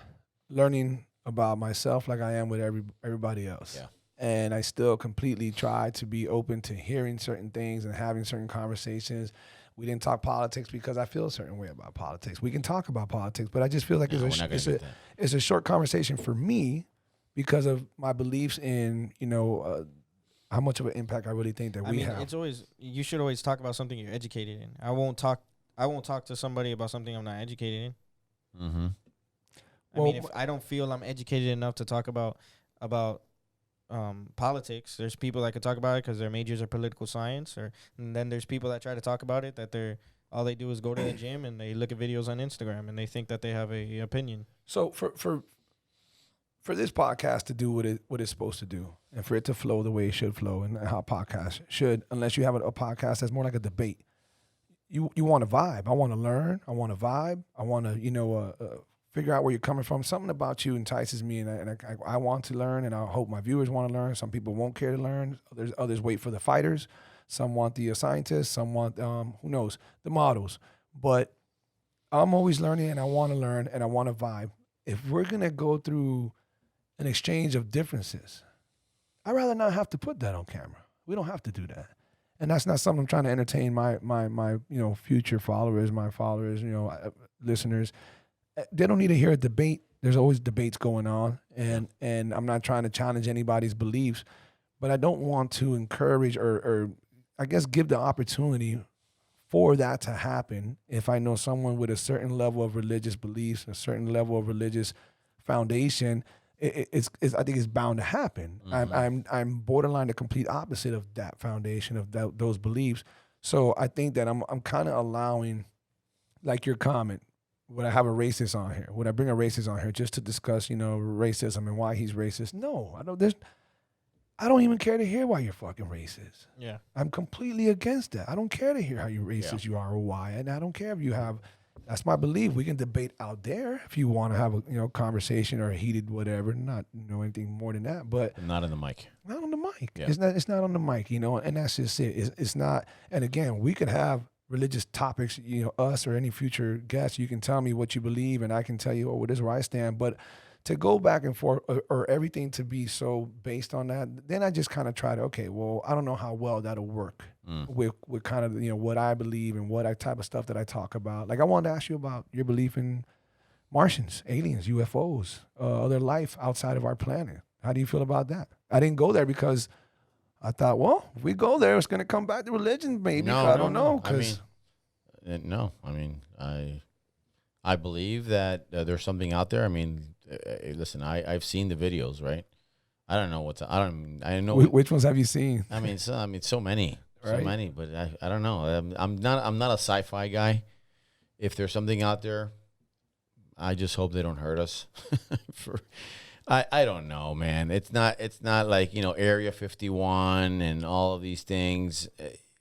learning about myself like I am with everybody else. Yeah. And I still completely try to be open to hearing certain things and having certain conversations. We didn't talk politics because I feel a certain way about politics. We can talk about politics, but I just feel like No, we're not gonna do that. it's a short conversation for me because of my beliefs in, how much of an impact I really think that we have. it's always you should always talk about something you're educated in. I won't talk to somebody about something I'm not educated in. Mm-hmm. I mean, if I don't feel I'm educated enough to talk about politics, there's people that could talk about it because their majors are political science, and then there's people that try to talk about it that all they do is go to the gym and they look at videos on Instagram and they think that they have a opinion. So for this podcast to do what it's supposed to do, and for it to flow the way it should flow, and how podcasts should, unless you have a podcast that's more like a debate, you want to vibe. I want to learn. I want to vibe. I want to figure out where you're coming from. Something about you entices me, and I want to learn, and I hope my viewers want to learn. Some people won't care to learn. Others wait for the fighters. Some want the scientists. Some want who knows, the models. But I'm always learning, and I want to learn, and I want to vibe. If we're gonna go through an exchange of differences, I'd rather not have to put that on camera. We don't have to do that. And that's not something I'm trying to entertain my future followers, my followers, listeners. They don't need to hear a debate. There's always debates going on, and I'm not trying to challenge anybody's beliefs, but I don't want to encourage or I guess give the opportunity for that to happen if I know someone with a certain level of religious beliefs, a certain level of religious foundation. It's I think it's bound to happen. Mm-hmm. I'm borderline the complete opposite of that foundation of those beliefs. So I think that I'm kind of allowing, like your comment, would I have a racist on here? Would I bring a racist on here just to discuss, racism and why he's racist? No, I don't. I don't even care to hear why you're fucking racist. Yeah. I'm completely against that. I don't care to hear how you racist you are or why, and I don't care if you have That's my belief. We can debate out there if you want to have a conversation or a heated whatever. Not anything more than that, but Not in the mic. not on the mic. Yeah. It's not on the mic, and that's just it. It's not. And again, we could have religious topics. Us or any future guests. You can tell me what you believe, and I can tell you, this is where I stand. But to go back and forth or everything to be so based on that, then I just kind of try to, okay, well, I don't know how well that'll work with kind of, what I believe and what type of stuff that I talk about. Like I wanted to ask you about your belief in Martians, aliens, UFOs, other life outside of our planet. How do you feel about that? I didn't go there because I thought, well, if we go there, it's going to come back to religion, maybe. I don't know. I believe that there's something out there. I mean, listen, I've seen the videos, right? I don't know I know which ones have you seen? I mean, so many, right? So many, but I don't know. I'm not a sci-fi guy. If there's something out there, I just hope they don't hurt us. I don't know, man. It's not like Area 51 and all of these things.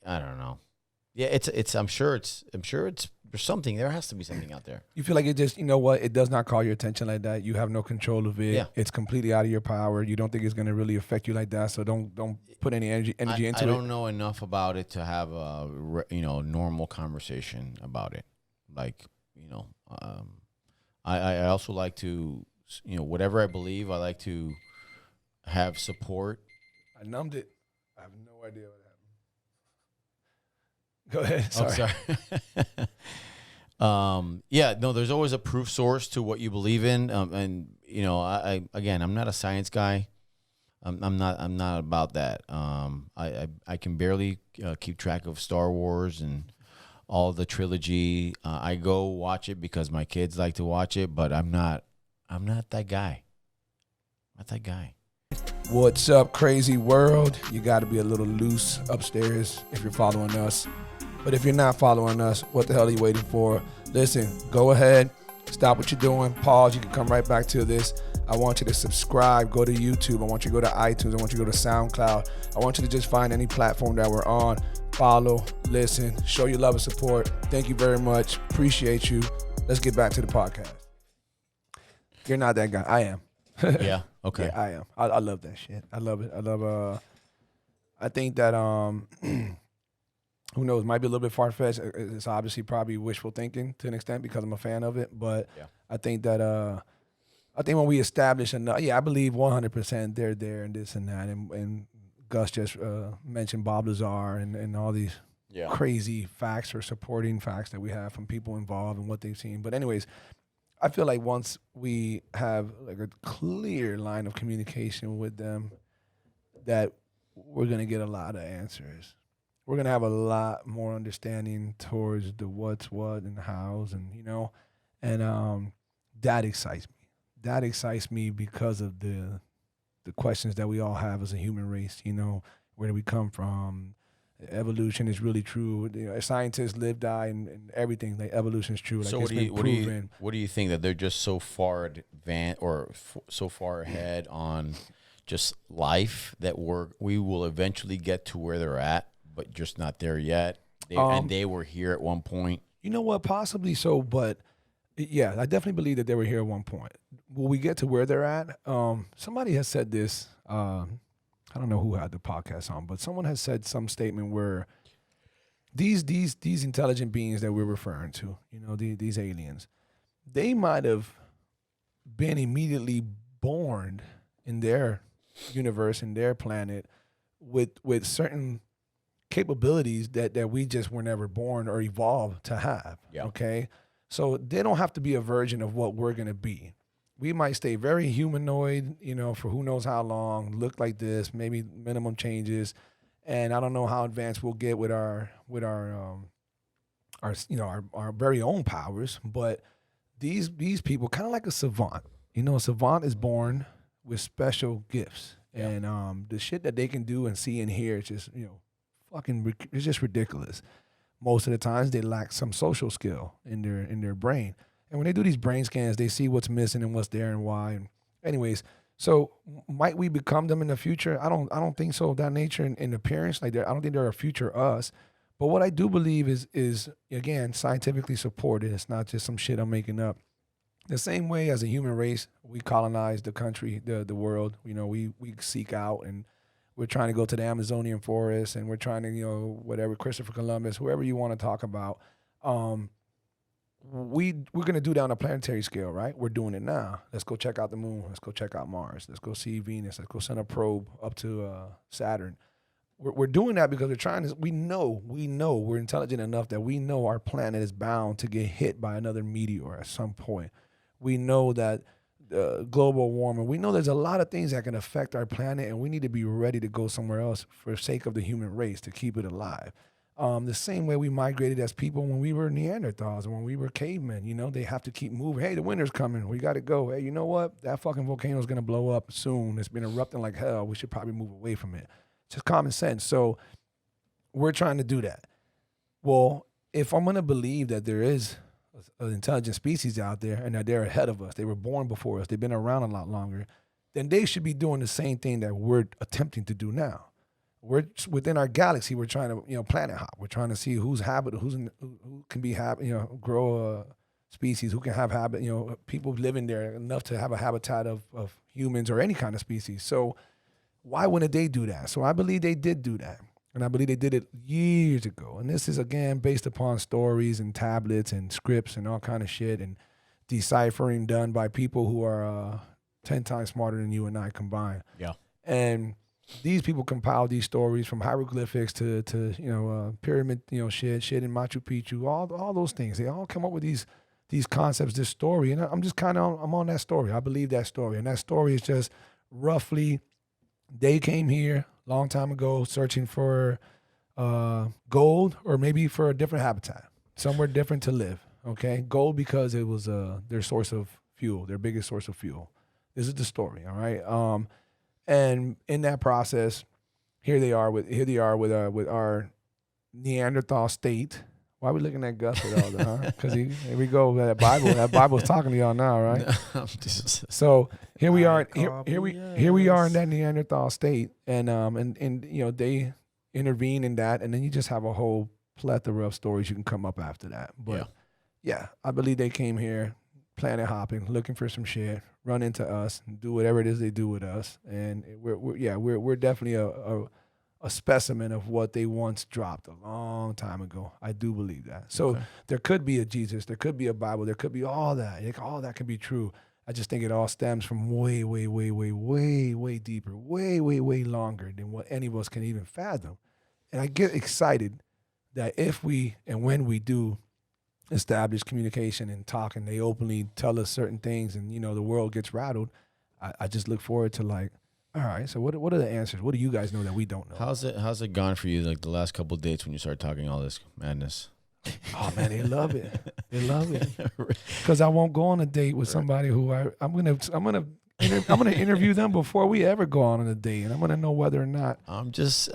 I don't know. Yeah, I'm sure there's something. There has to be something out there. You feel like it just, it does not call your attention like that. You have no control of it. Yeah. It's completely out of your power. You don't think it's going to really affect you like that. So don't put any energy into it. I don't know enough about it to have a normal conversation about it. Like I also like to whatever I believe, I like to have support. I numbed it. I have no idea what happened. Go ahead. Sorry. Oh, sorry. Yeah, no, there's always a proof source to what you believe in. And I'm not a science guy. I'm not about that. I can barely keep track of Star Wars and all the trilogy. I go watch it because my kids like to watch it, but I'm not that guy. Not that guy. What's up, crazy world? You got to be a little loose upstairs if you're following us. But if you're not following us, what the hell are you waiting for? Listen, go ahead, stop what you're doing, pause. You can come right back to this. I want you to subscribe, go to YouTube. I want you to go to iTunes. I want you to go to SoundCloud. I want you to just find any platform that we're on. Follow, listen, show your love and support. Thank you very much. Appreciate you. Let's get back to the podcast. You're not that guy. I am. Yeah. Okay. Yeah, I am. I love that shit. I love it. I think that who knows, might be a little bit far-fetched. It's obviously probably wishful thinking to an extent because I'm a fan of it. But yeah. I think that when we establish enough, I believe 100% they're there and this and that. And Gus just mentioned Bob Lazar and all these crazy facts or supporting facts that we have from people involved and what they've seen. But anyways, I feel like once we have like a clear line of communication with them, that we're going to get a lot of answers. We're going to have a lot more understanding towards the what's what and hows and that excites me. That excites me because of the questions that we all have as a human race. Where do we come from? Evolution is really true. Scientists live, die, and everything. Like evolution is true. Like so what do you think that they're just so far advanced or so far ahead on just life that we will eventually get to where they're at, but just not there yet? And they were here at one point. You know what? Possibly so, but yeah, I definitely believe that they were here at one point. Will we get to where they're at? Somebody has said this. I don't know who had the podcast on, but someone has said some statement where these intelligent beings that we're referring to, these aliens, they might have been immediately born in their universe, in their planet, with certain capabilities that we just were never born or evolved to have. Yeah. Okay, so they don't have to be a version of what we're gonna be. We might stay very humanoid, for who knows how long, look like this, maybe minimum changes. And I don't know how advanced we'll get with our very own powers. But these people, kind of like a savant. A savant is born with special gifts. Yeah. And the shit that they can do and see and hear is just, it's just ridiculous. Most of the times they lack some social skill in their brain. And when they do these brain scans, they see what's missing and what's there and why. And anyways, so might we become them in the future? I don't think so of that nature in appearance. Like I don't think they're a future us. But what I do believe is again scientifically supported. It's not just some shit I'm making up. The same way as a human race, we colonize the country, the world. You know, we seek out and we're trying to go to the Amazonian forest and we're trying to, you know, whatever, Christopher Columbus, whoever you want to talk about. We're gonna do that on a planetary scale, right? We're doing it now. Let's go check out the moon. Let's go check out Mars. Let's go see Venus. Let's go send a probe up to Saturn. We're doing that because we're trying to. We know we're intelligent enough that we know our planet is bound to get hit by another meteor at some point. We know that global warming. We know there's a lot of things that can affect our planet, and we need to be ready to go somewhere else for the sake of the human race to keep it alive. The same way we migrated as people when we were Neanderthals and when we were cavemen. You know, they have to keep moving. Hey, the winter's coming. We got to go. Hey, you know what? That fucking volcano's going to blow up soon. It's been erupting like hell. We should probably move away from it. It's just common sense. So we're trying to do that. Well, if I'm going to believe that there is an intelligent species out there and that they're ahead of us, they were born before us, they've been around a lot longer, then they should be doing the same thing that we're attempting to do now. We're within our galaxy. We're trying to, you know, planet hop. We're trying to see who can be grow a species, who can have habit, you know, people living there enough to have a habitat of humans or any kind of species. So why wouldn't they do that? So I believe they did do that. And I believe they did it years ago. And this is, again, based upon stories and tablets and scripts and all kind of shit and deciphering done by people who are 10 times smarter than you and I combined. Yeah. And these people compiled these stories from hieroglyphics to pyramid, you know, shit in Machu Picchu, all those things. They all come up with these concepts, this story. And I'm just I'm on that story. I believe that story. And that story is just roughly, they came here a long time ago searching for gold or maybe for a different habitat, somewhere different to live, okay? Gold because it was their source of fuel, their biggest source of fuel. This is the story, all right? And in that process, here they are with our Neanderthal state. Why are we looking at Gus with all that, huh? Because here we go, that Bible's talking to y'all now, right? So here we are, here we are in that Neanderthal state, and you know, they intervene in that, and then you just have a whole plethora of stories you can come up after that. But yeah, I believe they came here planet hopping, looking for some shit, run into us, and do whatever it is they do with us, and we're definitely a specimen of what they once dropped a long time ago. I do believe that. So there could be a Jesus, there could be a Bible, there could be all that. All that could be true. I just think it all stems from way, way, way, way, way, way deeper, way, way, way longer than what any of us can even fathom. And I get excited that if we and when we do establish communication and talk, and they openly tell us certain things, and you know the world gets rattled, I just look forward to, like, all right, so what are the answers? What do you guys know that we don't know? How's it gone for you, like the last couple of dates when you start talking all this madness? Oh man, they love it. They love it because I won't go on a date with somebody who I'm gonna interview them before we ever go on a date, and I'm gonna know whether or not. I'm just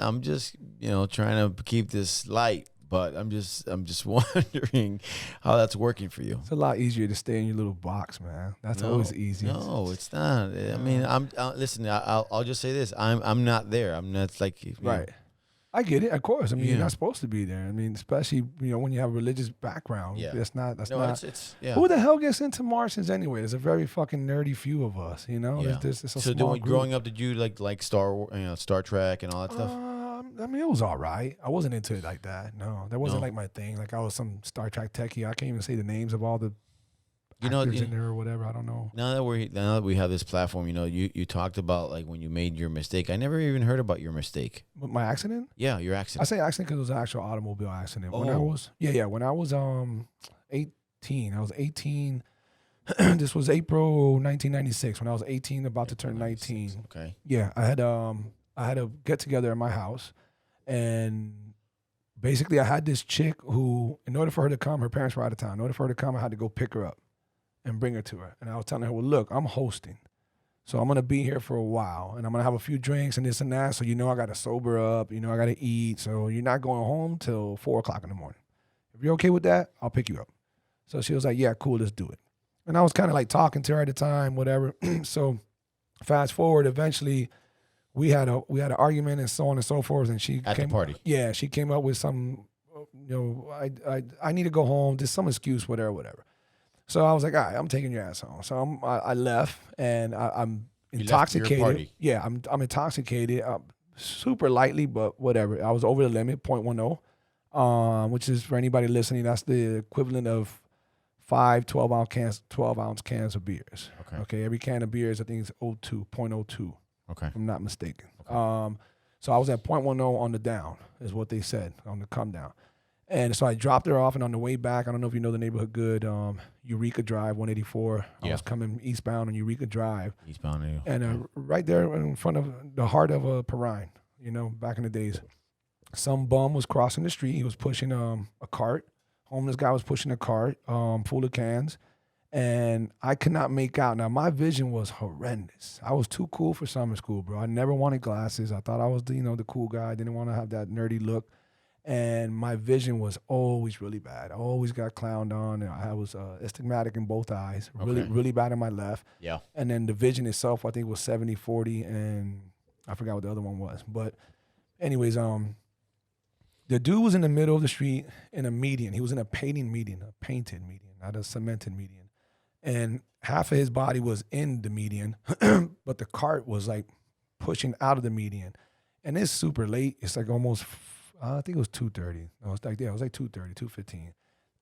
you know, trying to keep this light. But I'm just wondering how that's working for you. It's a lot easier to stay in your little box, man. That's always easy. No, it's not. I mean, listen. I'll just say this. I'm not there. I'm not like right. I get it. Of course. I mean, you're not supposed to be there. I mean, especially when you have a religious background. Yeah. That's not. It's yeah. Who the hell gets into Martians anyway? There's a very fucking nerdy few of us. You know. Yeah. It's a small group. Growing up, did you like Star Trek and all that stuff? I mean, it was all right. I wasn't into it like that. No, that wasn't like my thing. Like I was some Star Trek techie. I can't even say the names of all the actors in there or whatever. I don't know. Now that we have this platform, you know, you talked about like when you made your mistake. I never even heard about your mistake. My accident? Yeah, your accident. I say accident because it was an actual automobile accident. Oh. When I was 18. I was 18. This was April 1996 when I was 18, about to turn 19. Okay. Yeah, I had a get together at my house, and basically I had this chick who, in order for her to come, her parents were out of town. In order for her to come, I had to go pick her up and bring her to her. And I was telling her, well, look, I'm hosting, so I'm gonna be here for a while, and I'm gonna have a few drinks and this and that. So I gotta sober up, I gotta eat. So you're not going home till 4:00 in the morning. If you're okay with that, I'll pick you up. So she was like, yeah, cool, let's do it. And I was kind of like talking to her at the time, whatever. So fast forward, eventually we had an argument and so on and so forth. And she at the party. Yeah, she came up with some I need to go home. Just some excuse, whatever. So I was like, all right, I'm taking your ass home. So I left, and I'm You left your intoxicated. party. Yeah, I'm intoxicated, super lightly, but whatever. I was over the limit, 0.10, which is for anybody listening, that's the equivalent of 5 12-ounce cans of beers. Okay, every can of beers I think is 0.02. Okay. If I'm not mistaken. Okay. So I was at 0.10 on the down, is what they said, on the come down. And so I dropped her off, and on the way back, I don't know if you know the neighborhood good, Eureka Drive, 184. I was coming eastbound on Eureka Drive. Eastbound. And right there in front of the heart of Perrine, back in the days. Some bum was crossing the street. He was pushing a cart. Homeless guy was pushing a cart full of cans. And I could not make out. Now, my vision was horrendous. I was too cool for summer school, bro. I never wanted glasses. I thought I was the cool guy. I didn't want to have that nerdy look. And my vision was always really bad. I always got clowned on. And I was astigmatic in both eyes, really bad in my left. Yeah. And then the vision itself, I think, was 70-40, and I forgot what the other one was. But anyways, the dude was in the middle of the street in a median. He was in a painted median, not a cemented median. And half of his body was in the median, but the cart was like pushing out of the median. And it's super late. It's like almost, I think it was 2:30. No, it was like 2:30, 2:15.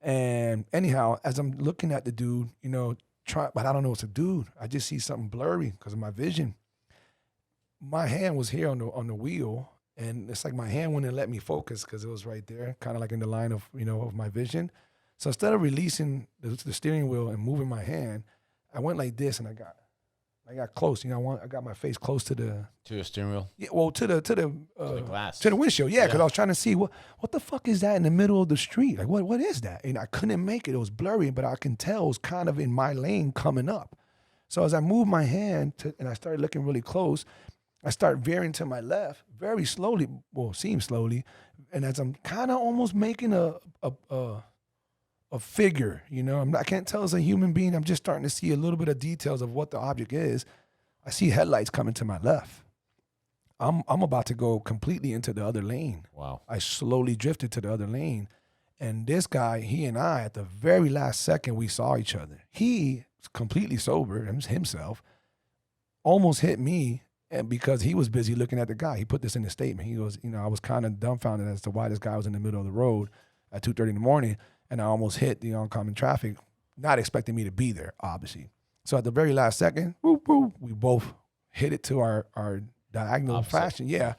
And anyhow, as I'm looking at the dude, but I don't know it's a dude. I just see something blurry because of my vision. My hand was here on the wheel, and it's like my hand wouldn't let me focus because it was right there, kind of like in the line of of my vision. So instead of releasing the steering wheel and moving my hand, I went like this, and I got close. I got my face close to the steering wheel. Yeah, well, to the glass, to the windshield. Yeah, because I was trying to see what the fuck is that in the middle of the street? Like what is that? And I couldn't make it. It was blurry, but I can tell it was kind of in my lane coming up. So as I moved my hand and I started looking really close, I start veering to my left very slowly. Well, seems slowly, and as I'm kind of almost making a figure, I can't tell it's a human being. I'm just starting to see a little bit of details of what the object is. I see headlights coming to my left. I'm about to go completely into the other lane. Wow. I slowly drifted to the other lane. And this guy, he and I, at the very last second we saw each other, he was completely sober himself, almost hit me, and because he was busy looking at the guy. He put this in his statement. He goes, I was kind of dumbfounded as to why this guy was in the middle of the road at 2:30 in the morning. And I almost hit the oncoming traffic, not expecting me to be there, obviously. So at the very last second, whoop, whoop, we both hit it to our diagonal fashion. Yeah.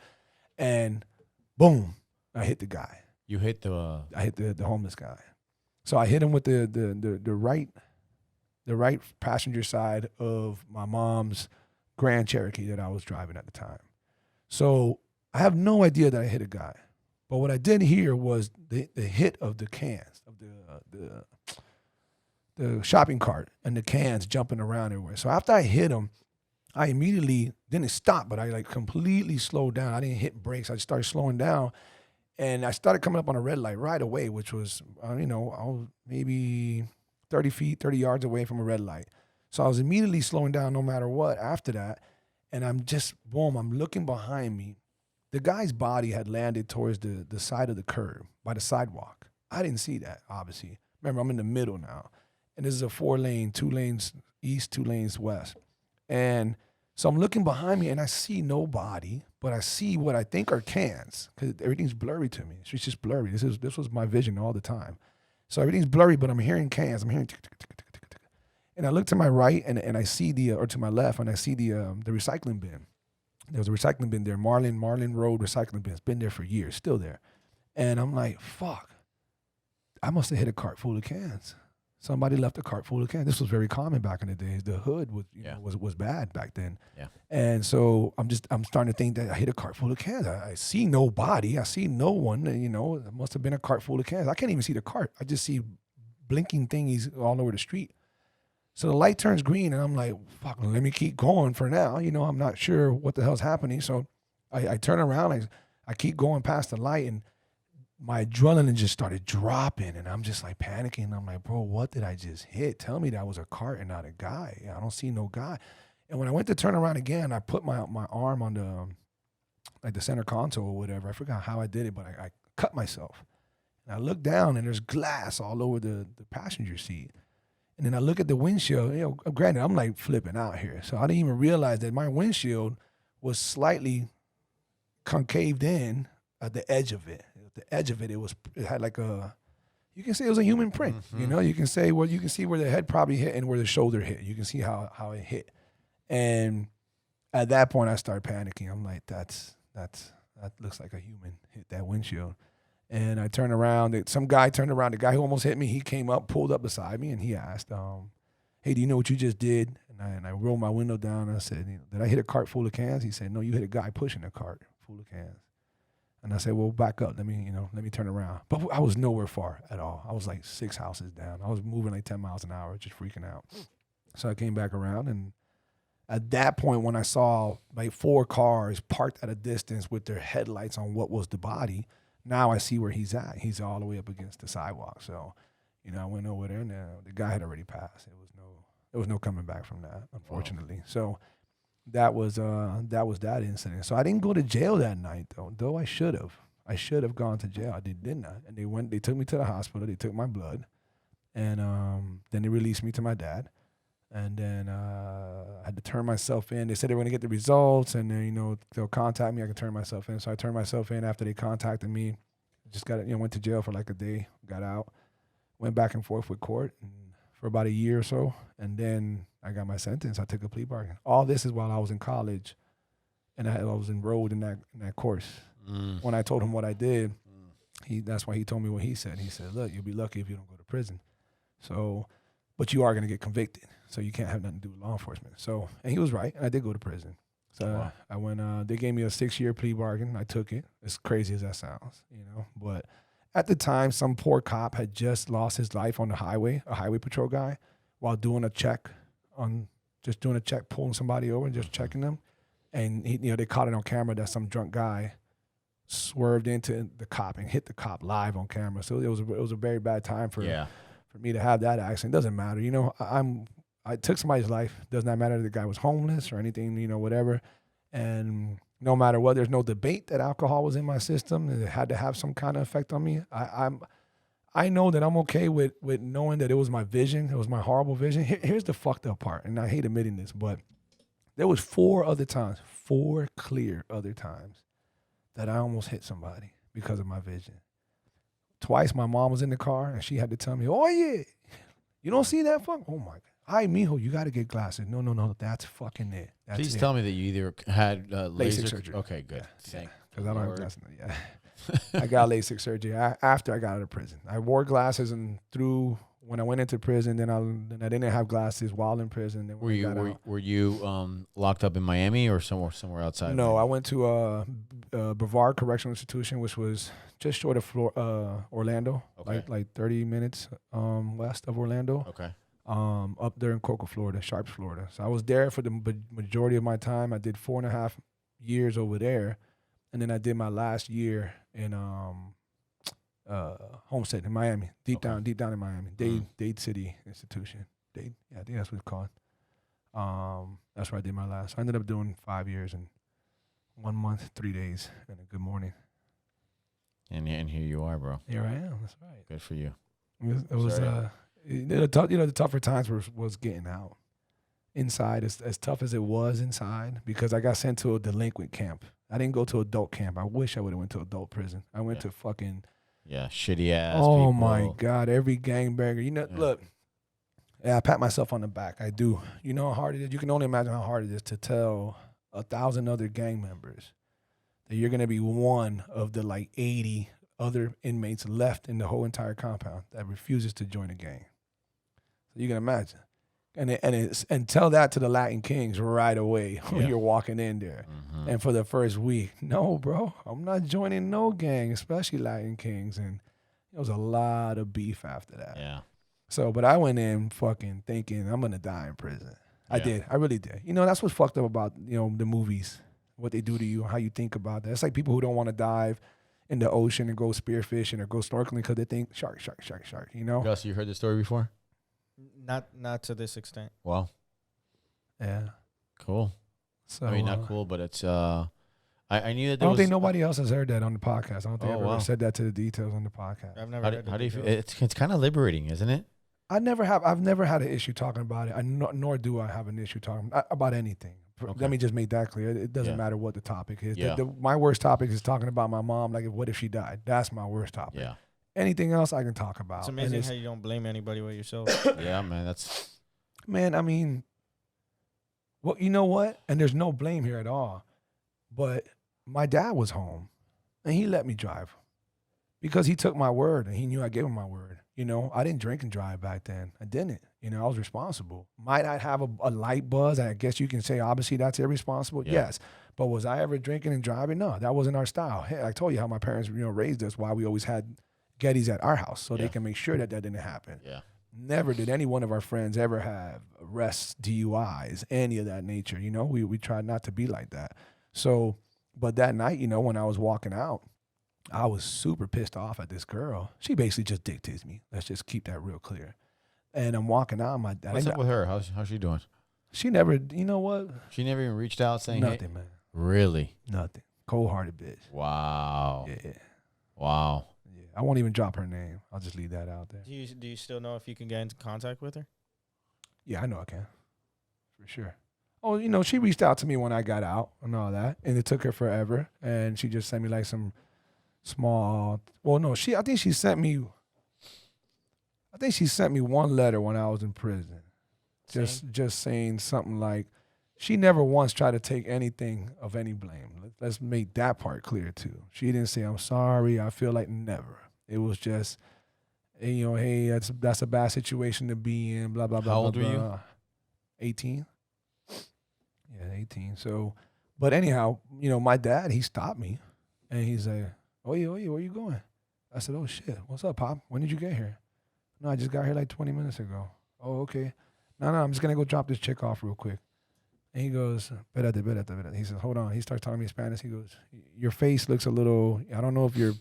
And boom, I hit the guy. You hit I hit the homeless guy. So I hit him with the right passenger side of my mom's Grand Cherokee that I was driving at the time. So I have no idea that I hit a guy. But what I did hear was the hit of the cans, of the shopping cart and the cans jumping around everywhere. So after I hit him, I immediately didn't stop, but I completely slowed down. I didn't hit brakes. I just started slowing down. And I started coming up on a red light right away, which was, I was maybe 30 yards away from a red light. So I was immediately slowing down no matter what after that. And I'm looking behind me. The guy's body had landed towards the side of the curb by the sidewalk. I didn't see that, obviously. Remember, I'm in the middle now. And this is a 4-lane, 2 lanes east, 2 lanes west. And so I'm looking behind me, and I see nobody, but I see what I think are cans because everything's blurry to me. It's just blurry. This was my vision all the time. So everything's blurry, but I'm hearing cans. I'm hearing tick, tick, tick, tick, tick, tick. And I look to my right, and I see or to my left, and I see the recycling bin. There was a recycling bin there, Marlin Road recycling bin. It's been there for years, still there. And I'm like, fuck, I must have hit a cart full of cans. Somebody left a cart full of cans. This was very common back in the days. The hood was bad back then. Yeah. And so I'm starting to think that I hit a cart full of cans. I see nobody. I see no one. It must have been a cart full of cans. I can't even see the cart. I just see blinking thingies all over the street. So the light turns green, and I'm like, fuck, let me keep going for now. I'm not sure what the hell's happening. So I turn around, I keep going past the light, and my adrenaline just started dropping, and I'm just like panicking. I'm like, bro, what did I just hit? Tell me that was a cart and not a guy. I don't see no guy. And when I went to turn around again, I put my arm on the center console or whatever. I forgot how I did it, but I cut myself. And I look down and there's glass all over the passenger seat. And then I look at the windshield. You know, granted, I'm like flipping out here. So I didn't even realize that my windshield was slightly concaved in at the edge of it. At the edge of it, it had like a, you can say it was a human print. Mm-hmm. You know, you can say, well, you can see where the head probably hit and where the shoulder hit. You can see how it hit. And at that point, I started panicking. I'm like, that looks like a human hit that windshield. And I turned around. Some guy turned around. The guy who almost hit me, he came up, pulled up beside me, and he asked, hey, do you know what you just did? And I rolled my window down, and I said, did I hit a cart full of cans? He said, no, you hit a guy pushing a cart full of cans. And I said, well, back up. Let me turn around. But I was nowhere far at all. I was like 6 houses down. I was moving like 10 miles an hour, just freaking out. So I came back around, and at that point, when I saw like 4 cars parked at a distance with their headlights on what was the body, now I see where he's at. He's all the way up against the sidewalk. So, I went over there, and the guy had already passed. There was no coming back from that, unfortunately. Wow. So that was that incident. So I didn't go to jail that night, though I should have. I should have gone to jail. I didn't. And they took me to the hospital. They took my blood, and then they released me to my dad. And then I had to turn myself in. They said they were going to get the results, and then, they'll contact me. I can turn myself in. So I turned myself in after they contacted me. Just went to jail for like a day, got out, went back and forth with court for about a year or so. And then I got my sentence. I took a plea bargain. All this is while I was in college, and I was enrolled in that course. When I told him what I did, that's why he told me what he said. He said, look, you'll be lucky if you don't go to prison. So, but you are going to get convicted. So you can't have nothing to do with law enforcement. So, and he was right. And I did go to prison. So wow. I went, they gave me a 6-year plea bargain. I took it. As crazy as that sounds, But at the time, some poor cop had just lost his life on the highway, a highway patrol guy, while doing a check, pulling somebody over and just checking them. And they caught it on camera that some drunk guy swerved into the cop and hit the cop live on camera. So it was a very bad time for me to have that accident. It doesn't matter. I took somebody's life. Does not matter if the guy was homeless or anything, whatever. And no matter what, there's no debate that alcohol was in my system and it had to have some kind of effect on me. I know that I'm okay with knowing that it was my vision. It was my horrible vision. Here's the fucked up part, and I hate admitting this, but there was 4 clear other times that I almost hit somebody because of my vision. Twice my mom was in the car and she had to tell me, oh yeah, you don't see that fuck? Oh my God. Hi, mijo, you got to get glasses. No, that's fucking it. Please tell me that you either had LASIK surgery. Okay, good. Because I don't have glasses. Yeah. I got LASIK surgery after I got out of prison. I wore glasses and through when I went into prison. Then I didn't have glasses while in prison. Then were you locked up in Miami or somewhere outside? No, I went to Brevard Correctional Institution, which was just short of Orlando, okay. like 30 minutes west of Orlando. Okay. Up there in Cocoa, Florida, Sharps, Florida. So I was there for the majority of my time. I did 4.5 years over there, and then I did my last year in Homestead in Miami, deep down in Miami, Dade City Institution. Dade, I think that's what it's called. That's where I did my last. I ended up doing 5 years and 1 month, 3 days, and a good morning. And here you are, bro. Here I am. That's right. Good for you. It was the tougher times was getting out inside, as tough as it was inside, because I got sent to a delinquent camp. I didn't go to adult camp. I wish I would have went to adult prison. I went to fucking shitty ass. Oh people. my God, every gangbanger. Look, I pat myself on the back. I do. You know how hard it is. You can only imagine how hard it is to tell 1,000 other gang members that you're gonna be one of the like 80 other inmates left in the whole entire compound that refuses to join a gang. So you can imagine. And tell that to the Latin Kings right away when you're walking in there. Mm-hmm. And for the first week, no, bro, I'm not joining no gang, especially Latin Kings. And there was a lot of beef after that. Yeah. So, but I went in fucking thinking I'm going to die in prison. I did. I really did. That's what's fucked up about, the movies, what they do to you, how you think about that. It's like people who don't want to dive in the ocean and go spearfishing or go snorkeling because they think shark, Gus, you heard this story before? Not to this extent. Well, yeah, cool. So I mean, not cool, but it's. I I knew that I there don't was. think nobody else has heard that on the podcast. I don't think Oh, I've ever wow. said that to the details on the podcast. I've never How heard do, how the do you feel? details. It's kind of liberating, isn't it? I've never had an issue talking about it. Nor do I have an issue talking about anything. Okay. Let me just make that clear. It doesn't Yeah. matter what the topic is. Yeah. My worst topic is talking about my mom. Like, what if she died? That's my worst topic. Yeah. Anything else I can talk about. It's And amazing how you don't blame anybody but yourself. Yeah, man. That's man, I mean, well, you know what? And there's no blame here at all. But my dad was home, and he let me drive because he took my word, and he knew I gave him my word. You know, I didn't drink and drive back then. I didn't. You know, I was responsible. Might I have a light buzz? I guess you can say, obviously, that's irresponsible. Yeah. Yes. But was I ever drinking and driving? No, that wasn't our style. Hey, I told you how my parents, raised us, why we always had Gettys at our house so Yeah. they can make sure that didn't happen. yeah. Never did any one of our friends ever have arrests, DUIs, any of that nature. You know, we tried not to be like that. So, but that night, when I was walking out, I was super pissed off at this girl. She basically just dictates me. Let's just keep that real clear. And I'm walking out. What's up with her? How's she doing? She never, you know what? She never even reached out saying, Nothing, "Hey." man. Really? Nothing. Cold-hearted bitch. Wow. Yeah. Wow. Yeah. I won't even drop her name. I'll just leave that out there. Do you still know if you can get into contact with her? Yeah, I know I can. For sure. Oh, she reached out to me when I got out and all that. And it took her forever. And she just sent me like some small, I think she sent me one letter when I was in prison. Just saying something like, she never once tried to take anything of any blame. Let's make that part clear too. She didn't say, I'm sorry, I feel like, never. It was just, hey, that's a bad situation to be in, blah, blah, blah. How old blah, were you? blah. 18. Yeah, 18. So, but anyhow, my dad, he stopped me and he's like, oh, yeah, where you going? I said, oh, shit. What's up, Pop? When did you get here? No, I just got here like 20 minutes ago. Oh, okay. No, I'm just going to go drop this chick off real quick. And he goes, espérate. He says, hold on. He starts talking to me in Spanish. He goes, your face looks a little, I don't know if you're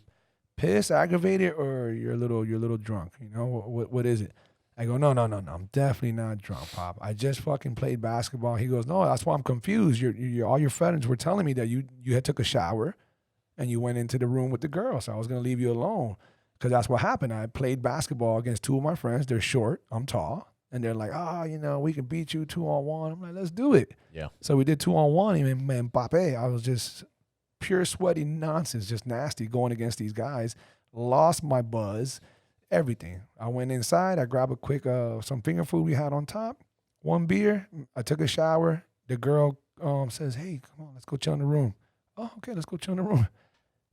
pissed, aggravated, or you're a little drunk. What is it? I go, no. I'm definitely not drunk, Pop. I just fucking played basketball. He goes, no, that's why I'm confused. All your friends were telling me that you had took a shower and you went into the room with the girl. So I was going to leave you alone because that's what happened. I played basketball against two of my friends. They're short. I'm tall. And they're like, we can beat you 2-on-1. I'm like, let's do it. Yeah. So we did 2-on-1. And man, Pape, I was just pure sweaty nonsense, just nasty going against these guys. Lost my buzz, everything. I went inside. I grabbed a quick, some finger food we had on top, one beer. I took a shower. The girl says, hey, come on, let's go chill in the room. Oh, okay, let's go chill in the room.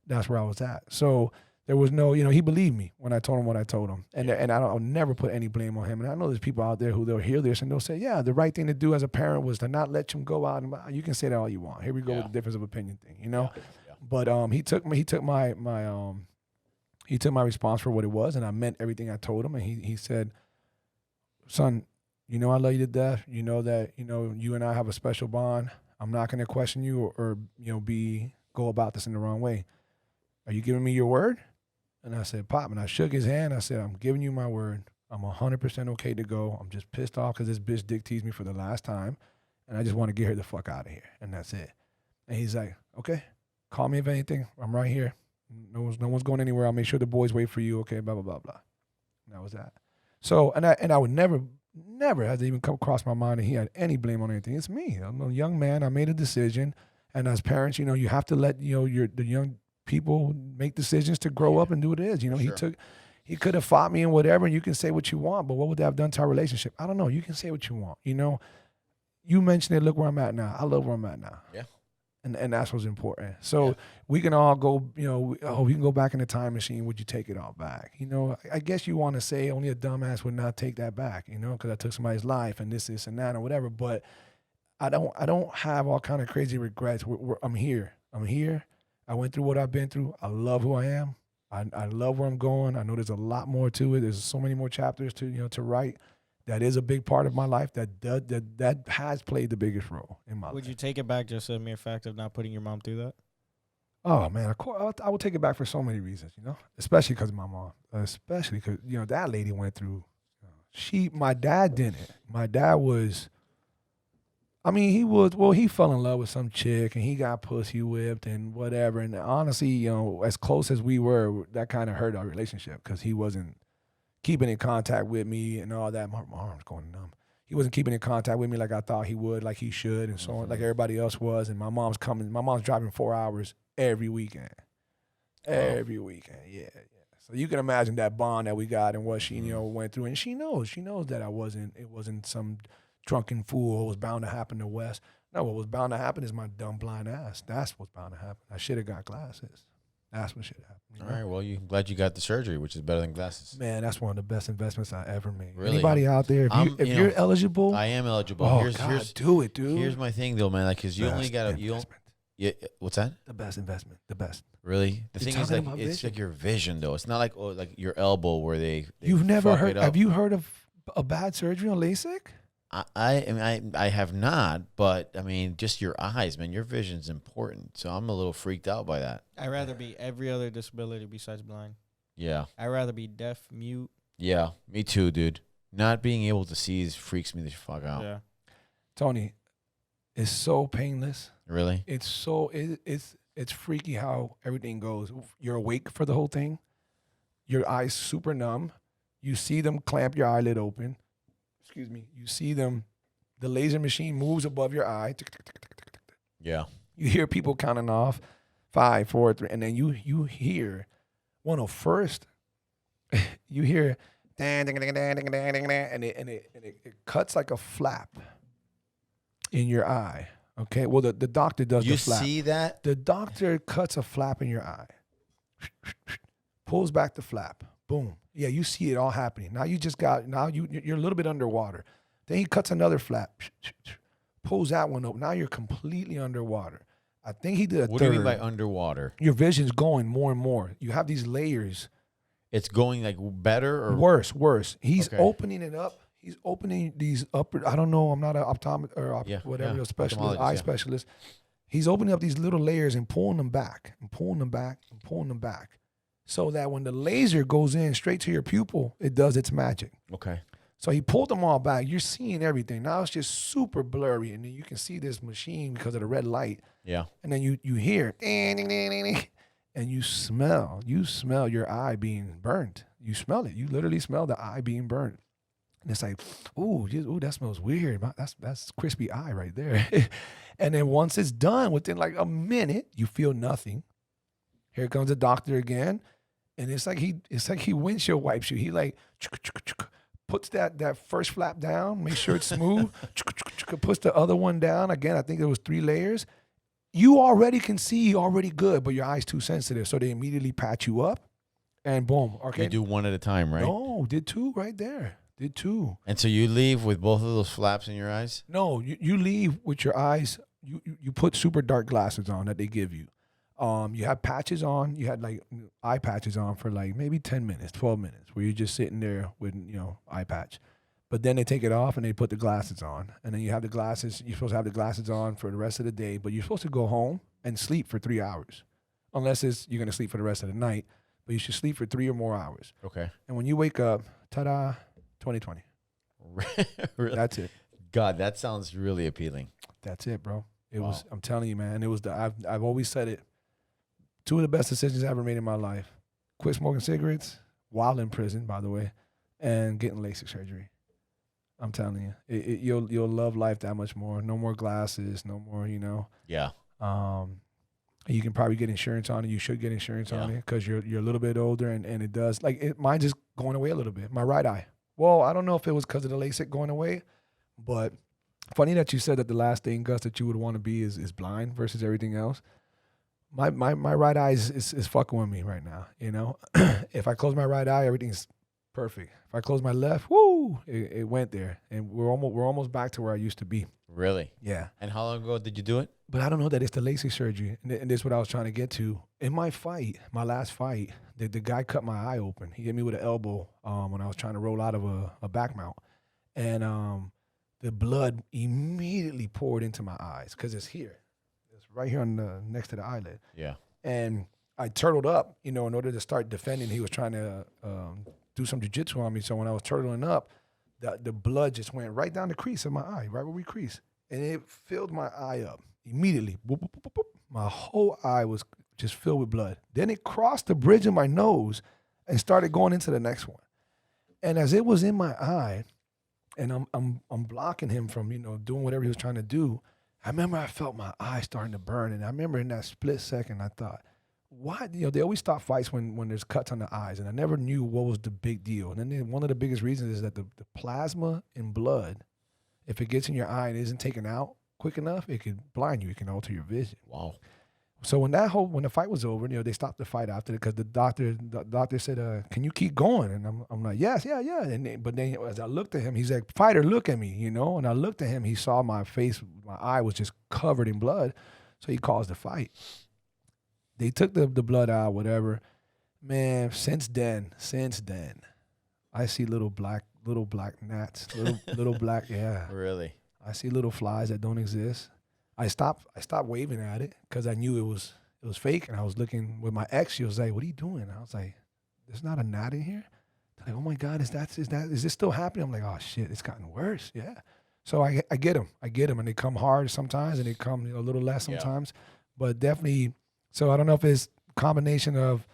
That's where I was at. So there was no, he believed me when I told him what I told him. And I'll never put any blame on him. And I know there's people out there who they'll hear this and they'll say, yeah, the right thing to do as a parent was to not let him go out. And you can say that all you want. Here we go with the difference of opinion thing, Yeah. But he took my response for what it was, and I meant everything I told him. And he said, son, I love you to death. You know that, you and I have a special bond. I'm not going to question you or go about this in the wrong way. Are you giving me your word? And I said, Pop, and I shook his hand. I said, I'm giving you my word. I'm 100% okay to go. I'm just pissed off because this bitch dick teased me for the last time, and I just want to get her the fuck out of here. And that's it. And he's like, okay, call me if anything. I'm right here. No one's going anywhere. I'll make sure the boys wait for you. Okay, blah, blah, blah, blah. And that was that. So, and I would never has it even come across my mind that he had any blame on anything. It's me. I'm a young man. I made a decision. And as parents, you have to let, the young people make decisions to grow up and do what it is. Sure. He could have fought me and whatever, and you can say what you want, but what would that have done to our relationship? I don't know. You can say what you want. You mentioned it. Look where I'm at now. I love where I'm at now. Yeah. And that's what's important. So we can all go, we can go back in the time machine. Would you take it all back? I guess you want to say only a dumbass would not take that back, because I took somebody's life and this and that or whatever. But I don't have all kind of crazy regrets. I'm here. I went through what I've been through. I love who I am. I love where I'm going. I know there's a lot more to it. There's so many more chapters to write. That is a big part of my life. That has played the biggest role in my life. Would you take it back just a mere fact of not putting your mom through that? Oh man, of course I would take it back for so many reasons. Especially because of my mom. Especially because that lady went through. My dad didn't. My dad was. I mean, he fell in love with some chick and he got pussy whipped and whatever. And honestly, you know, as close as we were, that kind of hurt our relationship because he wasn't keeping in contact with me and all that. My arm's going numb. He wasn't keeping in contact with me like I thought he would, like he should, and so on, like everybody else was. And my mom's driving 4 hours every weekend. Every weekend, yeah. So you can imagine that bond that we got and what she, you know, went through. And she knows that it wasn't some drunken fool. It was bound to happen to Wes. No, what was bound to happen is my dumb blind ass. That's what's bound to happen. I should have got glasses. That's what should happen. You know? All right. Well, I'm glad you got the surgery, which is better than glasses. Man, that's one of the best investments I ever made. Really? Anybody out there, if you're eligible, I am eligible. Oh, here's do it, dude. Here's my thing, though, man. Like, cause you only got Yeah. What's that? The best investment. The best. Really? The You're thing is, talking like, about it's vision. like your vision, though. It's not like like your elbow where they You've never fuck heard? it up. Have you heard of a bad surgery on LASIK? I have not, but I mean, just your eyes, man. Your vision's important, so I'm a little freaked out by that. I'd rather be every other disability besides blind. Yeah, I'd rather be deaf, mute. yeah, me too, dude. Not being able to see freaks me the fuck out. Yeah. Tony, it's so painless. Really? It's freaky how everything goes. You're awake for the whole thing. Your eyes super numb. You see them clamp your eyelid open. Excuse me. You see them. The laser machine moves above your eye. Yeah. You hear people counting off 5, 4, 3, and then you hear first you hear and it cuts like a flap in your eye. Okay. Well, the doctor does You the flap. see that? The doctor cuts a flap in your eye, pulls back the flap. Boom. Yeah, you see it all happening. Now you're a little bit underwater. Then he cuts another flap, pulls that one up. Now you're completely underwater. I think he did a What third. do you mean by underwater? Your vision's going more and more. You have these layers. It's going like better or Worse. He's Okay. opening it up. He's opening these upper. I don't know. I'm not an optometrist or whatever, a specialist, ophthalmologist, eye yeah. specialist. He's opening up these little layers and pulling them back and pulling them back and pulling them back, so that when the laser goes in straight to your pupil, it does its magic. Okay. So he pulled them all back. You're seeing everything. Now it's just super blurry, and then you can see this machine because of the red light. Yeah. And then you hear, and you smell your eye being burnt. You smell it. You literally smell the eye being burnt. And it's like, ooh, that smells weird. That's crispy eye right there. And then once it's done, within like a minute, you feel nothing. Here comes the doctor again, and it's like he windshield wipes you. He like puts that first flap down, make sure it's smooth. Puts the other one down again. I think there was 3 layers. You already can see already good, but your eye's too sensitive, so they immediately patch you up, and boom. Okay, You do one at a time, right? No, did 2 right there. Did 2. And so you leave with both of those flaps in your eyes? No, you leave with your eyes. You put super dark glasses on that they give you. You had patches on. You had like eye patches on for like maybe 10 minutes, 12 minutes, where you're just sitting there with eye patch. But then they take it off and they put the glasses on, and then you have the glasses. You're supposed to have the glasses on for the rest of the day, but you're supposed to go home and sleep for 3 hours, unless you're gonna sleep for the rest of the night. But you should sleep for 3 or more hours. Okay. And when you wake up, ta-da, 2020. Really? That's it. God, that sounds really appealing. That's it, bro. It Wow. was. I'm telling you, man. It was I've always said it. 2 of the best decisions I ever made in my life: quit smoking cigarettes while in prison, by the way, and getting LASIK surgery. I'm telling you, you'll love life that much more. No more glasses. No more. Yeah. You can probably get insurance on it. You should get insurance on Yeah. it because you're a little bit older, and it does mine's just going away a little bit. My right eye. Well, I don't know if it was because of the LASIK going away, but funny that you said that the last thing, Gus, that you would want to be is blind versus everything else. My right eye is fucking with me right now. If I close my right eye, everything's perfect. If I close my left, woo, it went there, and we're almost back to where I used to be. Really? Yeah. And how long ago did you do it? But I don't know that it's the LASIK surgery, and this is what I was trying to get to. In my last fight, the guy cut my eye open. He hit me with an elbow when I was trying to roll out of a back mount, and the blood immediately poured into my eyes because it's here. It's right here next to the eyelid. Yeah. And I turtled up, in order to start defending. He was trying to do some jiu-jitsu on me. So when I was turtling up, the blood just went right down the crease of my eye, right where we crease. and it filled my eye up immediately. Boop, boop, boop, boop, boop. My whole eye was just filled with blood. Then it crossed the bridge of my nose and started going into the next one. And as it was in my eye, and I'm blocking him from, doing whatever he was trying to do, I remember I felt my eye starting to burn. And I remember in that split second, I thought, why? They always stop fights when there's cuts on the eyes. And I never knew what was the big deal. And then one of the biggest reasons is that the plasma in blood, if it gets in your eye and isn't taken out quick enough, it could blind you. It can alter your vision. Wow. So when the fight was over, they stopped the fight after it because the doctor said, "Can you keep going?" And I'm like, "Yes, yeah." But then as I looked at him, he's like, "Fighter, look at me," And I looked at him. He saw my face, my eye was just covered in blood, so he caused the fight. They took the blood out, whatever. Man, since then, I see little black gnats, little black, yeah. Really? I see little flies that don't exist. I stopped waving at it because I knew it was fake, and I was looking with my ex. She was like, "What are you doing?" I was like, "There's not a gnat in here." They're like, "Oh my God, is this still happening?" I'm like, "Oh shit, it's gotten worse." Yeah. So I get them, and they come hard sometimes, and they come a little less sometimes, but definitely. So I don't know if it's a combination of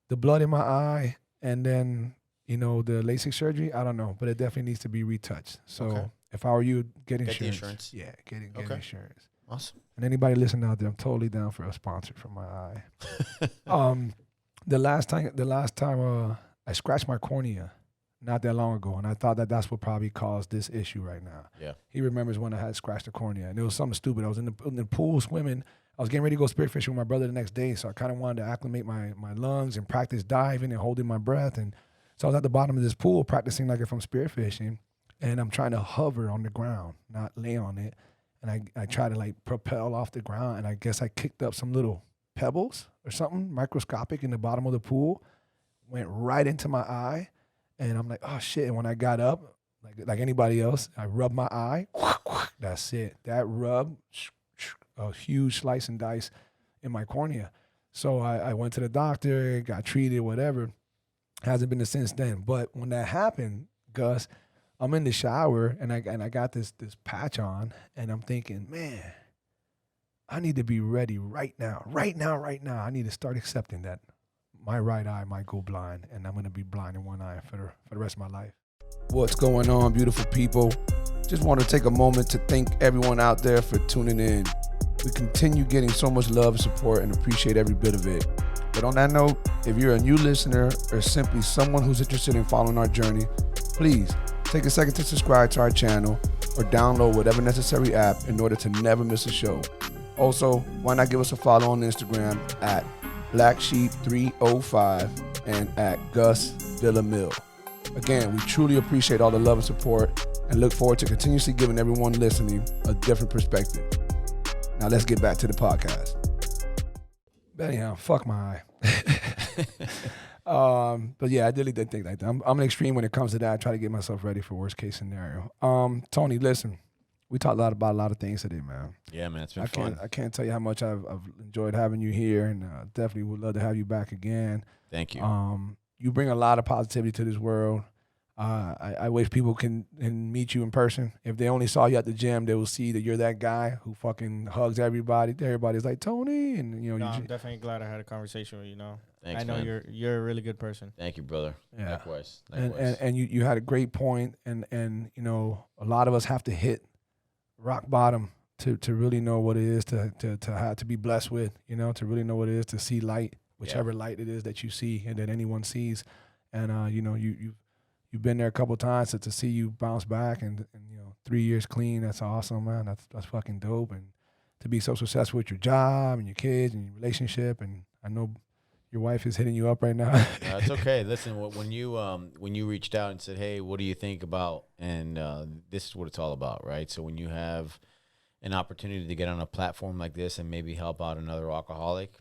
the blood in my eye and then the LASIK surgery. I don't know, but it definitely needs to be retouched. So if I were you, get insurance. Get the insurance. Yeah, get insurance. Awesome. And anybody listening out there, I'm totally down for a sponsor for my eye. The last time I scratched my cornea not that long ago, and I thought that's what probably caused this issue right now. Yeah. He remembers when I had scratched the cornea, and it was something stupid. I was in the pool swimming. I was getting ready to go spearfishing with my brother the next day, so I kind of wanted to acclimate my lungs and practice diving and holding my breath. And so I was at the bottom of this pool practicing like if I'm spearfishing, and I'm trying to hover on the ground, not lay on it. And I try to like propel off the ground, and I guess I kicked up some little pebbles or something microscopic in the bottom of the pool, went right into my eye, and I'm like, oh shit. And when I got up, like anybody else, I rubbed my eye. That's it. That rub, a huge slice and dice in my cornea. So I went to the doctor, got treated, whatever. Hasn't been since then. But when that happened, Gus, I'm in the shower and I got this patch on, and I'm thinking, man, I need to be ready right now. I need to start accepting that my right eye might go blind, and I'm gonna be blind in one eye for the rest of my life. What's going on, beautiful people? Just want to take a moment to thank everyone out there for tuning in. We continue getting so much love and support and appreciate every bit of it. But on that note, if you're a new listener or simply someone who's interested in following our journey, please take a second to subscribe to our channel or download whatever necessary app in order to never miss a show. Also, why not give us a follow on Instagram at BlackSheep305 and at Gus Villamil. Again, we truly appreciate all the love and support and look forward to continuously giving everyone listening a different perspective. Now let's get back to the podcast. But anyhow, fuck my eye. But yeah, I really did think like that. I'm an extreme when it comes to that. I try to get myself ready for worst case scenario. Tony, listen, we talked about a lot of things today, man. Yeah, man, it's been fun. I can't tell you how much I've enjoyed having you here, and definitely would love to have you back again. Thank you. You bring a lot of positivity to this world. I wish people can meet you in person. If they only saw you at the gym, they will see that you're that guy who fucking hugs everybody. Everybody's like, Tony, and No, I'm definitely glad I had a conversation with you. Thanks, I know man. you're a really good person. Thank you, brother. Yeah. Likewise. And you had a great point, and a lot of us have to hit rock bottom to really know what it is to have to be blessed with, to really know what it is to see light, whichever light it is that you see and that anyone sees. And you've been there a couple of times, so to see you bounce back and 3 years clean, that's awesome, man. That's fucking dope. And to be so successful with your job and your kids and your relationship, and I know your wife is hitting you up right now. It's okay. Listen, when you reached out and said, hey, what do you think about, and this is what it's all about, right? So when you have an opportunity to get on a platform like this and maybe help out another alcoholic,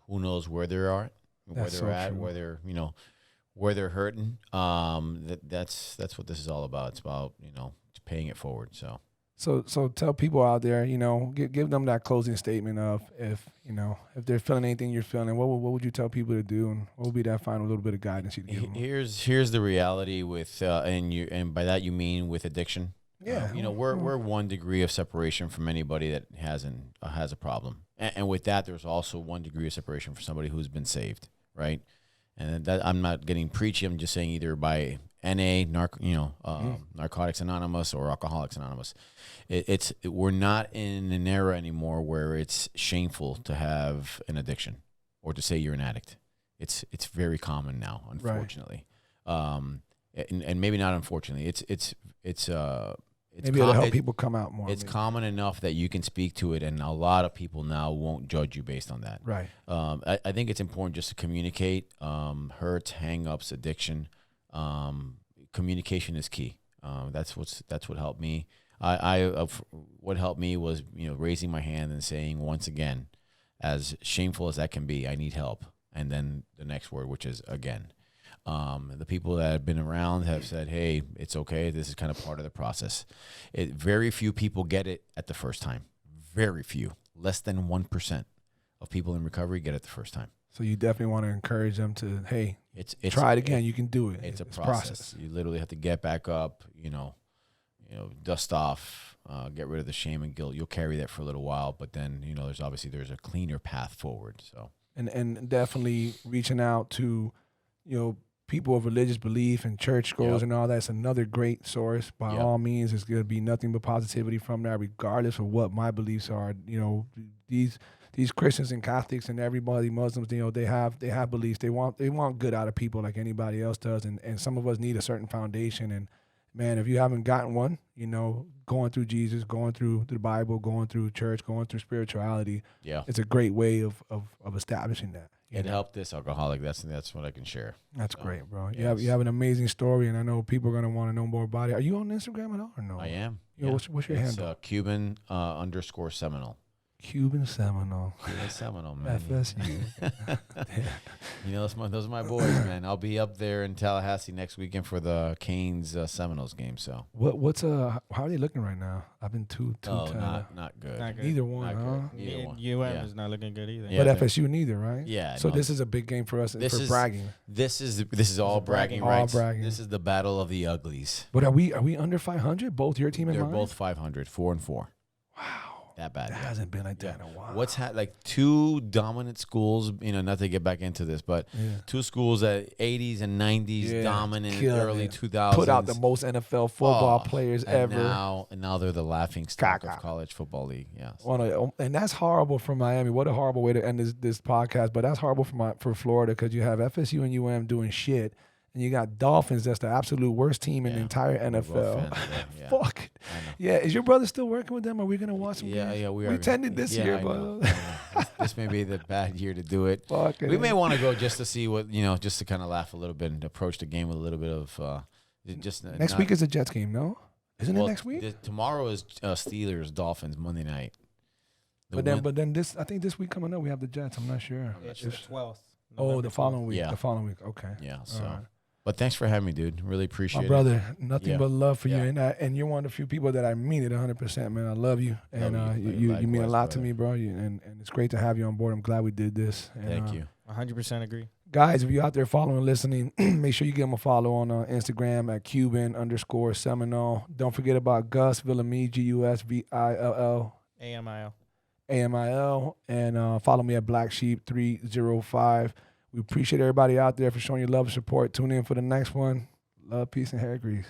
who knows where they are, where they're at, true. where they're hurting. That's what this is all about. It's about paying it forward. So tell people out there, give them that closing statement of if they're feeling anything you're feeling, what would you tell people to do, and what would be that final little bit of guidance you'd give them? Here's the reality with and by that you mean with addiction. Yeah. We're 1 degree of separation from anybody that has a problem, and with that, there's also 1 degree of separation for somebody who's been saved, right? And that I'm not getting preachy. I'm just saying either by NA, Narcotics Anonymous or Alcoholics Anonymous. We're not in an era anymore where it's shameful to have an addiction or to say you're an addict. It's very common now, unfortunately. Right. And maybe not unfortunately. It's maybe it'll help people come out more. It's common enough that you can speak to it, and a lot of people now won't judge you based on that. Right. I think it's important just to communicate hurts, hang-ups, addiction. Communication is key. That's what helped me. What helped me was raising my hand and saying once again, as shameful as that can be, I need help, and then the next word, which is again. The people that have been around have said, hey, it's okay. This is kind of part of the process. Very few people get it at the first time. Very few. Less than 1% of people in recovery get it the first time. So you definitely want to encourage them to, hey, it's try it again. You can do it. It's a process. You literally have to get back up, dust off, get rid of the shame and guilt. You'll carry that for a little while, but then, there's a cleaner path forward. So and definitely reaching out to, people of religious belief and church goals and all that's another great source. By all means, it's going to be nothing but positivity from that, regardless of what my beliefs are. These Christians and Catholics and everybody, Muslims, they have beliefs. They want good out of people like anybody else does, and some of us need a certain foundation. And man, if you haven't gotten one, going through Jesus, going through the Bible, going through church, going through spirituality, it's a great way of establishing that. It helped this alcoholic. That's what I can share. That's great, bro. Yes. You have an amazing story, and I know people are gonna want to know more about it. Are you on Instagram at all or no? I am. What's your handle? Cuban _Seminole. Cuban Seminole. Cuban Seminole, man. FSU. Those are my boys, man. I'll be up there in Tallahassee next weekend for the Canes Seminoles game. So how are they looking right now? I've been too not good. Neither one, huh? Neither one. UM is not looking good either. But FSU neither, right? Yeah. So this is a big game for us for bragging. This is all bragging rights. All bragging. This is the battle of the uglies. But are we under 500? Both your team and mine? They're both 500, 4-4. Wow. That bad. That hasn't been like that in a while. What's like 2 dominant schools, not to get back into this, but 2 schools that 80s and 90s dominant, early 2000s. Put out the most NFL football players ever. And now they're the laughing stock of college football league. Yes. And that's horrible for Miami. What a horrible way to end this podcast. But that's horrible for Florida because you have FSU and UM doing shit. And you got Dolphins. That's the absolute worst team in the entire NFL. Fuck. Yeah. Is your brother still working with them? Are we gonna watch them? Yeah. We attended this year, but this may be the bad year to do it. Fuck we may want to go just to see what just to kind of laugh a little bit and approach the game with a little bit of Next week is a Jets game, no? Isn't it next week? Tomorrow is Steelers Dolphins Monday night. But then I think this week coming up we have the Jets. I'm not sure. It's the 12th. Oh, the following week. Yeah. The following week. Okay. Yeah. So. But thanks for having me, dude. Really appreciate it. My brother, nothing but love for you. And you're one of the few people that I mean it 100%, man. I love you. And you mean a lot to me, bro. And it's great to have you on board. I'm glad we did this. And, thank you. 100% agree. Guys, if you're out there following and listening, make sure you give him a follow on Instagram at Cuban_Seminole. Don't forget about Gus Villamy, GUSVILL. AMIL. And follow me at Black Sheep 305. We appreciate everybody out there for showing your love and support. Tune in for the next one. Love, peace, and hair grease.